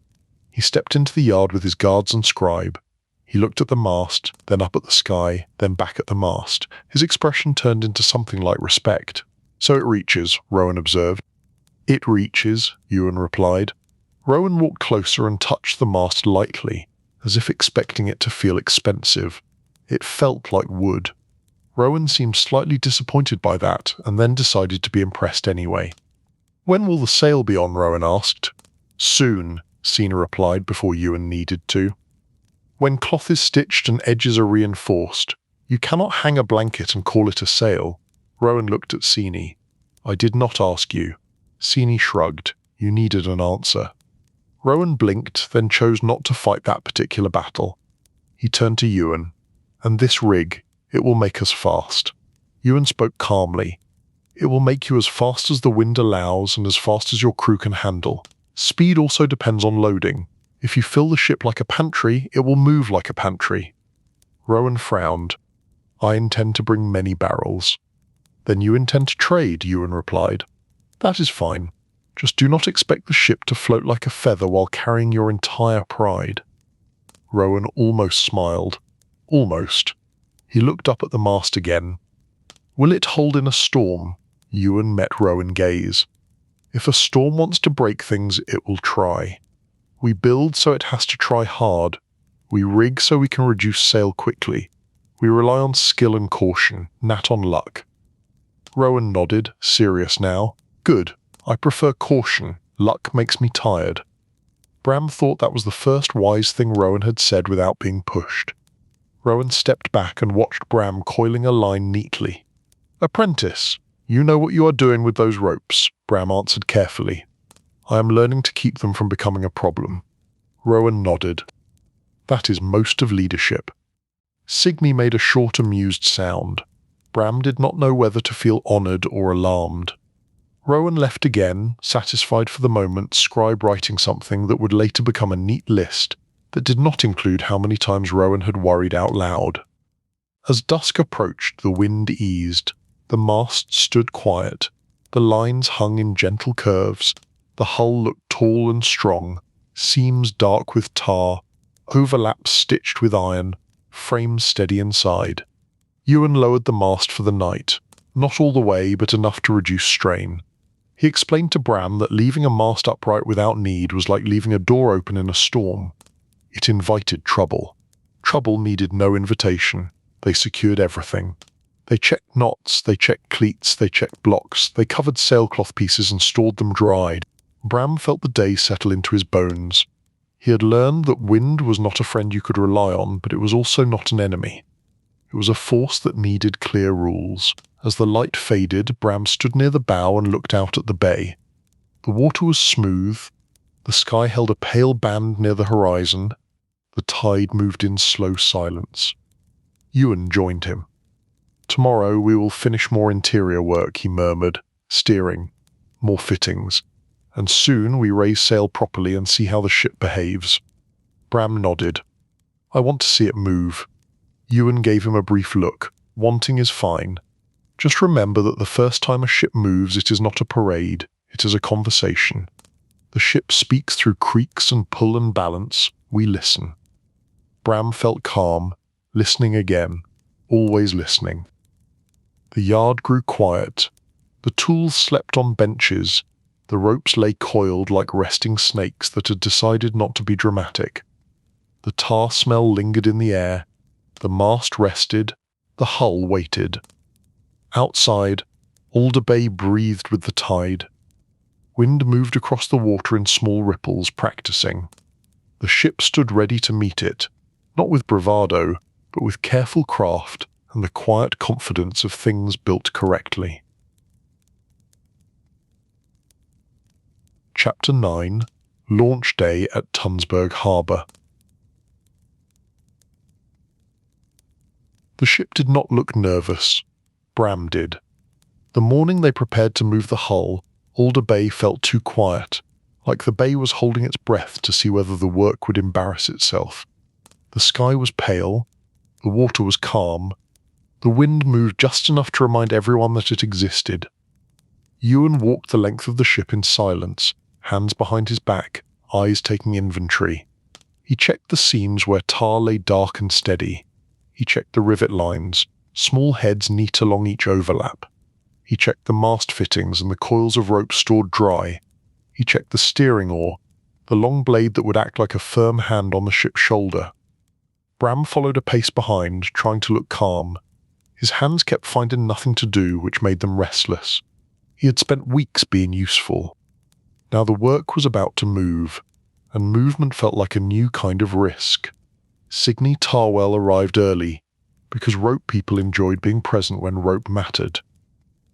He stepped into the yard with his guards and scribe. He looked at the mast, then up at the sky, then back at the mast. His expression turned into something like respect. "So it reaches," Rowan observed. "It reaches," Ewan replied. Rowan walked closer and touched the mast lightly, as if expecting it to feel expensive. It felt like wood. Rowan seemed slightly disappointed by that, and then decided to be impressed anyway. "When will the sail be on?" Rowan asked. "Soon," Sina replied before Ewan needed to. "When cloth is stitched and edges are reinforced, you cannot hang a blanket and call it a sail." Rowan looked at Sini. "I did not ask you." Sini shrugged. "You needed an answer." Rowan blinked, then chose not to fight that particular battle. He turned to Ewan. "And this rig, it will make us fast." Ewan spoke calmly. "It will make you as fast as the wind allows and as fast as your crew can handle. Speed also depends on loading. If you fill the ship like a pantry, it will move like a pantry." Rowan frowned. I intend to bring many barrels. Then you intend to trade, Ewan replied. That is fine. Just do not expect the ship to float like a feather while carrying your entire pride. Rowan almost smiled. Almost. He looked up at the mast again. Will it hold in a storm? Ewan met Rowan's gaze. If a storm wants to break things, it will try. We build so it has to try hard. We rig so we can reduce sail quickly. We rely on skill and caution, not on luck. Rowan nodded, serious now. Good. I prefer caution. Luck makes me tired. Bram thought that was the first wise thing Rowan had said without being pushed. Rowan stepped back and watched Bram coiling a line neatly. Apprentice, you know what you are doing with those ropes, Bram answered carefully. I am learning to keep them from becoming a problem. Rowan nodded. That is most of leadership. Signy made a short, amused sound. Bram did not know whether to feel honoured or alarmed. Rowan left again, satisfied for the moment, scribe writing something that would later become a neat list that did not include how many times Rowan had worried out loud. As dusk approached, the wind eased. The mast stood quiet. The lines hung in gentle curves. The hull looked tall and strong, seams dark with tar, overlaps stitched with iron, frames steady inside. Ewan lowered the mast for the night, not all the way, but enough to reduce strain. He explained to Bram that leaving a mast upright without need was like leaving a door open in a storm. It invited trouble. Trouble needed no invitation. They secured everything. They checked knots, they checked cleats, they checked blocks, they covered sailcloth pieces and stored them dried. Bram felt the day settle into his bones. He had learned that wind was not a friend you could rely on, but it was also not an enemy. It was a force that needed clear rules. As the light faded, Bram stood near the bow and looked out at the bay. The water was smooth. The sky held a pale band near the horizon. The tide moved in slow silence. Ewan joined him. Tomorrow we will finish more interior work, he murmured, steering, more fittings, and soon we raise sail properly and see how the ship behaves. Bram nodded. I want to see it move. Ewan gave him a brief look. Wanting is fine. Just remember that the first time a ship moves, it is not a parade, it is a conversation. The ship speaks through creaks and pull and balance. We listen. Bram felt calm, listening again, always listening. The yard grew quiet. The tools slept on benches. The ropes lay coiled like resting snakes that had decided not to be dramatic. The tar smell lingered in the air. The mast rested. The hull waited. Outside, Alder Bay breathed with the tide. Wind moved across the water in small ripples, practicing. The ship stood ready to meet it, not with bravado, but with careful craft and the quiet confidence of things built correctly. Chapter 9. Launch Day at Tunsberg Harbour. The ship did not look nervous. Bram did. The morning they prepared to move the hull, Alder Bay felt too quiet, like the bay was holding its breath to see whether the work would embarrass itself. The sky was pale. The water was calm. The wind moved just enough to remind everyone that it existed. Ewan walked the length of the ship in silence, hands behind his back, eyes taking inventory. He checked the seams where tar lay dark and steady. He checked the rivet lines, small heads neat along each overlap. He checked the mast fittings and the coils of rope stored dry. He checked the steering oar, the long blade that would act like a firm hand on the ship's shoulder. Bram followed a pace behind, trying to look calm. His hands kept finding nothing to do, which made them restless. He had spent weeks being useful. Now the work was about to move, and movement felt like a new kind of risk. Signy Tarwell arrived early, because rope people enjoyed being present when rope mattered.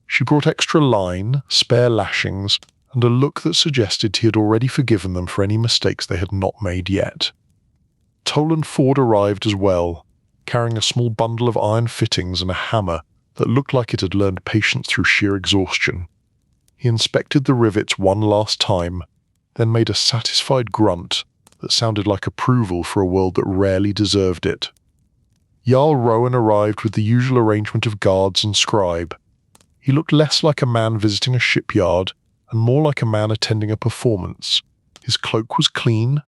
She brought extra line, spare lashings, and a look that suggested he had already forgiven them for any mistakes they had not made yet. Toland Ford arrived as well, carrying a small bundle of iron fittings and a hammer that looked like it had learned patience through sheer exhaustion. He inspected the rivets one last time, then made a satisfied grunt that sounded like approval for a world that rarely deserved it. Jarl Rowan arrived with the usual arrangement of guards and scribe. He looked less like a man visiting a shipyard and more like a man attending a performance. His cloak was clean.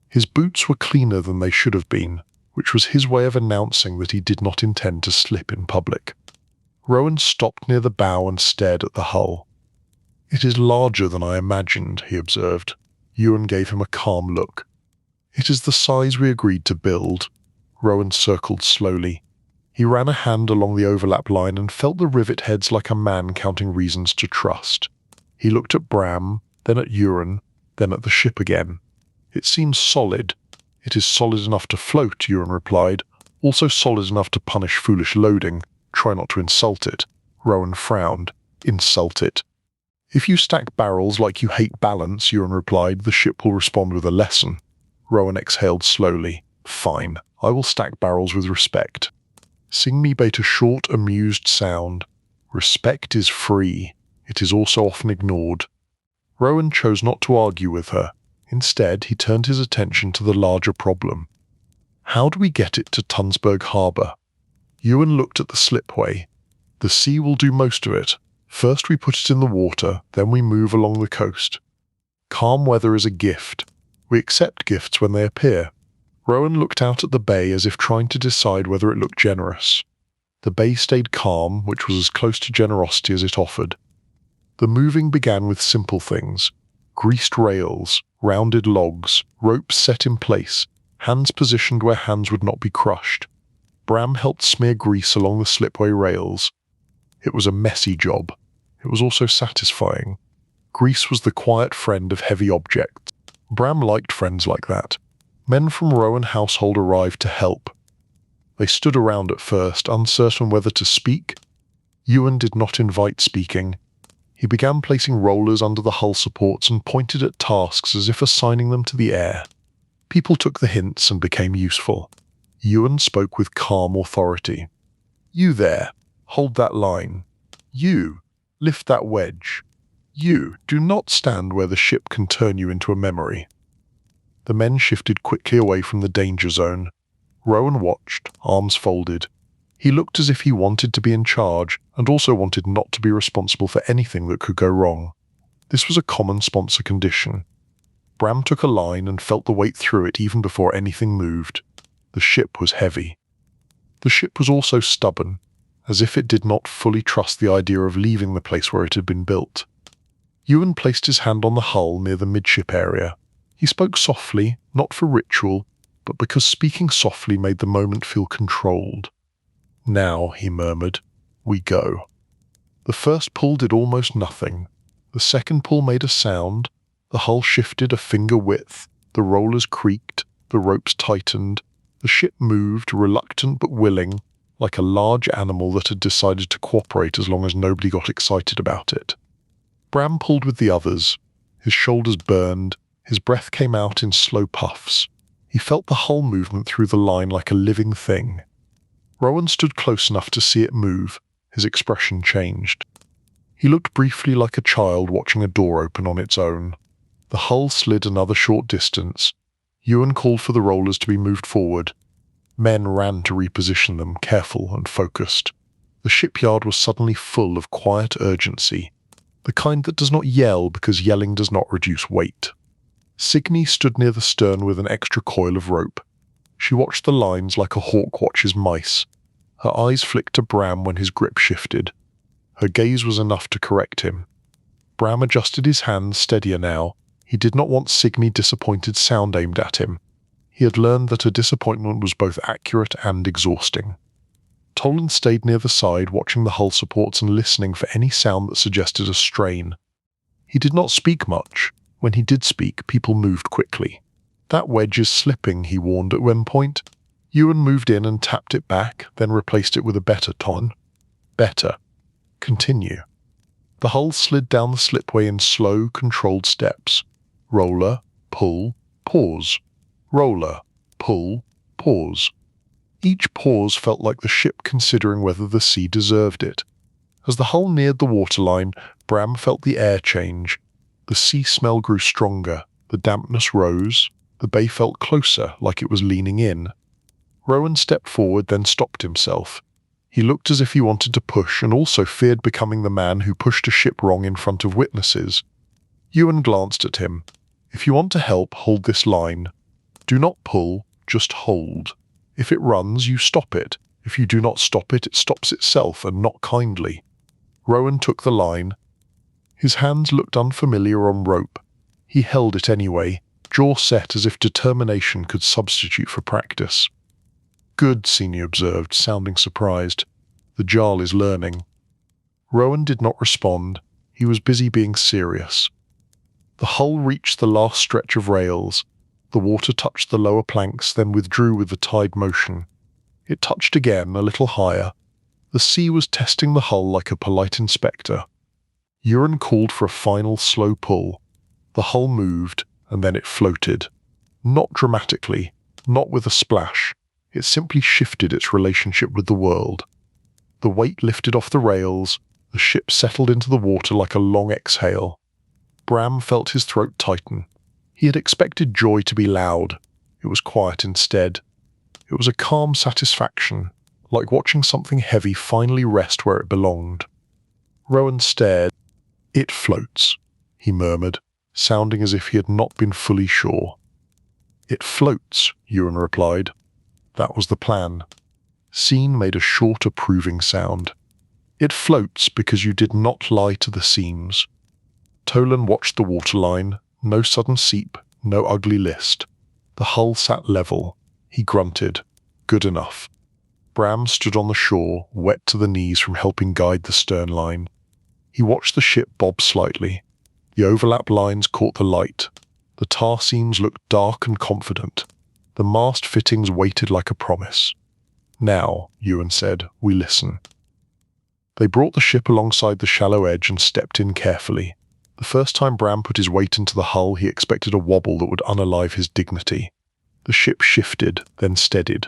His boots were cleaner than they should have been, which was his way of announcing that he did not intend to slip in public. Rowan stopped near the bow and stared at the hull. "It is larger than I imagined," he observed. Ewan gave him a calm look. "It is the size we agreed to build." Rowan circled slowly. He ran a hand along the overlap line and felt the rivet heads like a man counting reasons to trust. He looked at Bram, then at Ewan, then at the ship again. "It seems solid." "It is solid enough to float," Ewan replied. "Also solid enough to punish foolish loading. Try not to insult it." Rowan frowned. "Insult it." "If you stack barrels like you hate balance," Ewan replied, "the ship will respond with a lesson." Rowan exhaled slowly. "Fine. I will stack barrels with respect." Singmi bait a short, amused sound. Respect is free. It is also often ignored. Rowan chose not to argue with her. Instead, he turned his attention to the larger problem. "How do we get it to Tunsberg harbour?" Ewan looked at the slipway. "The sea will do most of it. First we put it in the water, then we move along the coast. Calm weather is a gift. We accept gifts when they appear." Rowan looked out at the bay as if trying to decide whether it looked generous. The bay stayed calm, which was as close to generosity as it offered. The moving began with simple things. Greased rails, rounded logs, ropes set in place, hands positioned where hands would not be crushed. Bram helped smear grease along the slipway rails. It was a messy job. It was also satisfying. Grease was the quiet friend of heavy objects. Bram liked friends like that. Men from Rowan household arrived to help. They stood around at first, uncertain whether to speak. Ewan did not invite speaking. He began placing rollers under the hull supports and pointed at tasks as if assigning them to the air. People took the hints and became useful. Ewan spoke with calm authority. "You there, hold that line. You, lift that wedge. You, do not stand where the ship can turn you into a memory." The men shifted quickly away from the danger zone. Rowan watched, arms folded. He looked as if he wanted to be in charge and also wanted not to be responsible for anything that could go wrong. This was a common sponsor condition. Bram took a line and felt the weight through it even before anything moved. The ship was heavy. The ship was also stubborn, as if it did not fully trust the idea of leaving the place where it had been built. Ewan placed his hand on the hull near the midship area. He spoke softly, not for ritual, but because speaking softly made the moment feel controlled. "Now," he murmured, "we go." The first pull did almost nothing. The second pull made a sound. The hull shifted a finger width. The rollers creaked. The ropes tightened. The ship moved, reluctant but willing, like a large animal that had decided to cooperate as long as nobody got excited about it. Bram pulled with the others. His shoulders burned. His breath came out in slow puffs. He felt the hull movement through the line like a living thing. Rowan stood close enough to see it move. His expression changed. He looked briefly like a child watching a door open on its own. The hull slid another short distance. Ewan called for the rollers to be moved forward. Men ran to reposition them, careful and focused. The shipyard was suddenly full of quiet urgency, the kind that does not yell because yelling does not reduce weight. Signy stood near the stern with an extra coil of rope. She watched the lines like a hawk watches mice. Her eyes flicked to Bram when his grip shifted. Her gaze was enough to correct him. Bram adjusted his hands, steadier now. He did not want Signy disappointed sound aimed at him. He had learned that a disappointment was both accurate and exhausting. Toland stayed near the side, watching the hull supports and listening for any sound that suggested a strain. He did not speak much. When he did speak, people moved quickly. "That wedge is slipping," he warned at one point. Ewan moved in and tapped it back, then replaced it with a better tone. "Better. Continue." The hull slid down the slipway in slow, controlled steps. Roller, pull, pause. Roller, pull, pause. Each pause felt like the ship considering whether the sea deserved it. As the hull neared the waterline, Bram felt the air change. The sea smell grew stronger. The dampness rose. The bay felt closer, like it was leaning in. Rowan stepped forward, then stopped himself. He looked as if he wanted to push and also feared becoming the man who pushed a ship wrong in front of witnesses. Ewan glanced at him. If you want to help, hold this line. Do not pull, just hold. If it runs, you stop it. If you do not stop it, it stops itself, and not kindly. Rowan took the line. His hands looked unfamiliar on rope. He held it anyway, jaw set as if determination could substitute for practice. Good, Senior observed, sounding surprised. The Jarl is learning. Rowan did not respond. He was busy being serious. The hull reached the last stretch of rails. The water touched the lower planks, then withdrew with the tide motion. It touched again, a little higher. The sea was testing the hull like a polite inspector. Euron called for a final slow pull. The hull moved, and then it floated. Not dramatically, not with a splash. It simply shifted its relationship with the world. The weight lifted off the rails. The ship settled into the water like a long exhale. Bram felt his throat tighten. He had expected joy to be loud. It was quiet instead. It was a calm satisfaction, like watching something heavy finally rest where it belonged. Rowan stared. It floats, he murmured, sounding as if he had not been fully sure. It floats, Euron replied. That was the plan. Scene made a short approving sound. It floats because you did not lie to the seams. Tolan watched the waterline. No sudden seep, no ugly list. The hull sat level. He grunted. Good enough. Bram stood on the shore, wet to the knees from helping guide the stern line. He watched the ship bob slightly. The overlap lines caught the light. The tar seams looked dark and confident. The mast fittings waited like a promise. Now, Ewan said, we listen. They brought the ship alongside the shallow edge and stepped in carefully. The first time Bram put his weight into the hull, he expected a wobble that would unalive his dignity. The ship shifted, then steadied.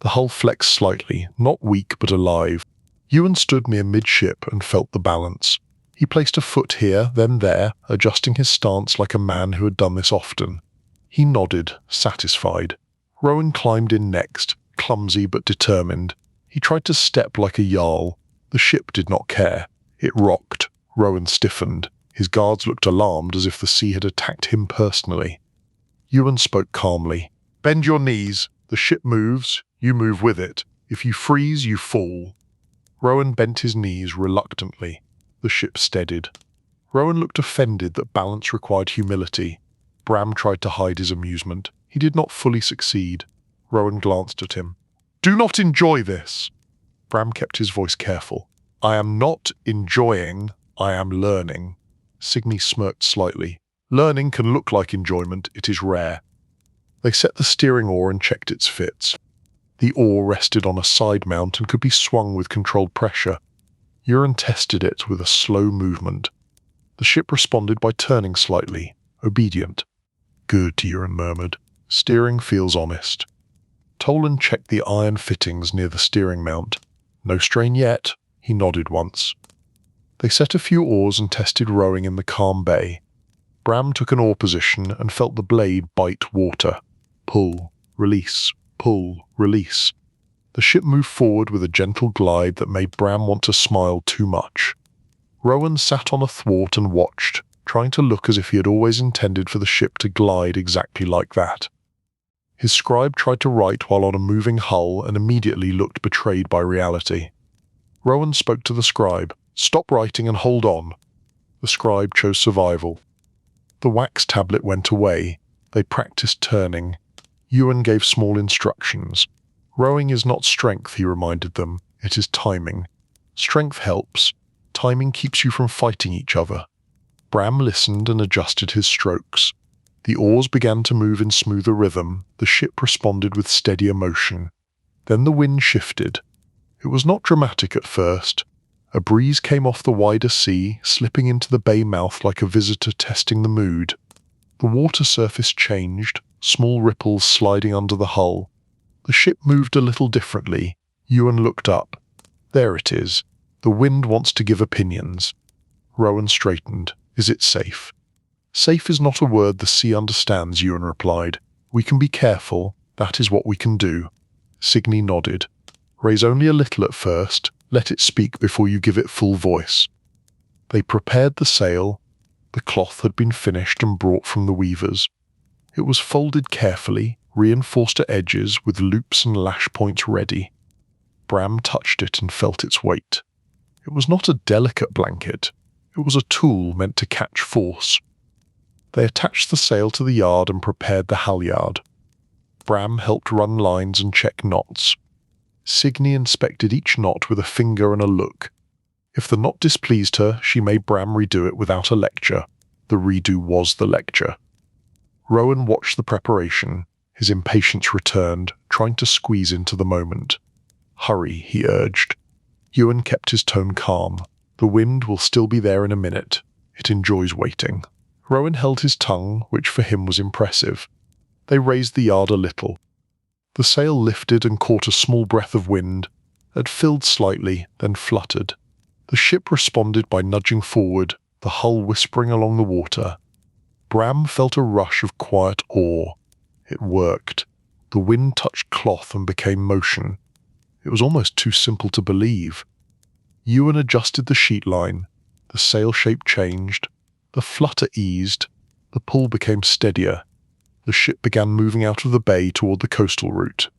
The hull flexed slightly, not weak but alive. Ewan stood near midship and felt the balance. He placed a foot here, then there, adjusting his stance like a man who had done this often. He nodded, satisfied. Rowan climbed in next, clumsy but determined. He tried to step like a Jarl. The ship did not care. It rocked. Rowan stiffened. His guards looked alarmed, as if the sea had attacked him personally. Ewan spoke calmly. Bend your knees. The ship moves. You move with it. If you freeze, you fall. Rowan bent his knees reluctantly. The ship steadied. Rowan looked offended that balance required humility. Bram tried to hide his amusement. He did not fully succeed. Rowan glanced at him. Do not enjoy this. Bram kept his voice careful. I am not enjoying, I am learning. Signy smirked slightly. Learning can look like enjoyment, it is rare. They set the steering oar and checked its fits. The oar rested on a side mount and could be swung with controlled pressure. Euron tested it with a slow movement. The ship responded by turning slightly, obedient. Good, Euron murmured. Steering feels honest. Tolan checked the iron fittings near the steering mount. No strain yet. He nodded once. They set a few oars and tested rowing in the calm bay. Bram took an oar position and felt the blade bite water. Pull, release, pull, release. The ship moved forward with a gentle glide that made Bram want to smile too much. Rowan sat on a thwart and watched, trying to look as if he had always intended for the ship to glide exactly like that. His scribe tried to write while on a moving hull and immediately looked betrayed by reality. Rowan spoke to the scribe. Stop writing and hold on. The scribe chose survival. The wax tablet went away. They practiced turning. Ewan gave small instructions. Rowing is not strength, he reminded them. It is timing. Strength helps. Timing keeps you from fighting each other. Bram listened and adjusted his strokes. The oars began to move in smoother rhythm. The ship responded with steadier motion. Then the wind shifted. It was not dramatic at first. A breeze came off the wider sea, slipping into the bay mouth like a visitor testing the mood. The water surface changed, small ripples sliding under the hull. The ship moved a little differently. Ewan looked up. There it is. The wind wants to give opinions. Rowan straightened. Is it safe? Safe is not a word the sea understands, Ewan replied. We can be careful. That is what we can do. Signy nodded. "Raise only a little at first. Let it speak before you give it full voice." They prepared the sail. The cloth had been finished and brought from the weavers. It was folded carefully, reinforced at edges with loops and lash points ready. Bram touched it and felt its weight. It was not a delicate blanket. It was a tool meant to catch force. They attached the sail to the yard and prepared the halyard. Bram helped run lines and check knots. Signy inspected each knot with a finger and a look. If the knot displeased her, she made Bram redo it without a lecture. The redo was the lecture. Rowan watched the preparation. His impatience returned, trying to squeeze into the moment. "Hurry," he urged. Ewan kept his tone calm. "The wind will still be there in a minute. It enjoys waiting." Rowan held his tongue, which for him was impressive. They raised the yard a little. The sail lifted and caught a small breath of wind. It filled slightly, then fluttered. The ship responded by nudging forward, the hull whispering along the water. Bram felt a rush of quiet awe. It worked. The wind touched cloth and became motion. It was almost too simple to believe. Ewan adjusted the sheet line. The sail shape changed. The flutter eased. The pull became steadier. The ship began moving out of the bay toward the coastal route.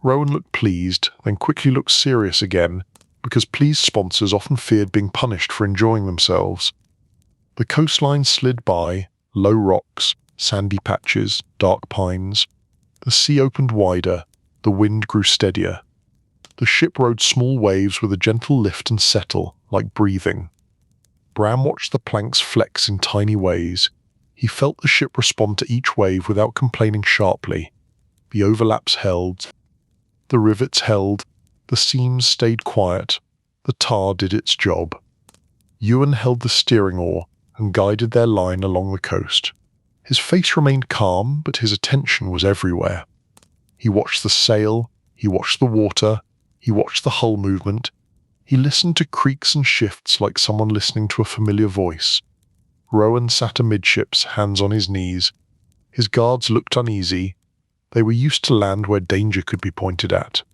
Rowan looked pleased, then quickly looked serious again, because pleased sponsors often feared being punished for enjoying themselves. The coastline slid by, low rocks, sandy patches, dark pines. The sea opened wider. The wind grew steadier. The ship rode small waves with a gentle lift and settle, like breathing. Bram watched the planks flex in tiny ways. He felt the ship respond to each wave without complaining sharply. The overlaps held. The rivets held. The seams stayed quiet. The tar did its job. Ewan held the steering oar and guided their line along the coast. His face remained calm, but his attention was everywhere. He watched the sail. He watched the water. He watched the hull movement. He listened to creaks and shifts like someone listening to a familiar voice. Rowan sat amidships, hands on his knees. His guards looked uneasy. They were used to land where danger could be pointed at.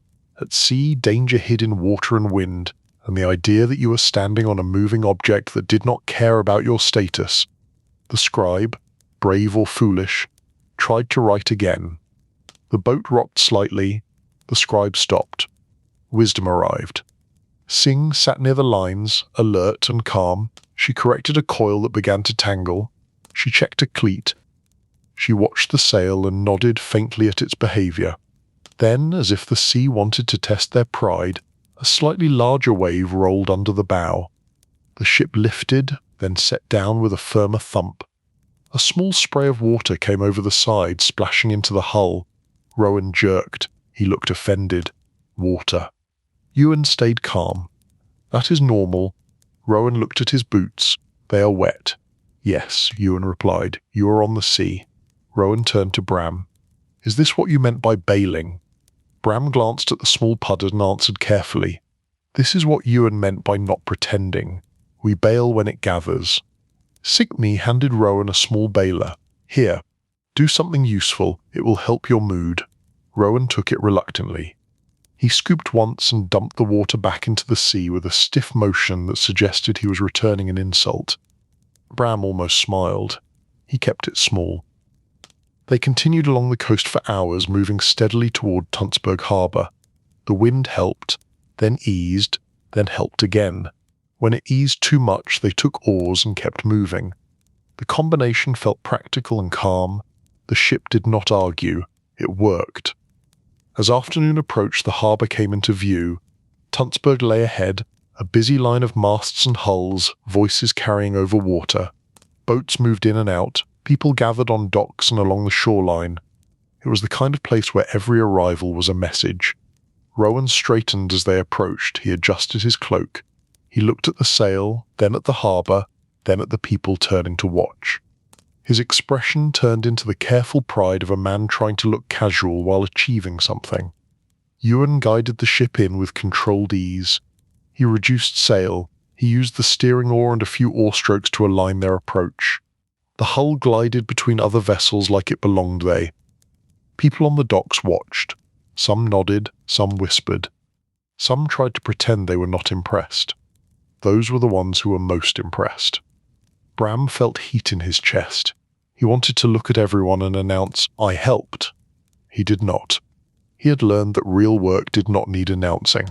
At sea, danger hid in water and wind, and the idea that you were standing on a moving object that did not care about your status. The scribe, brave or foolish, tried to write again. The boat rocked slightly. The scribe stopped. Wisdom arrived. Singh sat near the lines, alert and calm. She corrected a coil that began to tangle. She checked a cleat. She watched the sail and nodded faintly at its behavior. Then, as if the sea wanted to test their pride, a slightly larger wave rolled under the bow. The ship lifted, then set down with a firmer thump. A small spray of water came over the side, splashing into the hull. Rowan jerked. He looked offended. Water. Ewan stayed calm. "That is normal." Rowan looked at his boots. "They are wet." "Yes," Ewan replied. "You are on the sea." Rowan turned to Bram. "Is this what you meant by bailing?" Bram glanced at the small puddle and answered carefully. "This is what Ewan meant by not pretending. We bail when it gathers." Signy handed Rowan a small bailer. "Here, do something useful. It will help your mood." Rowan took it reluctantly. He scooped once and dumped the water back into the sea with a stiff motion that suggested he was returning an insult. Bram almost smiled. He kept it small. They continued along the coast for hours, moving steadily toward Tunsberg harbour. The wind helped, then eased, then helped again. When it eased too much, they took oars and kept moving. The combination felt practical and calm. The ship did not argue. It worked. As afternoon approached, the harbour came into view. Tunsberg lay ahead, a busy line of masts and hulls, voices carrying over water. Boats moved in and out. People gathered on docks and along the shoreline. It was the kind of place where every arrival was a message. Rowan straightened as they approached. He adjusted his cloak. He looked at the sail, then at the harbour, then at the people turning to watch. His expression turned into the careful pride of a man trying to look casual while achieving something. Ewan guided the ship in with controlled ease. He reduced sail. He used the steering oar and a few oar strokes to align their approach. The hull glided between other vessels like it belonged there. People on the docks watched. Some nodded, some whispered. Some tried to pretend they were not impressed. Those were the ones who were most impressed. Bram felt heat in his chest. He wanted to look at everyone and announce, "I helped." He did not. He had learned that real work did not need announcing.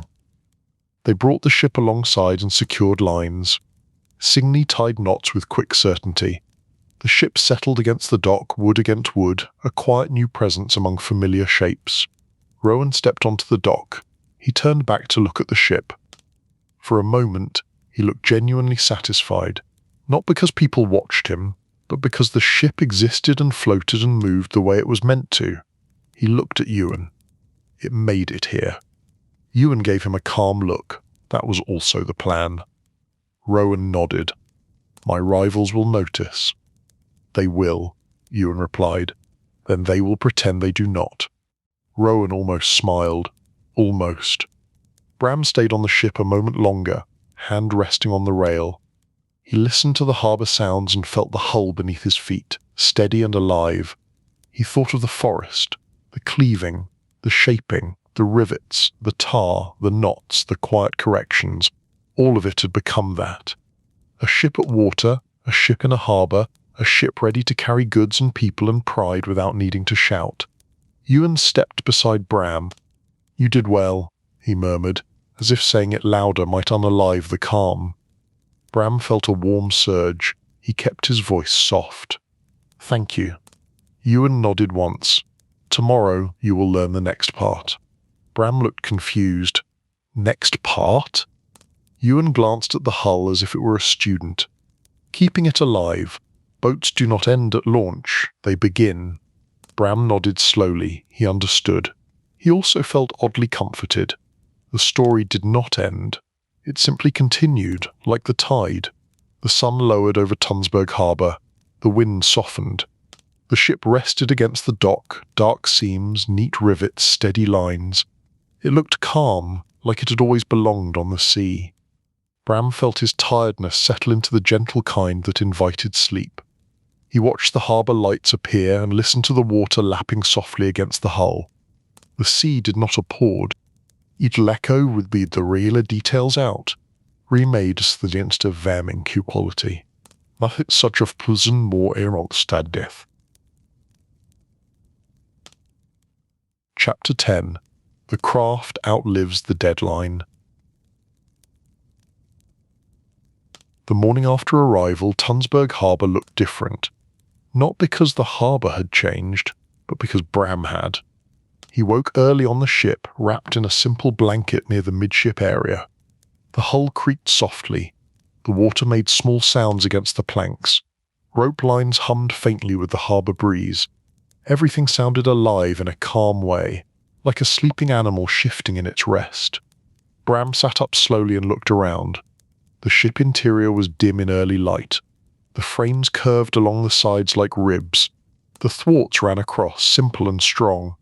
They brought the ship alongside and secured lines. Signey tied knots with quick certainty. The ship settled against the dock, wood against wood, a quiet new presence among familiar shapes. Rowan stepped onto the dock. He turned back to look at the ship. For a moment, he looked genuinely satisfied, not because people watched him, but because the ship existed and floated and moved the way it was meant to. He looked at Ewan. It made it here. Ewan gave him a calm look. That was also the plan. Rowan nodded. "My rivals will notice." "They will," Ewan replied. "Then they will pretend they do not." Rowan almost smiled. Almost. Bram stayed on the ship a moment longer, hand resting on the rail. He listened to the harbour sounds and felt the hull beneath his feet, steady and alive. He thought of the forest, the cleaving, the shaping, the rivets, the tar, the knots, the quiet corrections. All of it had become that. A ship at water, a ship in a harbour, a ship ready to carry goods and people and pride without needing to shout. Ewan stepped beside Bram. "You did well," he murmured, as if saying it louder might unalive the calm. Bram felt a warm surge. He kept his voice soft. "Thank you." Ewan nodded once. "Tomorrow you will learn the next part." Bram looked confused. "Next part?" Ewan glanced at the hull as if it were a student. "Keeping it alive. Boats do not end at launch, they begin." Bram nodded slowly. He understood. He also felt oddly comforted. The story did not end. It simply continued, like the tide. The sun lowered over Tunsberg harbour. The wind softened. The ship rested against the dock, dark seams, neat rivets, steady lines. It looked calm, like it had always belonged on the sea. Bram felt his tiredness settle into the gentle kind that invited sleep. He watched the harbour lights appear and listened to the water lapping softly against the hull. The sea did not applaud. It lecho would be the reale details out, remade against a värming quality. Nothing such of plusen more erostad death. Chapter 10. The craft outlives the deadline. The morning after arrival, Tunsberg harbour looked different. Not because the harbour had changed, but because Bram had. He woke early on the ship, wrapped in a simple blanket near the midship area. The hull creaked softly. The water made small sounds against the planks. Rope lines hummed faintly with the harbour breeze. Everything sounded alive in a calm way, like a sleeping animal shifting in its rest. Bram sat up slowly and looked around. The ship interior was dim in early light. The frames curved along the sides like ribs. The thwarts ran across, simple and strong.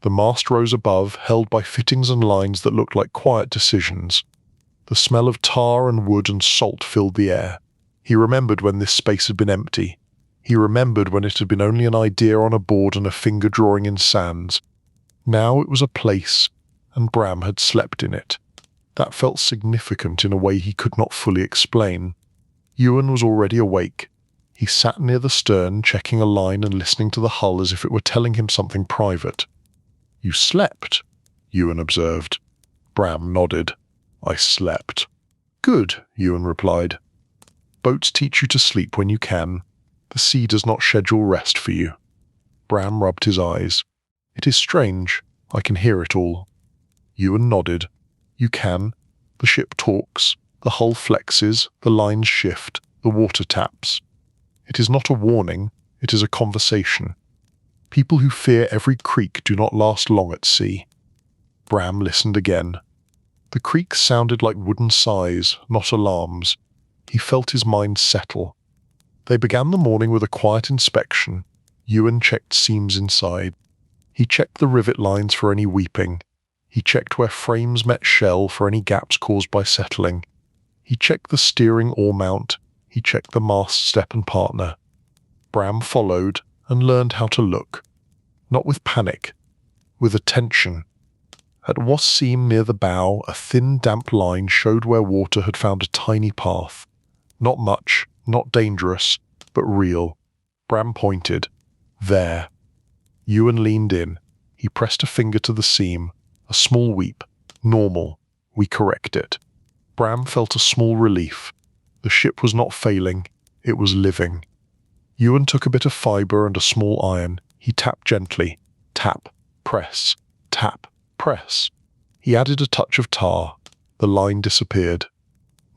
The mast rose above, held by fittings and lines that looked like quiet decisions. The smell of tar and wood and salt filled the air. He remembered when this space had been empty. He remembered when it had been only an idea on a board and a finger drawing in sands. Now it was a place, and Bram had slept in it. That felt significant in a way he could not fully explain. Ewan was already awake. He sat near the stern, checking a line and listening to the hull as if it were telling him something private. "You slept," Ewan observed. Bram nodded. "I slept." "Good," Ewan replied. "Boats teach you to sleep when you can. The sea does not schedule rest for you." Bram rubbed his eyes. "It is strange. I can hear it all." Ewan nodded. "You can. The ship talks. The hull flexes. The lines shift. The water taps. It is not a warning. It is a conversation. People who fear every creak do not last long at sea." Bram listened again. The creaks sounded like wooden sighs, not alarms. He felt his mind settle. They began the morning with a quiet inspection. Ewan checked seams inside. He checked the rivet lines for any weeping. He checked where frames met shell for any gaps caused by settling. He checked the steering oar mount. He checked the mast step and partner. Bram followed and learned how to look. Not with panic, with attention. At one seam near the bow, a thin, damp line showed where water had found a tiny path. Not much, not dangerous, but real. Bram pointed. There. Ewan leaned in. He pressed a finger to the seam. A small weep. Normal. We correct it. Bram felt a small relief. The ship was not failing. It was living. Ewan took a bit of fibre and a small iron. He tapped gently. Tap. Press. Tap. Press. He added a touch of tar. The line disappeared.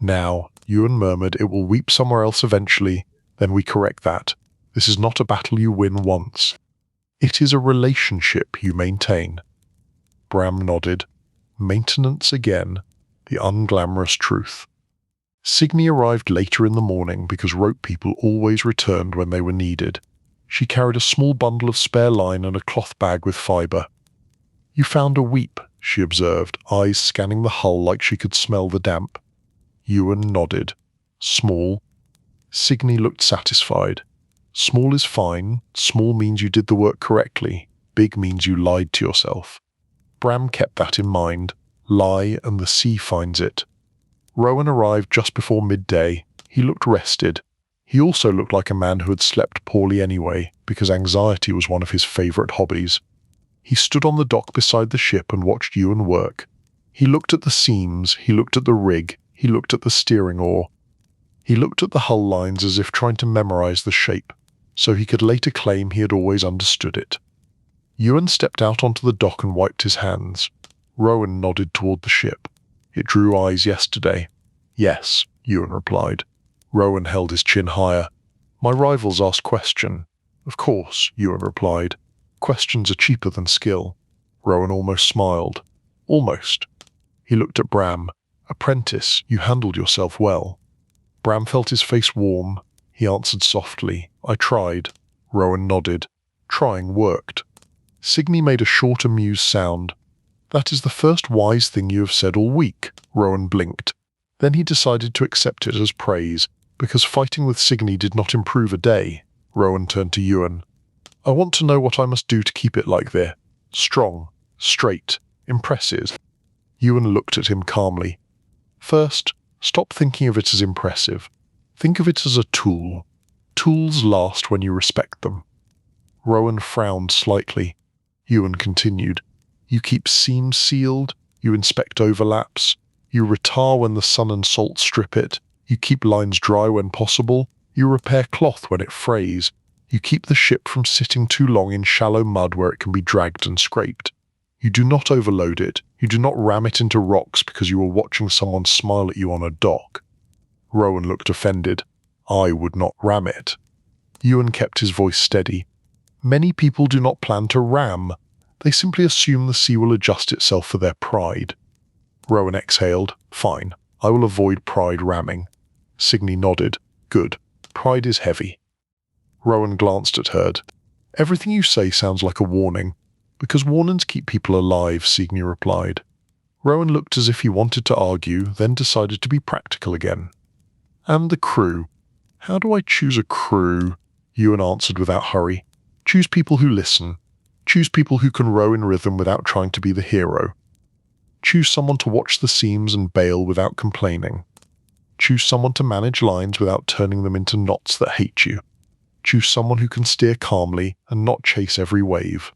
Now, Ewan murmured, it will weep somewhere else eventually. Then we correct that. This is not a battle you win once. It is a relationship you maintain. Bram nodded. Maintenance again. The unglamorous truth. Signy arrived later in the morning because rope people always returned when they were needed. She carried a small bundle of spare line and a cloth bag with fibre. You found a weep, she observed, eyes scanning the hull like she could smell the damp. Ewan nodded. Small. Signy looked satisfied. Small is fine. Small means you did the work correctly. Big means you lied to yourself. Bram kept that in mind. Lie and the sea finds it. Rowan arrived just before midday. He looked rested. He also looked like a man who had slept poorly anyway, because anxiety was one of his favourite hobbies. He stood on the dock beside the ship and watched Ewan work. He looked at the seams, he looked at the rig, he looked at the steering oar. He looked at the hull lines as if trying to memorize the shape, so he could later claim he had always understood it. Ewan stepped out onto the dock and wiped his hands. Rowan nodded toward the ship. It drew eyes yesterday. Yes, Ewan replied. Rowan held his chin higher. My rivals asked question. Of course, Ewan replied. Questions are cheaper than skill. Rowan almost smiled. Almost. He looked at Bram. Apprentice, you handled yourself well. Bram felt his face warm. He answered softly. I tried. Rowan nodded. Trying worked. Signy made a short, amused sound. That is the first wise thing you have said all week, Rowan blinked. Then he decided to accept it as praise, because fighting with Signy did not improve a day. Rowan turned to Ewan. I want to know what I must do to keep it like this. Strong, straight, impressive. Ewan looked at him calmly. First, stop thinking of it as impressive. Think of it as a tool. Tools last when you respect them. Rowan frowned slightly. Ewan continued. You keep seams sealed, you inspect overlaps, you retar when the sun and salt strip it, you keep lines dry when possible, you repair cloth when it frays, you keep the ship from sitting too long in shallow mud where it can be dragged and scraped. You do not overload it, you do not ram it into rocks because you are watching someone smile at you on a dock. Rowan looked offended. I would not ram it. Ewan kept his voice steady. Many people do not plan to ram. They simply assume the sea will adjust itself for their pride. Rowan exhaled. Fine. I will avoid pride ramming. Signy nodded. Good. Pride is heavy. Rowan glanced at her. Everything you say sounds like a warning. Because warnings keep people alive, Signy replied. Rowan looked as if he wanted to argue, then decided to be practical again. And the crew. How do I choose a crew? Ewan answered without hurry. Choose people who listen. Choose people who can row in rhythm without trying to be the hero. Choose someone to watch the seams and bail without complaining. Choose someone to manage lines without turning them into knots that hate you. Choose someone who can steer calmly and not chase every wave.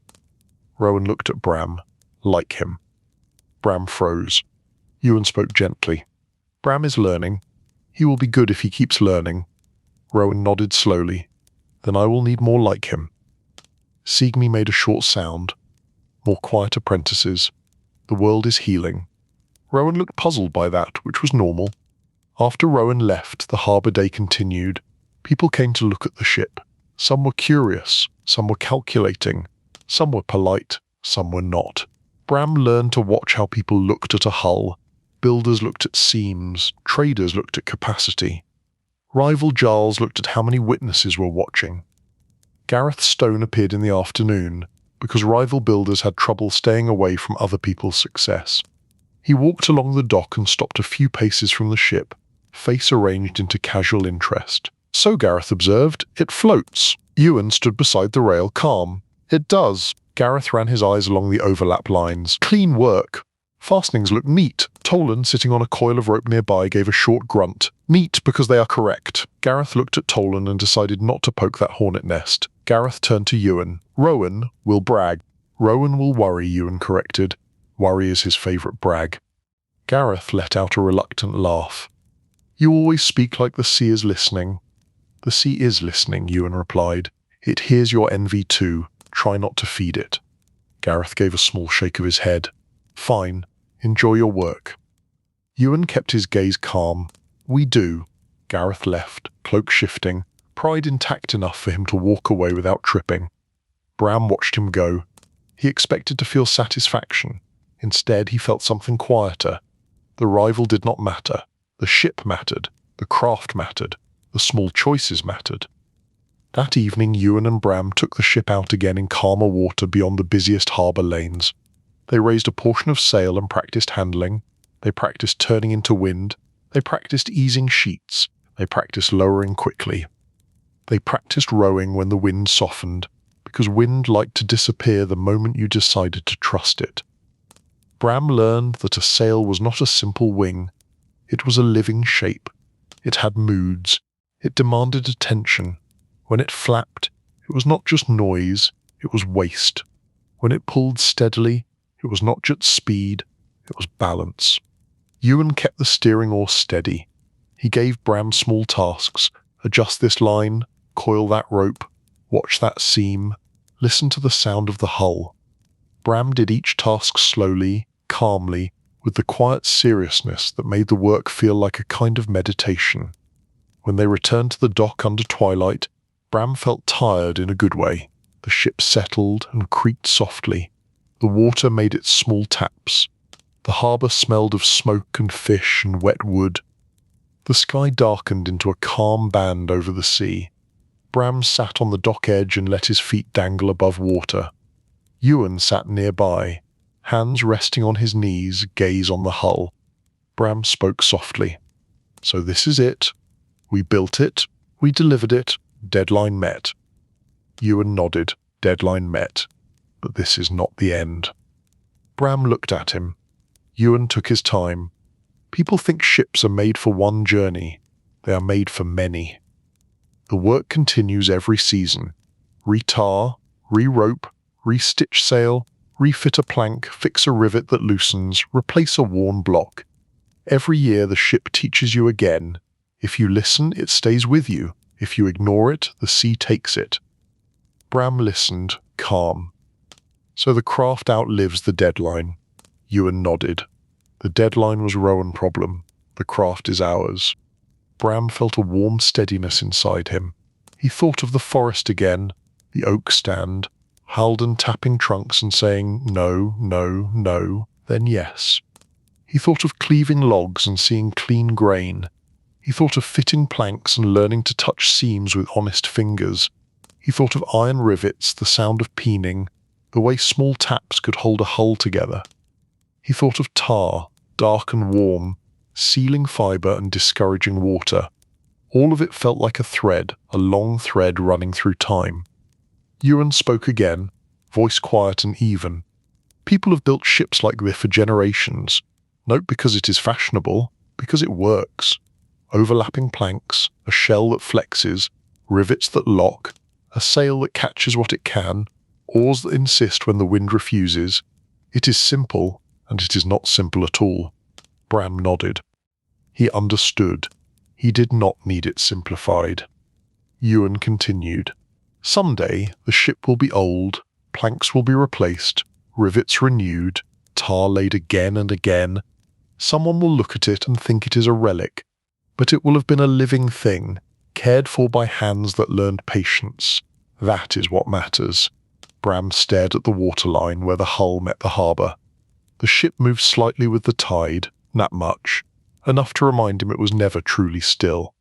Rowan looked at Bram. Like him. Bram froze. Ewan spoke gently. Bram is learning. He will be good if he keeps learning. Rowan nodded slowly. Then I will need more like him. Signy made a short sound. More quiet apprentices. The world is healing. Rowan looked puzzled by that, which was normal. After Rowan left, the harbour day continued. People came to look at the ship. Some were curious, some were calculating, some were polite, some were not. Bram learned to watch how people looked at a hull. Builders looked at seams, traders looked at capacity. Rival Jarls looked at how many witnesses were watching. Gareth Stone appeared in the afternoon, because rival builders had trouble staying away from other people's success. He walked along the dock and stopped a few paces from the ship, face arranged into casual interest. So, Gareth observed, it floats. Ewan stood beside the rail calm. It does. Gareth ran his eyes along the overlap lines. Clean work. Fastenings look neat. Tolan, sitting on a coil of rope nearby, gave a short grunt. Neat because they are correct. Gareth looked at Tolan and decided not to poke that hornet nest. Gareth turned to Ewan. Rowan will brag. Rowan will worry, Ewan corrected. Worry is his favourite brag. Gareth let out a reluctant laugh. You always speak like the sea is listening. The sea is listening, Ewan replied. It hears your envy too. Try not to feed it. Gareth gave a small shake of his head. Fine. Enjoy your work. Ewan kept his gaze calm. We do. Gareth left, cloak shifting, pride intact enough for him to walk away without tripping. Bram watched him go. He expected to feel satisfaction. Instead, he felt something quieter. The rival did not matter. The ship mattered. The craft mattered. The small choices mattered. That evening, Ewan and Bram took the ship out again in calmer water beyond the busiest harbour lanes. They raised a portion of sail and practiced handling. They practiced turning into wind. They practiced easing sheets. They practiced lowering quickly. They practiced rowing when the wind softened, because wind liked to disappear the moment you decided to trust it. Bram learned that a sail was not a simple wing. It was a living shape. It had moods. It demanded attention. When it flapped, it was not just noise, it was waste. When it pulled steadily, it was not just speed, it was balance. Ewan kept the steering oar steady. He gave Bram small tasks. Adjust this line, coil that rope, watch that seam, listen to the sound of the hull. Bram did each task slowly, calmly, with the quiet seriousness that made the work feel like a kind of meditation. When they returned to the dock under twilight, Bram felt tired in a good way. The ship settled and creaked softly. The water made its small taps. The harbour smelled of smoke and fish and wet wood. The sky darkened into a calm band over the sea. Bram sat on the dock edge and let his feet dangle above water. Ewan sat nearby, hands resting on his knees, gaze on the hull. Bram spoke softly. So this is it. We built it. We delivered it. Deadline met. Ewan nodded. Deadline met. But this is not the end. Bram looked at him. Ewan took his time. People think ships are made for one journey. They are made for many. The work continues every season. Retar, re-rope, re-stitch sail, refit a plank, fix a rivet that loosens, replace a worn block. Every year the ship teaches you again. If you listen, it stays with you. If you ignore it, the sea takes it. Bram listened, calm. So the craft outlives the deadline. Ewan nodded. The deadline was Rowan's problem. The craft is ours. Bram felt a warm steadiness inside him. He thought of the forest again, the oak stand, Halden tapping trunks and saying no, no, no, then yes. He thought of cleaving logs and seeing clean grain. He thought of fitting planks and learning to touch seams with honest fingers. He thought of iron rivets, the sound of peening, the way small taps could hold a hull together. He thought of tar, dark and warm, sealing fibre and discouraging water. All of it felt like a thread, a long thread running through time. Ewan spoke again, voice quiet and even. People have built ships like this for generations, not because it is fashionable, because it works. Overlapping planks, a shell that flexes, rivets that lock, a sail that catches what it can, oars that insist when the wind refuses. It is simple, and it is not simple at all. Bram nodded. He understood. He did not need it simplified. Ewan continued. Someday the ship will be old, planks will be replaced, rivets renewed, tar laid again and again. Someone will look at it and think it is a relic, but it will have been a living thing, cared for by hands that learned patience. That is what matters. Bram stared at the waterline where the hull met the harbour. The ship moved slightly with the tide, not much, enough to remind him it was never truly still.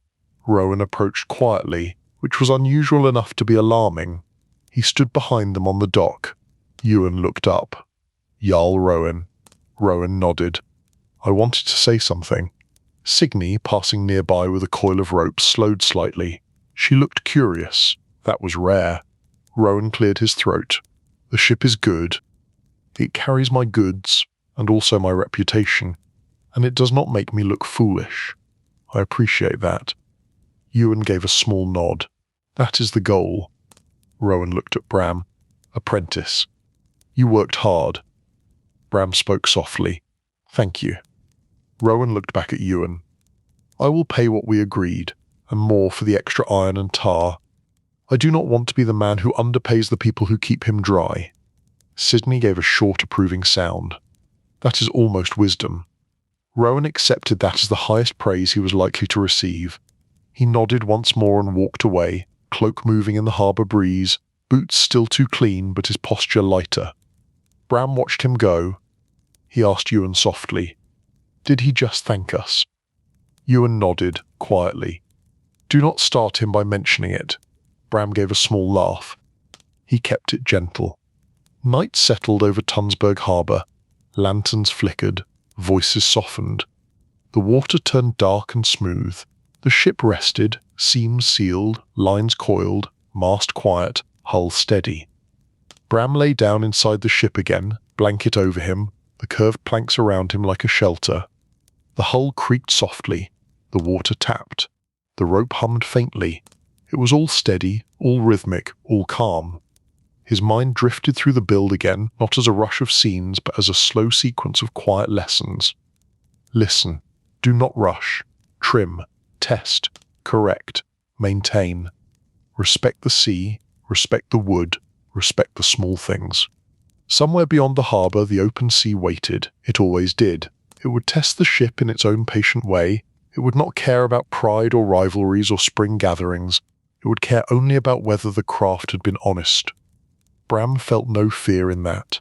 Rowan approached quietly, which was unusual enough to be alarming. He stood behind them on the dock. Ewan looked up. Jarl Rowan. Rowan nodded. I wanted to say something. Signy, passing nearby with a coil of rope, slowed slightly. She looked curious. That was rare. Rowan cleared his throat. The ship is good. It carries my goods, and also my reputation, and it does not make me look foolish. I appreciate that. Ewan gave a small nod. That is the goal. Rowan looked at Bram. Apprentice. You worked hard. Bram spoke softly. Thank you. Rowan looked back at Ewan. I will pay what we agreed, and more for the extra iron and tar. I do not want to be the man who underpays the people who keep him dry. Sidney gave a short approving sound. That is almost wisdom. Rowan accepted that as the highest praise he was likely to receive. He nodded once more and walked away, cloak moving in the harbour breeze, boots still too clean but his posture lighter. Bram watched him go. He asked Ewan softly, Did he just thank us? Ewan nodded, quietly. Do not start him by mentioning it. Bram gave a small laugh. He kept it gentle. Night settled over Tunsberg harbour. Lanterns flickered. Voices softened. The water turned dark and smooth. The ship rested, seams sealed, lines coiled, mast quiet, hull steady. Bram lay down inside the ship again, blanket over him, the curved planks around him like a shelter. The hull creaked softly. The water tapped. The rope hummed faintly. It was all steady, all rhythmic, all calm. His mind drifted through the build again, not as a rush of scenes, but as a slow sequence of quiet lessons. Listen. Do not rush. Trim. Test. Correct. Maintain. Respect the sea. Respect the wood. Respect the small things. Somewhere beyond the harbour, the open sea waited. It always did. It would test the ship in its own patient way. It would not care about pride or rivalries or spring gatherings. It would care only about whether the craft had been honest. Bram felt no fear in that.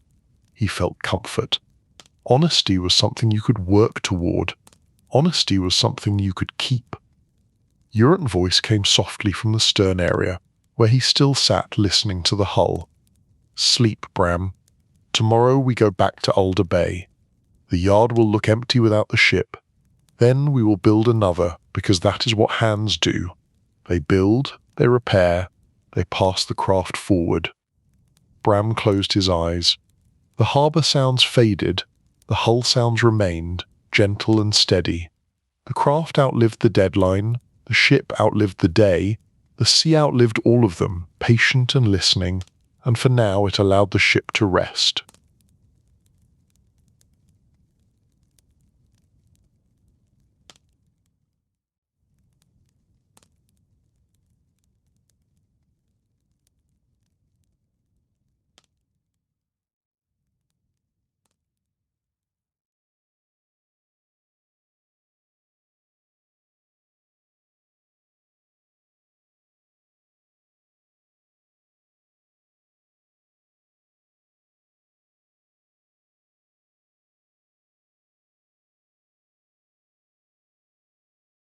He felt comfort. Honesty was something you could work toward. Honesty was something you could keep. Eurant's voice came softly from the stern area, where he still sat listening to the hull. Sleep, Bram. Tomorrow we go back to Alder Bay. The yard will look empty without the ship. Then we will build another, because that is what hands do. They build, they repair, they pass the craft forward. Bram closed his eyes. The harbour sounds faded. The hull sounds remained, gentle and steady. The craft outlived the deadline. The ship outlived the day. The sea outlived all of them, patient and listening, and for now it allowed the ship to rest.